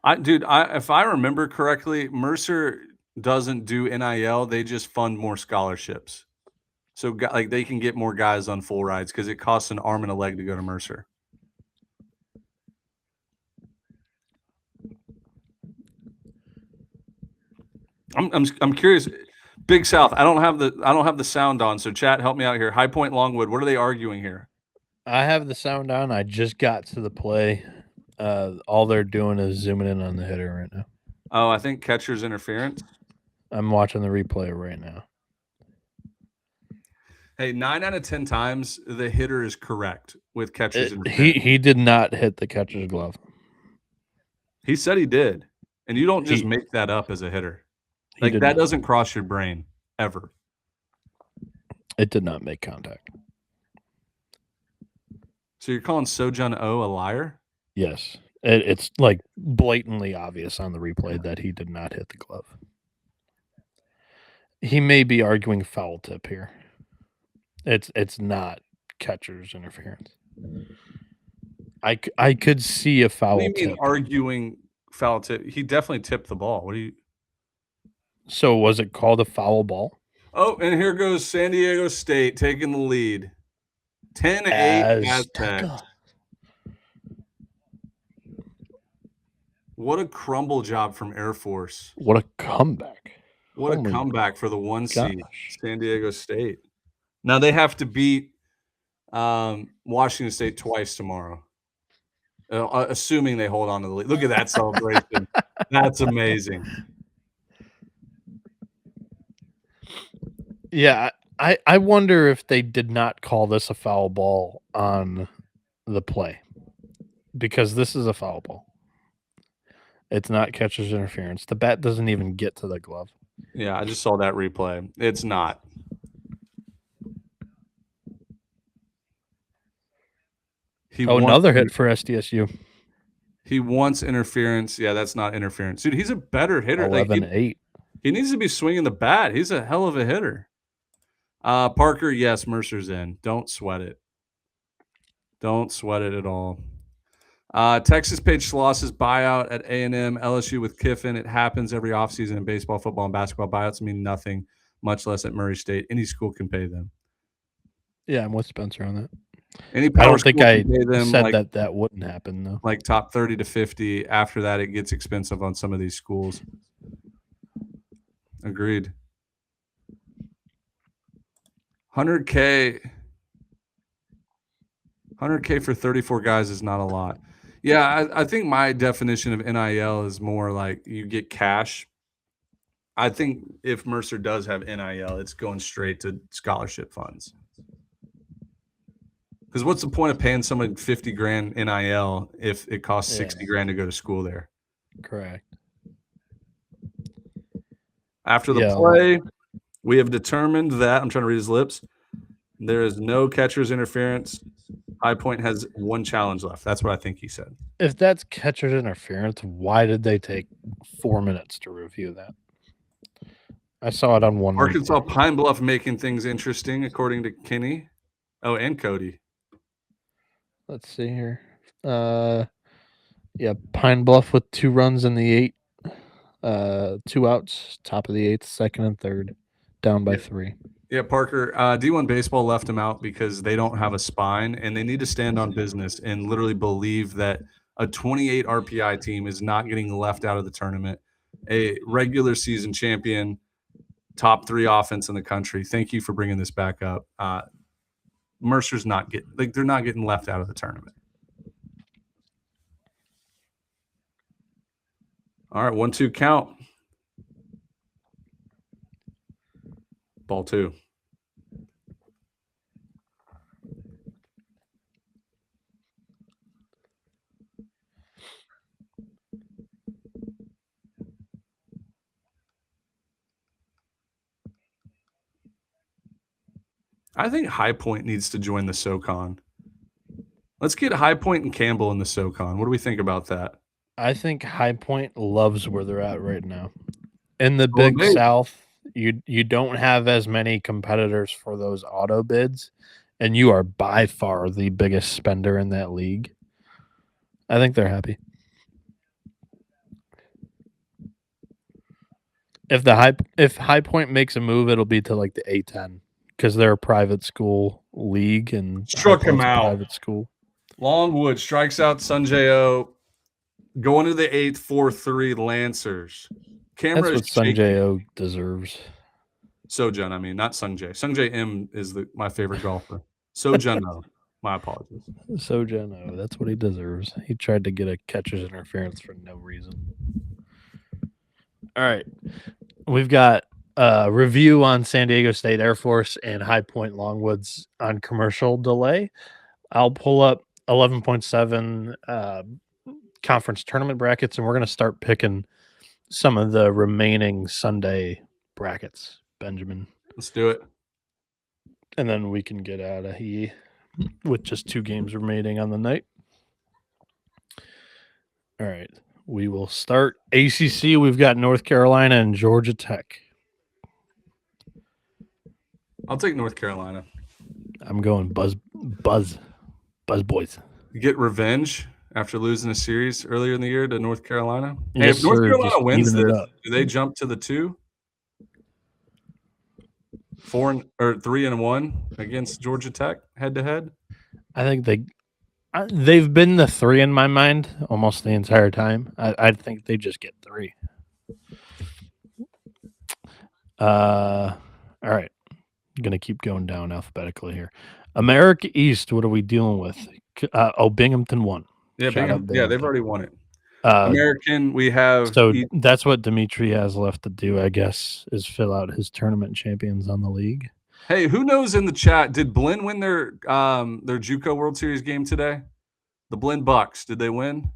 If I remember correctly, Mercer doesn't do NIL. They just fund more scholarships. So they can get more guys on full rides because it costs an arm and a leg to go to Mercer. I'm curious. Big South. I don't have the sound on, so chat, help me out here. High Point Longwood. What are they arguing here? I have the sound on. I just got to the play. All they're doing is zooming in on the hitter right now. Oh, I think catcher's interference. I'm watching the replay right now. Hey, 9 out of 10 times the hitter is correct with catcher's interference. He did not hit the catcher's glove. He said he did, and you don't just make that up as a hitter. That doesn't cross your brain ever. It did not make contact. So you're calling Sojun O a liar? Yes. It's blatantly obvious on the replay that he did not hit the glove. He may be arguing foul tip here. It's not catcher's interference. I could see a foul tip. What do you mean arguing foul tip? He definitely tipped the ball. What do you... So was it called a foul ball? Oh, and here goes San Diego State taking the lead. 10-8 Aztecs. What a crumble job from Air Force. What a comeback. What a comeback for the 1 seed, San Diego State. Now they have to beat Washington State twice tomorrow, assuming they hold on to the lead. Look at that celebration. That's amazing. Yeah, I wonder if they did not call this a foul ball on the play, because this is a foul ball. It's not catcher's interference. The bat doesn't even get to the glove. Yeah, I just saw that replay. It's not. Another hit for SDSU. He wants interference. Yeah, that's not interference. Dude, he's a better hitter. 11-8. He needs to be swinging the bat. He's a hell of a hitter. Parker, yes, Mercer's in. Don't sweat it. Don't sweat it at all. Texas paid Schloss's buyout at A&M, LSU with Kiffin. It happens every offseason in baseball, football, and basketball. Buyouts mean nothing, much less at Murray State. Any school can pay them. Yeah, I'm with Spencer on that. I don't think I said that wouldn't happen, though. Like top 30 to 50. After that, it gets expensive on some of these schools. Agreed. 100K for 34 guys is not a lot. Yeah, I think my definition of NIL is more like you get cash I think if Mercer does have NIL, it's going straight to scholarship funds. Because what's the point of paying someone $50,000 NIL if it costs $60,000 to go to school there? Correct. After the play, we have determined that, I'm trying to read his lips, there is no catcher's interference. High Point has one challenge left. That's what I think he said. If that's catcher's interference, why did they take 4 minutes to review that? I saw it on one. Arkansas Pine Bluff making things interesting, according to Kenny. Oh, and Cody. Let's see here. Yeah, Pine Bluff with 2 runs in the 8. 2 outs, top of the 8th, second and third, down by 3. Yeah, Parker, D1 Baseball left him out because they don't have a spine, and they need to stand on business and literally believe that a 28 RPI team is not getting left out of the tournament. A regular season champion, top 3 offense in the country. Thank you for bringing this back up. Mercer's not getting – they're not getting left out of the tournament. All right, 1-2 count. Ball 2. I think High Point needs to join the SoCon. Let's get High Point and Campbell in the SoCon. What do we think about that? I think High Point loves where they're at right now. In the Big South, you don't have as many competitors for those auto bids, and you are by far the biggest spender in that league. I think they're happy. If High Point makes a move, it'll be to like the A10 because they're a private school league and struck him out. Private school. Longwood strikes out Sunjayo. Going to the 8th, 4-3 Lancers. That's what Sunjayo deserves. Sojun, I mean, not Sungjae. Sungjae M is my favorite golfer. Sojun, no. My apologies. Sojun, that's what he deserves. He tried to get a catcher's interference for no reason. All right. We've got a review on San Diego State Air Force and High Point Longwoods on commercial delay. I'll pull up 11.7 conference tournament brackets, and we're going to start picking some of the remaining Sunday brackets, Benjamin. Let's do it. And then we can get out of here with just 2 games remaining on the night. All right. We will start ACC. We've got North Carolina and Georgia Tech. I'll take North Carolina. I'm going Buzz Boys. You get revenge after losing a series earlier in the year to North Carolina. Yes, hey, if North sir, Carolina wins this, do they up. Jump to the 2? 3-1 against Georgia Tech head to head? I think they've been the 3 in my mind almost the entire time. I think they just get 3. All right. I'm going to keep going down alphabetically here. America East, what are we dealing with? Binghamton won. Yeah, they've already won it. American, we have. So that's what Dimitri has left to do, I guess, is fill out his tournament champions on the league. Hey, who knows in the chat? Did Blinn win their JUCO World Series game today? The Blinn Bucks, did they win?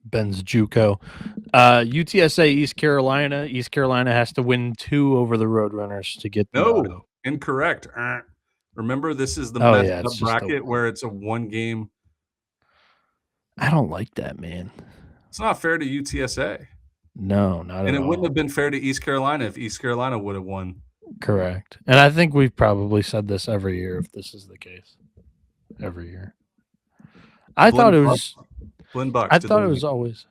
Ben's JUCO. UTSA East Carolina. East Carolina has to win 2 over the Roadrunners to get the auto. Incorrect. Remember, this is the messed up bracket where it's a 1-game. I don't like that, man. It's not fair to UTSA. No, not at all. And it wouldn't have been fair to East Carolina if East Carolina would have won. Correct. And I think we've probably said this every year if this is the case. Every year. I thought it was Blinn Bucks. I thought it was always.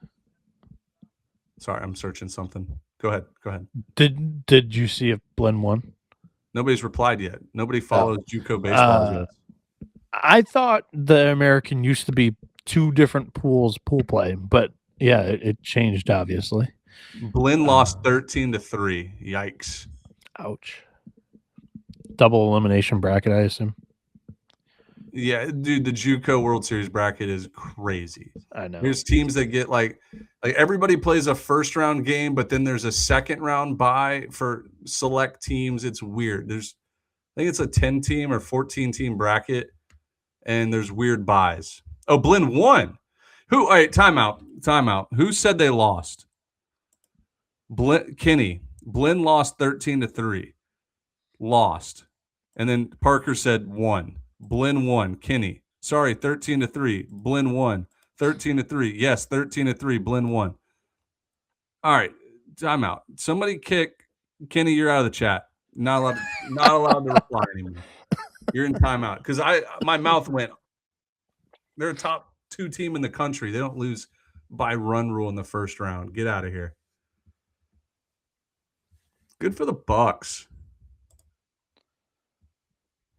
Sorry, I'm searching something. Go ahead. Did you see if Blinn won? Nobody's replied yet. Nobody follows JUCO baseball yet. I thought the American used to be 2 different pool play, but yeah, it changed obviously. Blinn lost 13-3. Yikes. Ouch. Double elimination bracket, I assume. Yeah, dude, the JUCO World Series bracket is crazy. I know. There's teams that get like everybody plays a first round game, but then there's a second round bye for select teams. It's weird. I think it's a 10 team or 14 team bracket, and there's weird buys. Oh, Blinn won. All right, timeout. Who said they lost? Kenny. Blinn lost 13-3. Lost. And then Parker said won. Blinn won. Kenny. Sorry, 13-3. Blinn won. 13-3. Yes, 13-3. Blinn won. All right, timeout. Somebody kick Kenny. You're out of the chat. Not allowed to reply anymore. You're in timeout because my mouth went. They're a top 2 team in the country. They don't lose by run rule in the first round. Get out of here. Good for the Bucks.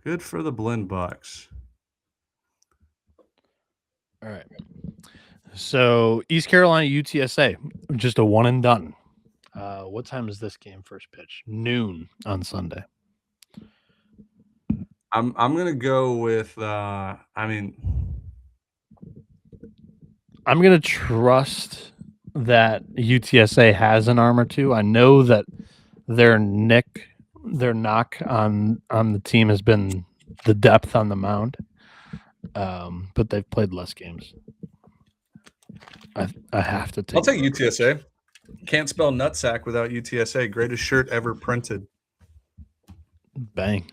Good for the Blinn Bucks. All right. So East Carolina UTSA, just a one and done. What time is this game first pitch? Noon on Sunday. I'm gonna go with I'm gonna trust that UTSA has an arm or two. I know that their knock on the team has been the depth on the mound, but they've played less games. I have to take. I'll take UTSA. Can't spell nutsack without UTSA. Greatest shirt ever printed. Bang.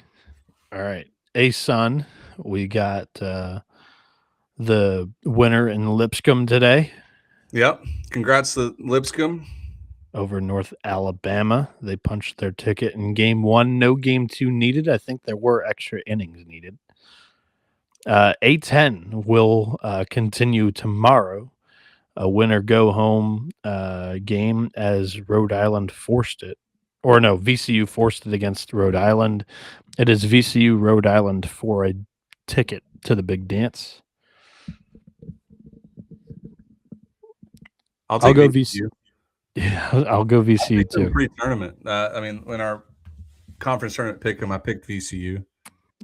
All right. A-Sun, we got the winner in Lipscomb today. Yep. Congrats to Lipscomb. Over North Alabama. They punched their ticket in game 1. No game 2 needed. I think there were extra innings needed. A-10 will continue tomorrow. A winner go home game as Rhode Island forced it. Or no, VCU forced it against Rhode Island. It is VCU Rhode Island for a ticket to the big dance. I'll go VCU. Yeah, I'll go VCU too. Pre-tournament. When our conference tournament picked them, I picked VCU.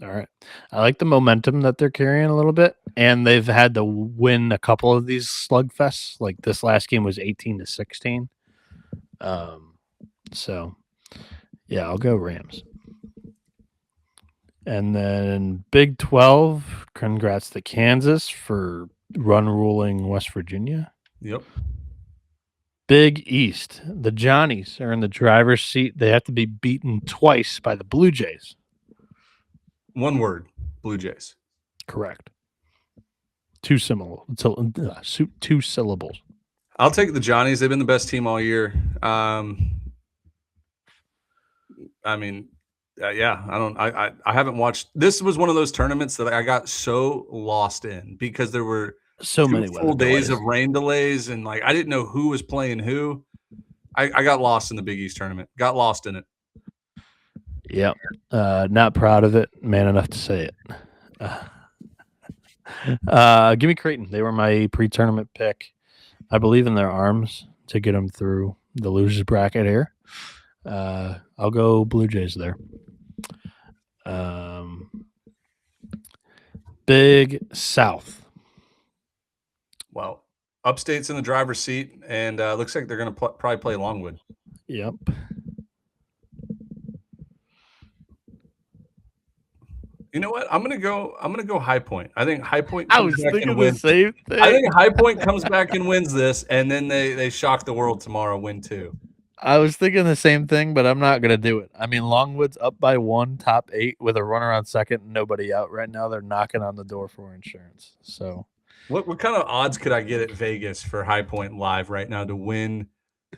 All right. I like the momentum that they're carrying a little bit, and they've had to win a couple of these slugfests. Like this last game was 18-16. So, yeah, I'll go Rams. And then Big 12, congrats to Kansas for run ruling West Virginia. Yep. Big East, the Johnnies are in the driver's seat. They have to be beaten twice by the Blue Jays. One word, Blue Jays. Correct. Two syllables. I'll take the Johnnies. They've been the best team all year. I haven't watched. This was one of those tournaments that I got so lost in because there were so many full days of rain delays, and I didn't know who was playing who. I got lost in the Big East tournament. Got lost in it. Yep. Not proud of it. Man enough to say it. Give me Creighton. They were my pre-tournament pick. I believe in their arms to get them through the losers bracket here. I'll go Blue Jays there. Big South. Well, Upstate's in the driver's seat, and looks like they're going to probably play Longwood. Yep. You know what? I'm gonna go High Point. I think High Point. I was thinking the same thing. I think High Point comes back and wins this, and then they shock the world tomorrow, win 2. I was thinking the same thing, but I'm not gonna do it. I mean, Longwood's up by 1, top 8 with a runner on second, and nobody out right now. They're knocking on the door for insurance. So, what kind of odds could I get at Vegas for High Point live right now to win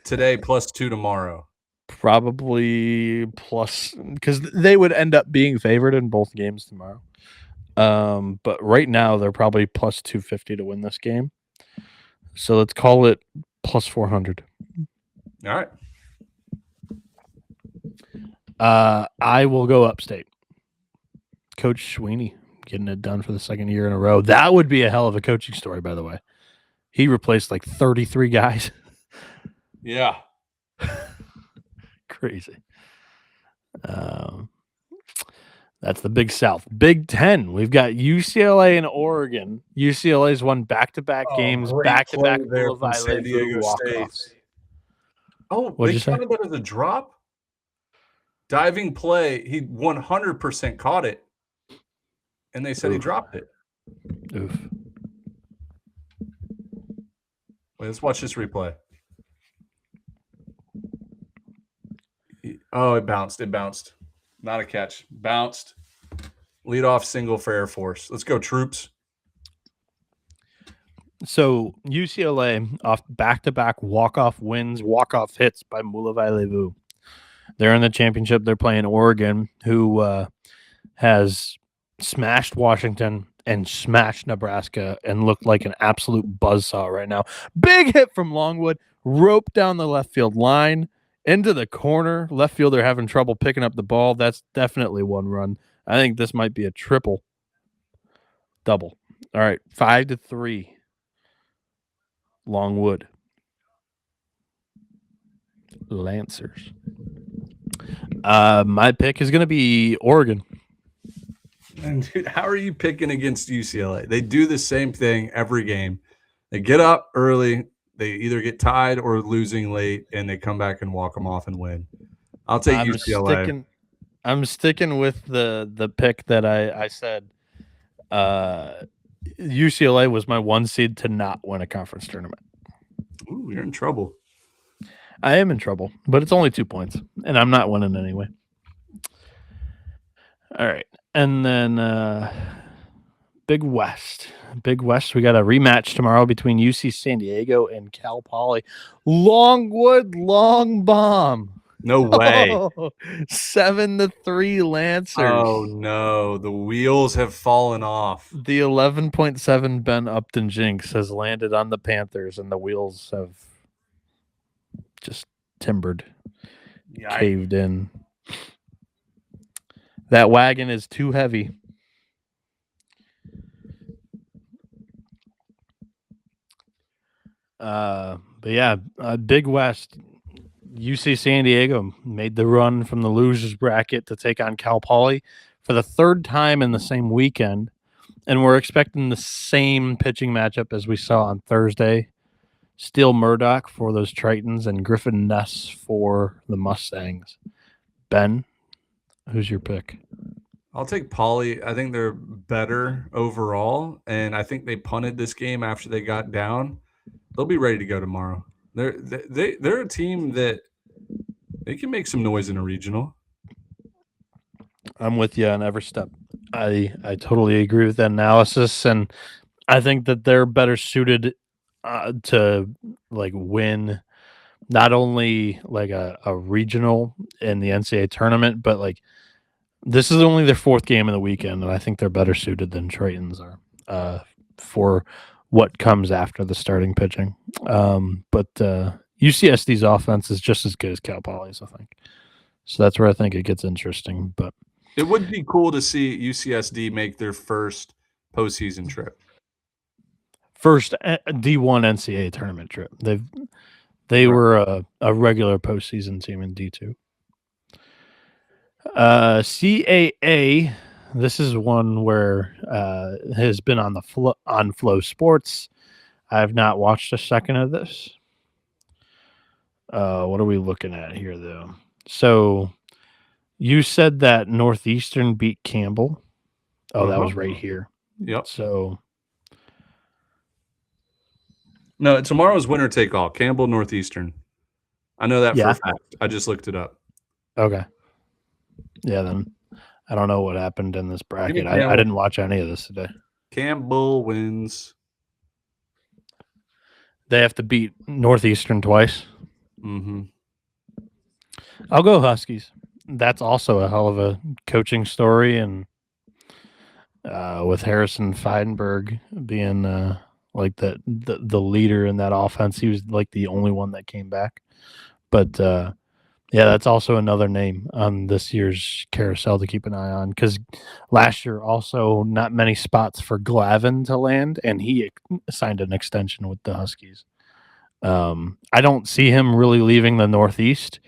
today +2 tomorrow? Probably plus, because they would end up being favored in both games tomorrow. But right now they're probably plus 250 to win this game. So let's call it plus 400. All right. I will go Upstate. Coach Sweeney getting it done for the second year in a row. That would be a hell of a coaching story, by the way. He replaced like 33 guys. Yeah. Crazy. That's the Big South. Big Ten. We've got UCLA and Oregon. UCLA's won back-to-back games, back-to-back San Diego walk-offs. Oh, What'd you say? counted that as a drop? Diving play. He 100% caught it. And they said he dropped it. Oof. Wait, let's watch this replay. Oh, it bounced. It bounced. Not a catch. Bounced. Lead off single for Air Force. Let's go, troops. So UCLA off back-to-back walk-off wins, walk-off hits by Mulavailevou. They're in the championship. They're playing Oregon, who has smashed Washington and smashed Nebraska and looked like an absolute buzzsaw right now. Big hit from Longwood, rope down the left field line into the corner. Left fielder having trouble picking up the ball. That's definitely one run. I think this might be a triple double. All right, 5-3. Longwood. Lancers. My pick is going to be Oregon. And dude, how are you picking against UCLA? They do the same thing every game. They get up early. They either get tied or losing late, and they come back and walk them off and win. I'll take UCLA. I'm sticking with the pick that I said. UCLA was my 1 seed to not win a conference tournament. Ooh, you're in trouble. I am in trouble, but it's only 2 points, and I'm not winning anyway. All right. And then Big West. Big West, we got a rematch tomorrow between UC San Diego and Cal Poly. Longwood long bomb. No way. 7-3 Lancers. Oh, no. The wheels have fallen off. The 11.7 Ben Upton jinx has landed on the Panthers, and the wheels have just timbered, caved in. That wagon is too heavy. But yeah, Big West. UC San Diego made the run from the losers bracket to take on Cal Poly for the third time in the same weekend. And we're expecting the same pitching matchup as we saw on Thursday. Steele Murdoch for those Tritons and Griffin Ness for the Mustangs. Ben, who's your pick? I'll take Poly. I think they're better overall, and I think they punted this game after they got down. They'll be ready to go tomorrow. They're a team that they can make some noise in a regional. I'm with you on every step. I totally agree with that analysis, and I think that they're better suited to like win not only like a regional in the NCAA tournament, but like this is only their 4th game of the weekend, and I think they're better suited than Tritons are for what comes after the starting pitching. But UCSD's offense is just as good as Cal Poly's, I think. So that's where I think it gets interesting. But it would be cool to see UCSD make their first postseason trip. First D1 NCAA tournament trip. They were a regular postseason team in D2. CAA. This is one where has been on the on Flow Sports. I have not watched a second of this. What are we looking at here, though? So you said that Northeastern beat Campbell. Oh, that was right here. Yep. So no, tomorrow's winner take all. Campbell Northeastern. I know that for a fact. I just looked it up. Okay. Yeah, then I don't know what happened in this bracket. I didn't watch any of this today. Campbell wins. They have to beat Northeastern twice. Mm-hmm. I'll go Huskies. That's also a hell of a coaching story, and with Harrison Feidenberg being like the leader in that offense, he was like the only one that came back. But yeah, that's also another name on this year's carousel to keep an eye on, because last year also not many spots for Glavin to land, and he signed an extension with the Huskies. I don't see him really leaving the Northeast,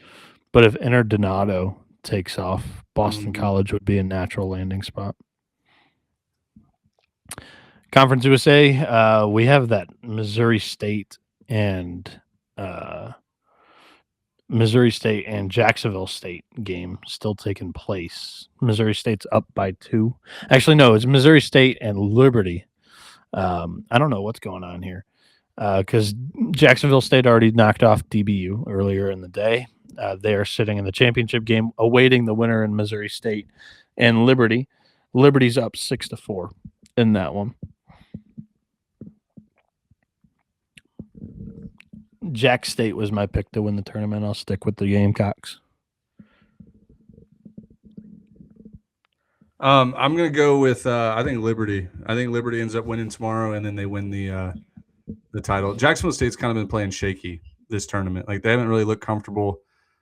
but if Inter Donato takes off, Boston College would be a natural landing spot. Conference USA, we have that Missouri State and Jacksonville State game still taking place. Missouri State's up by 2. Actually, no, it's Missouri State and Liberty. I don't know what's going on here because Jacksonville State already knocked off DBU earlier in the day. They are sitting in the championship game, awaiting the winner in Missouri State and Liberty. Liberty's up 6-4 in that one. Jack State was my pick to win the tournament. I'll stick with the Gamecocks. I'm going to go with I think Liberty. I think Liberty ends up winning tomorrow, and then they win the title. Jacksonville State's kind of been playing shaky this tournament. Like, they haven't really looked comfortable.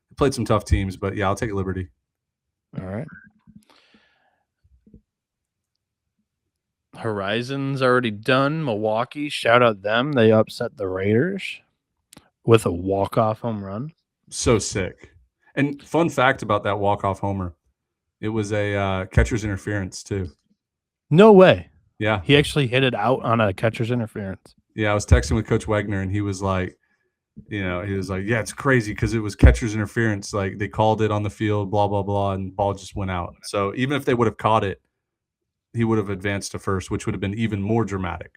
They played some tough teams, but yeah, I'll take Liberty. All right. Horizon's already done. Milwaukee, shout out them. They upset the Raiders with a walk-off home run. So sick. And fun fact about that walk-off homer, it was a catcher's interference too. No way. Yeah. He actually hit it out on a catcher's interference. Yeah, I was texting with Coach Wagner, and he was like, yeah, it's crazy because it was catcher's interference. Like, they called it on the field, blah, blah, blah, and the ball just went out. So even if they would have caught it, he would have advanced to first, which would have been even more dramatic.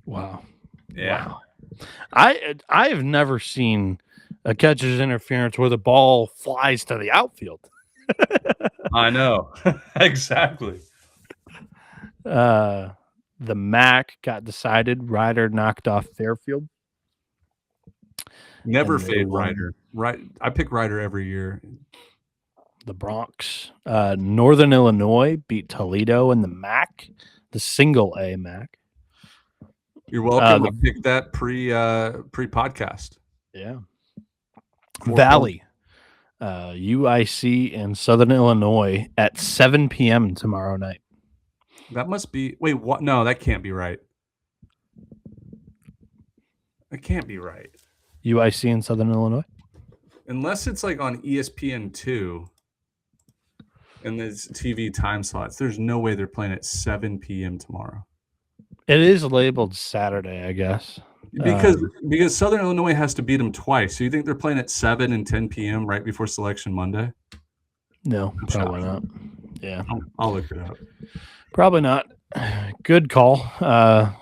Wow. Yeah. Wow. I have never seen a catcher's interference where the ball flies to the outfield. I know. Exactly. The MAC got decided. Ryder knocked off Fairfield. Never fade Ryder. Right. I pick Ryder every year. The Bronx. Northern Illinois beat Toledo in the MAC, the single A MAC. You're welcome. I picked that pre-podcast. Yeah. Valley. UIC and Southern Illinois at 7 p.m. tomorrow night. That must be – wait, what? No, that can't be right. That can't be right. UIC and Southern Illinois? Unless it's like on ESPN2 and there's TV time slots. There's no way they're playing at 7 p.m. tomorrow. It is labeled Saturday, I guess. Because Southern Illinois has to beat them twice. So you think they're playing at 7 and 10 p.m. right before Selection Monday? No, probably not. Yeah. I'll look it up. Probably not. Good call. A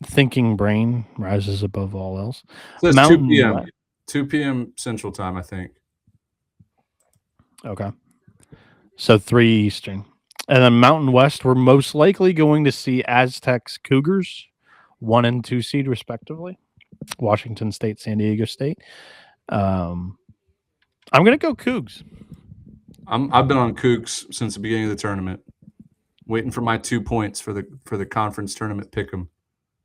thinking brain rises above all else. So it's 2 p.m. 2 p.m. Central Time, I think. Okay. So 3 Eastern. And then Mountain West, we're most likely going to see Aztecs Cougars, 1 and 2 seed respectively. Washington State, San Diego State. I'm going to go Cougs. I've been on Cougs since the beginning of the tournament, waiting for my 2 points for the conference tournament pick'em.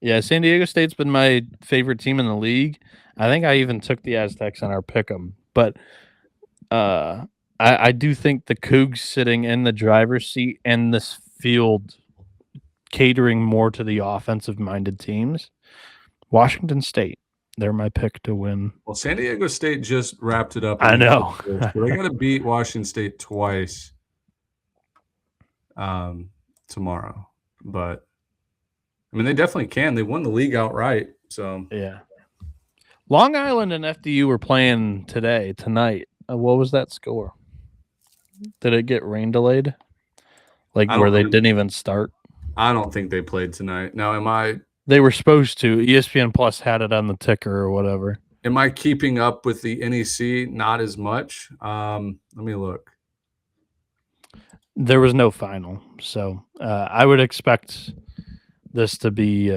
Yeah, San Diego State's been my favorite team in the league. I think I even took the Aztecs on our pick'em, but I do think the Cougs sitting in the driver's seat and this field catering more to the offensive-minded teams. Washington State, they're my pick to win. Well, San Diego State just wrapped it up. I know. They got to beat Washington State twice tomorrow. But, I mean, they definitely can. They won the league outright. So yeah. Long Island and FDU were playing tonight. What was that score? Did it get rain delayed? Like where they didn't even start? I don't think they played tonight. Now, They were supposed to. ESPN Plus had it on the ticker or whatever. Am I keeping up with the NEC? Not as much. Let me look. There was no final. So I would expect this to be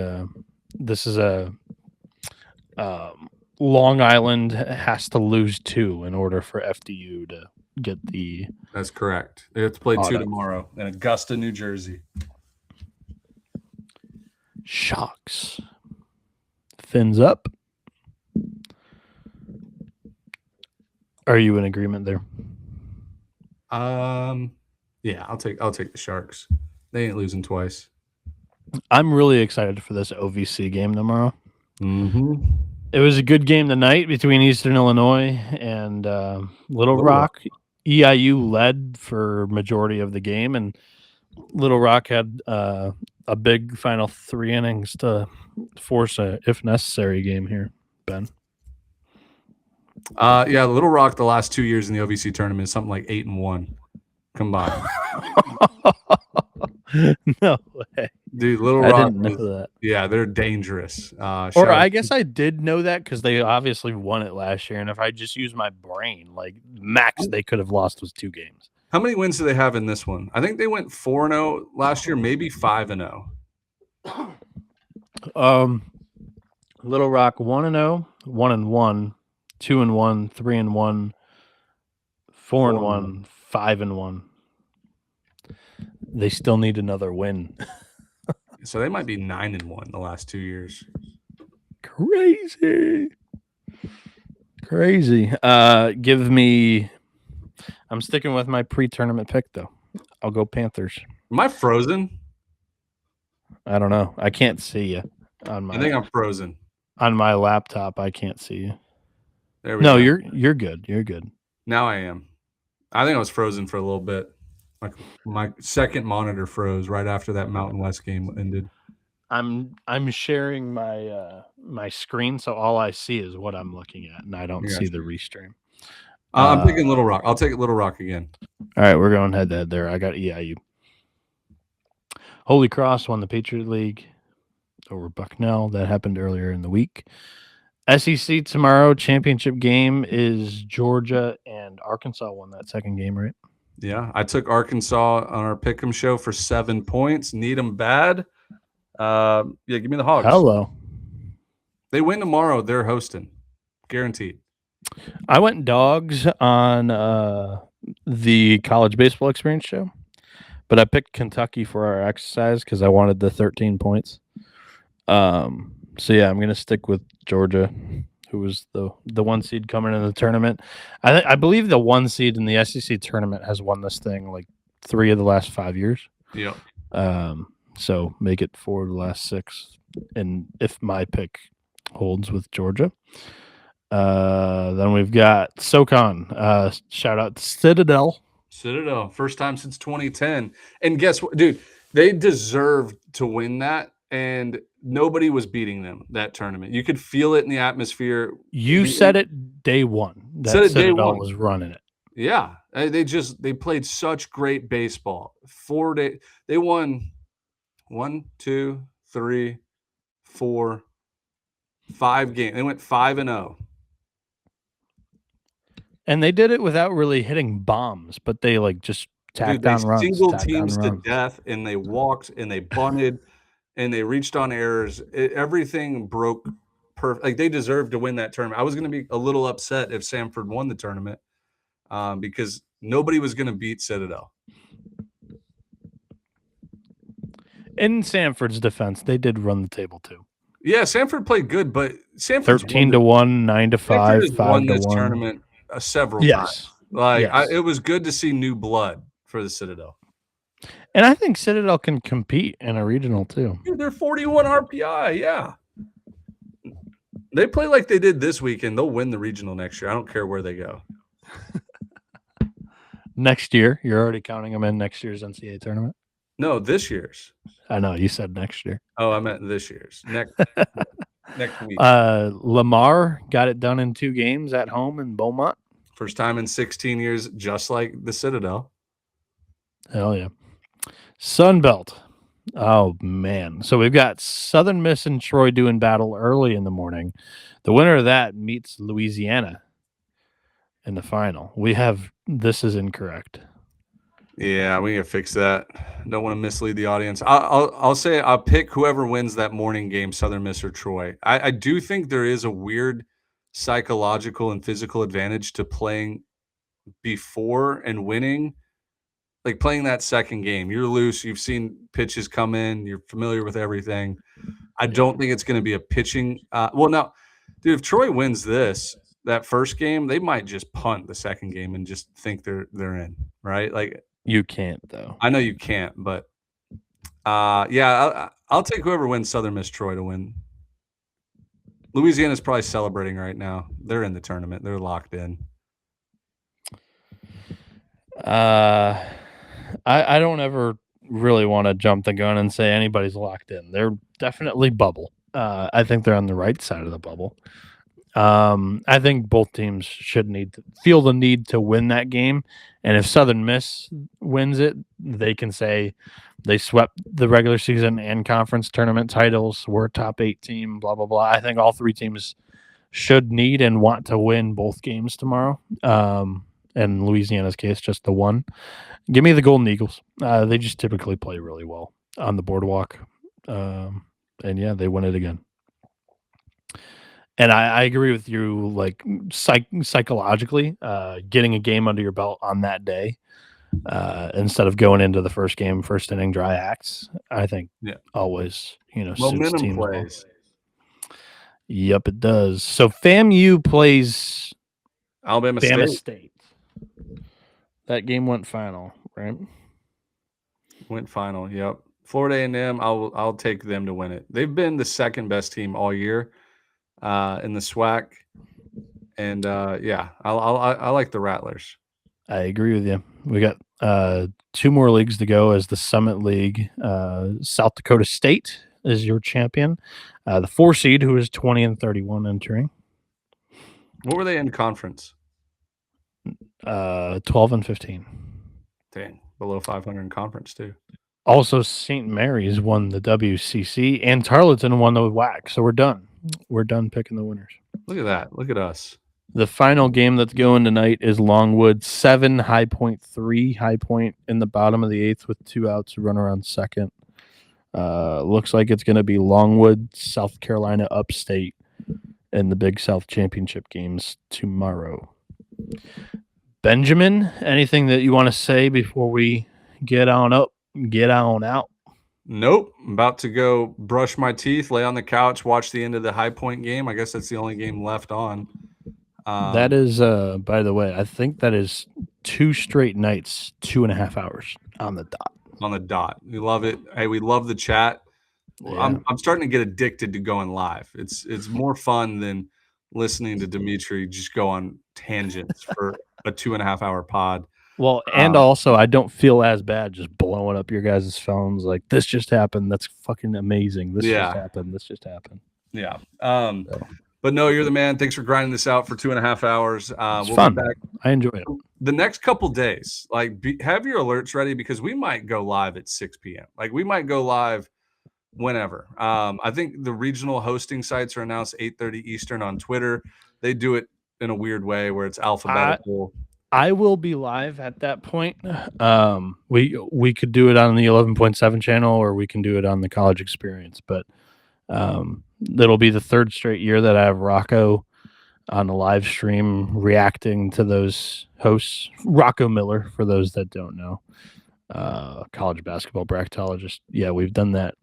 this is a Long Island has to lose 2 in order for FDU to get the. That's correct. They have to play 2 tomorrow in Augusta, New Jersey. Shocks. Fins up. Are you in agreement there? Yeah, I'll take the Sharks. They ain't losing twice. I'm really excited for this OVC game tomorrow. Mm-hmm. It was a good game tonight between Eastern Illinois and Little Rock. EIU led for majority of the game, and Little Rock had a big final 3 innings to force a, if necessary, game here, Ben. Yeah, Little Rock the last 2 years in the OVC tournament is something like 8-1 combined. No way. Dude, Little Rock. I didn't know that. Yeah, they're dangerous. Or I guess I did know that because they obviously won it last year. And if I just use my brain, like max they could have lost was 2 games. How many wins do they have in this one? I think they went 4-0 last year, maybe 5-0. Little Rock 1-0, 1-1, 2-1, 3-1, 4-1, 5-1. They still need another win. So they might be 9-1 the last 2 years. Crazy. Give me. I'm sticking with my pre-tournament pick though. I'll go Panthers. Am I frozen? I don't know. I can't see you on my. I think I'm frozen on my laptop. I can't see you. There we go. You're good. You're good. Now I am. I think I was frozen for a little bit. Like my second monitor froze right after that Mountain West game ended. I'm sharing my my screen, so all I see is what I'm looking at, and I don't see the restream. I'm picking Little Rock. I'll take Little Rock again. All right, we're going head to head there. I got EIU. Holy Cross won the Patriot League over Bucknell. That happened earlier in the week. SEC tomorrow championship game is Georgia and Arkansas won that second game, right? Yeah, I took Arkansas on our Pick'em show for 7 points. Need them bad. Yeah, give me the Hogs. Hello. They win tomorrow. They're hosting. Guaranteed. I went dogs on the college baseball experience show, but I picked Kentucky for our exercise because I wanted the 13 points. So, yeah, I'm going to stick with Georgia, who was the 1 seed coming in the tournament. I believe the 1 seed in the SEC tournament has won this thing like 3 of the last 5 years. Yeah. So make it 4 of the last 6. And if my pick holds with Georgia, then we've got SoCon. Shout out to Citadel. Citadel, first time since 2010. And guess what, dude? They deserved to win that, and nobody was beating them that tournament. You could feel it in the atmosphere. You said it day one. That Citadel was running it. Yeah, they played such great baseball. 4 days. They won 1, 2, 3, 4, 5 games. They went 5-0. And they did it without really hitting bombs, but they like just tacked down runs. They singled teams to death, and they walked, and they bunted, and they reached on errors. Everything broke perfect. Like, they deserved to win that tournament. I was going to be a little upset if Samford won the tournament because nobody was going to beat Citadel. In Samford's defense, they did run the table too. Yeah, Samford played good, but Samford 13-1, 9-5, 5-1 tournament several times. It was good to see new blood for the Citadel. And I think Citadel can compete in a regional too. Dude, they're 41 RPI. Yeah, they play like they did this weekend. They'll win the regional next year. I don't care where they go. Next year, you're already counting them in next year's NCAA tournament. No, this year's. I know you said next year. Oh, I meant this year's. Next week. Lamar got it done in 2 games at home in Beaumont. First time in 16 years, just like the Citadel. Hell yeah. Sunbelt. Oh, man. So we've got Southern Miss and Troy doing battle early in the morning. The winner of that meets Louisiana in the final. This is incorrect. Yeah, we can fix that. Don't want to mislead the audience. I'll say I'll pick whoever wins that morning game, Southern Miss or Troy. I do think there is a weird psychological and physical advantage to playing before and winning. Like playing that second game. You're loose. You've seen pitches come in. You're familiar with everything. I don't think it's going to be a pitching. Now, dude, if Troy wins that first game, they might just punt the second game and just think they're in, right? Like, you can't, though. I know you can't, but I'll take whoever wins Southern Miss Troy to win. Louisiana's probably celebrating right now. They're in the tournament. They're locked in. I don't ever really want to jump the gun and say anybody's locked in. They're definitely bubble. I think they're on the right side of the bubble. I think both teams should feel the need to win that game. And if Southern Miss wins it, they can say they swept the regular season and conference tournament titles. We're a top 8 team, blah, blah, blah. I think all 3 teams should need and want to win both games tomorrow. In Louisiana's case, just the one. Give me the Golden Eagles. They just typically play really well on the boardwalk. And yeah, they win it again. And I agree with you, like psychologically, getting a game under your belt on that day instead of going into the first game, first inning dry axe. I think always, momentum plays. Well. Yep, it does. So FAMU plays Alabama State. That game went final, right? Went final. Yep. Florida A&M. I'll take them to win it. They've been the second best team all year. In the SWAC, and I like the Rattlers. I agree with you. We got 2 more leagues to go as the Summit League. South Dakota State is your champion. The 4 seed, who is 20-31 entering. What were they in conference? 12-15. Dang, below 500 in conference too. Also, St. Mary's won the WCC, and Tarleton won the WAC. So we're done. We're done picking the winners. Look at that. Look at us. The final game that's going tonight is Longwood 7, High Point 3. High Point in the bottom of the 8th with 2 outs, runner on second. Looks like it's going to be Longwood, South Carolina Upstate in the Big South Championship games tomorrow. Benjamin, anything that you want to say before we get on up, get on out? Nope. I'm about to go brush my teeth, lay on the couch, watch the end of the High Point game. I guess that's the only game left on. That is, by the way, I think that is 2 straight nights, 2.5 hours on the dot. On the dot. We love it. Hey, we love the chat. Yeah. I'm starting to get addicted to going live. It's more fun than listening to Dimitri just go on tangents for a 2.5 hour pod. Well, and also I don't feel as bad just blowing up your guys' phones like this just happened. That's fucking amazing. This just happened. This just happened. Yeah. But no, you're the man. Thanks for grinding this out for 2.5 hours. We'll fun. Be back. I enjoy it. The next couple days, have your alerts ready because we might go live at 6 p.m. We might go live whenever. I think the regional hosting sites are announced 8:30 Eastern on Twitter. They do it in a weird way where it's alphabetical. I will be live at that point. We could do it on the 11.7 channel or we can do it on the College Experience, but that'll be the 3rd straight year that I have Rocco on a live stream reacting to those hosts. Rocco Miller, for those that don't know, college basketball bracketologist. Yeah, we've done that.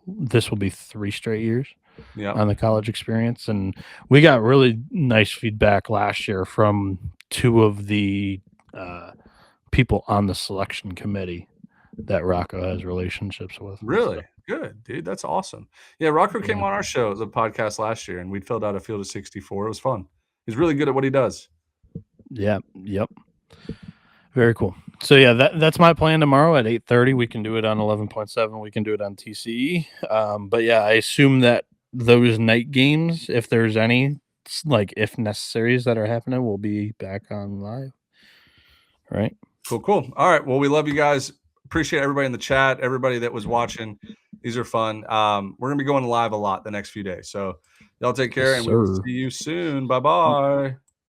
This will be 3 straight years on the College Experience. And we got really nice feedback last year from 2 of the people on the selection committee that Rocco has relationships with. Really? So. Good, dude. That's awesome. Yeah, Rocco came on our show, the podcast last year, and we filled out a field of 64. It was fun. He's really good at what he does. Yeah. Yep. Very cool. So yeah, that's my plan tomorrow at 8:30. We can do it on 11.7. We can do it on TCE. But yeah, I assume that those night games, if there's any, if necessaries that are happening, will be back on live. All right. Cool. All right. Well, we love you guys. Appreciate everybody in the chat, everybody that was watching. These are fun. We're going to be going live a lot the next few days. So y'all take care, and we'll see you soon. Bye-bye.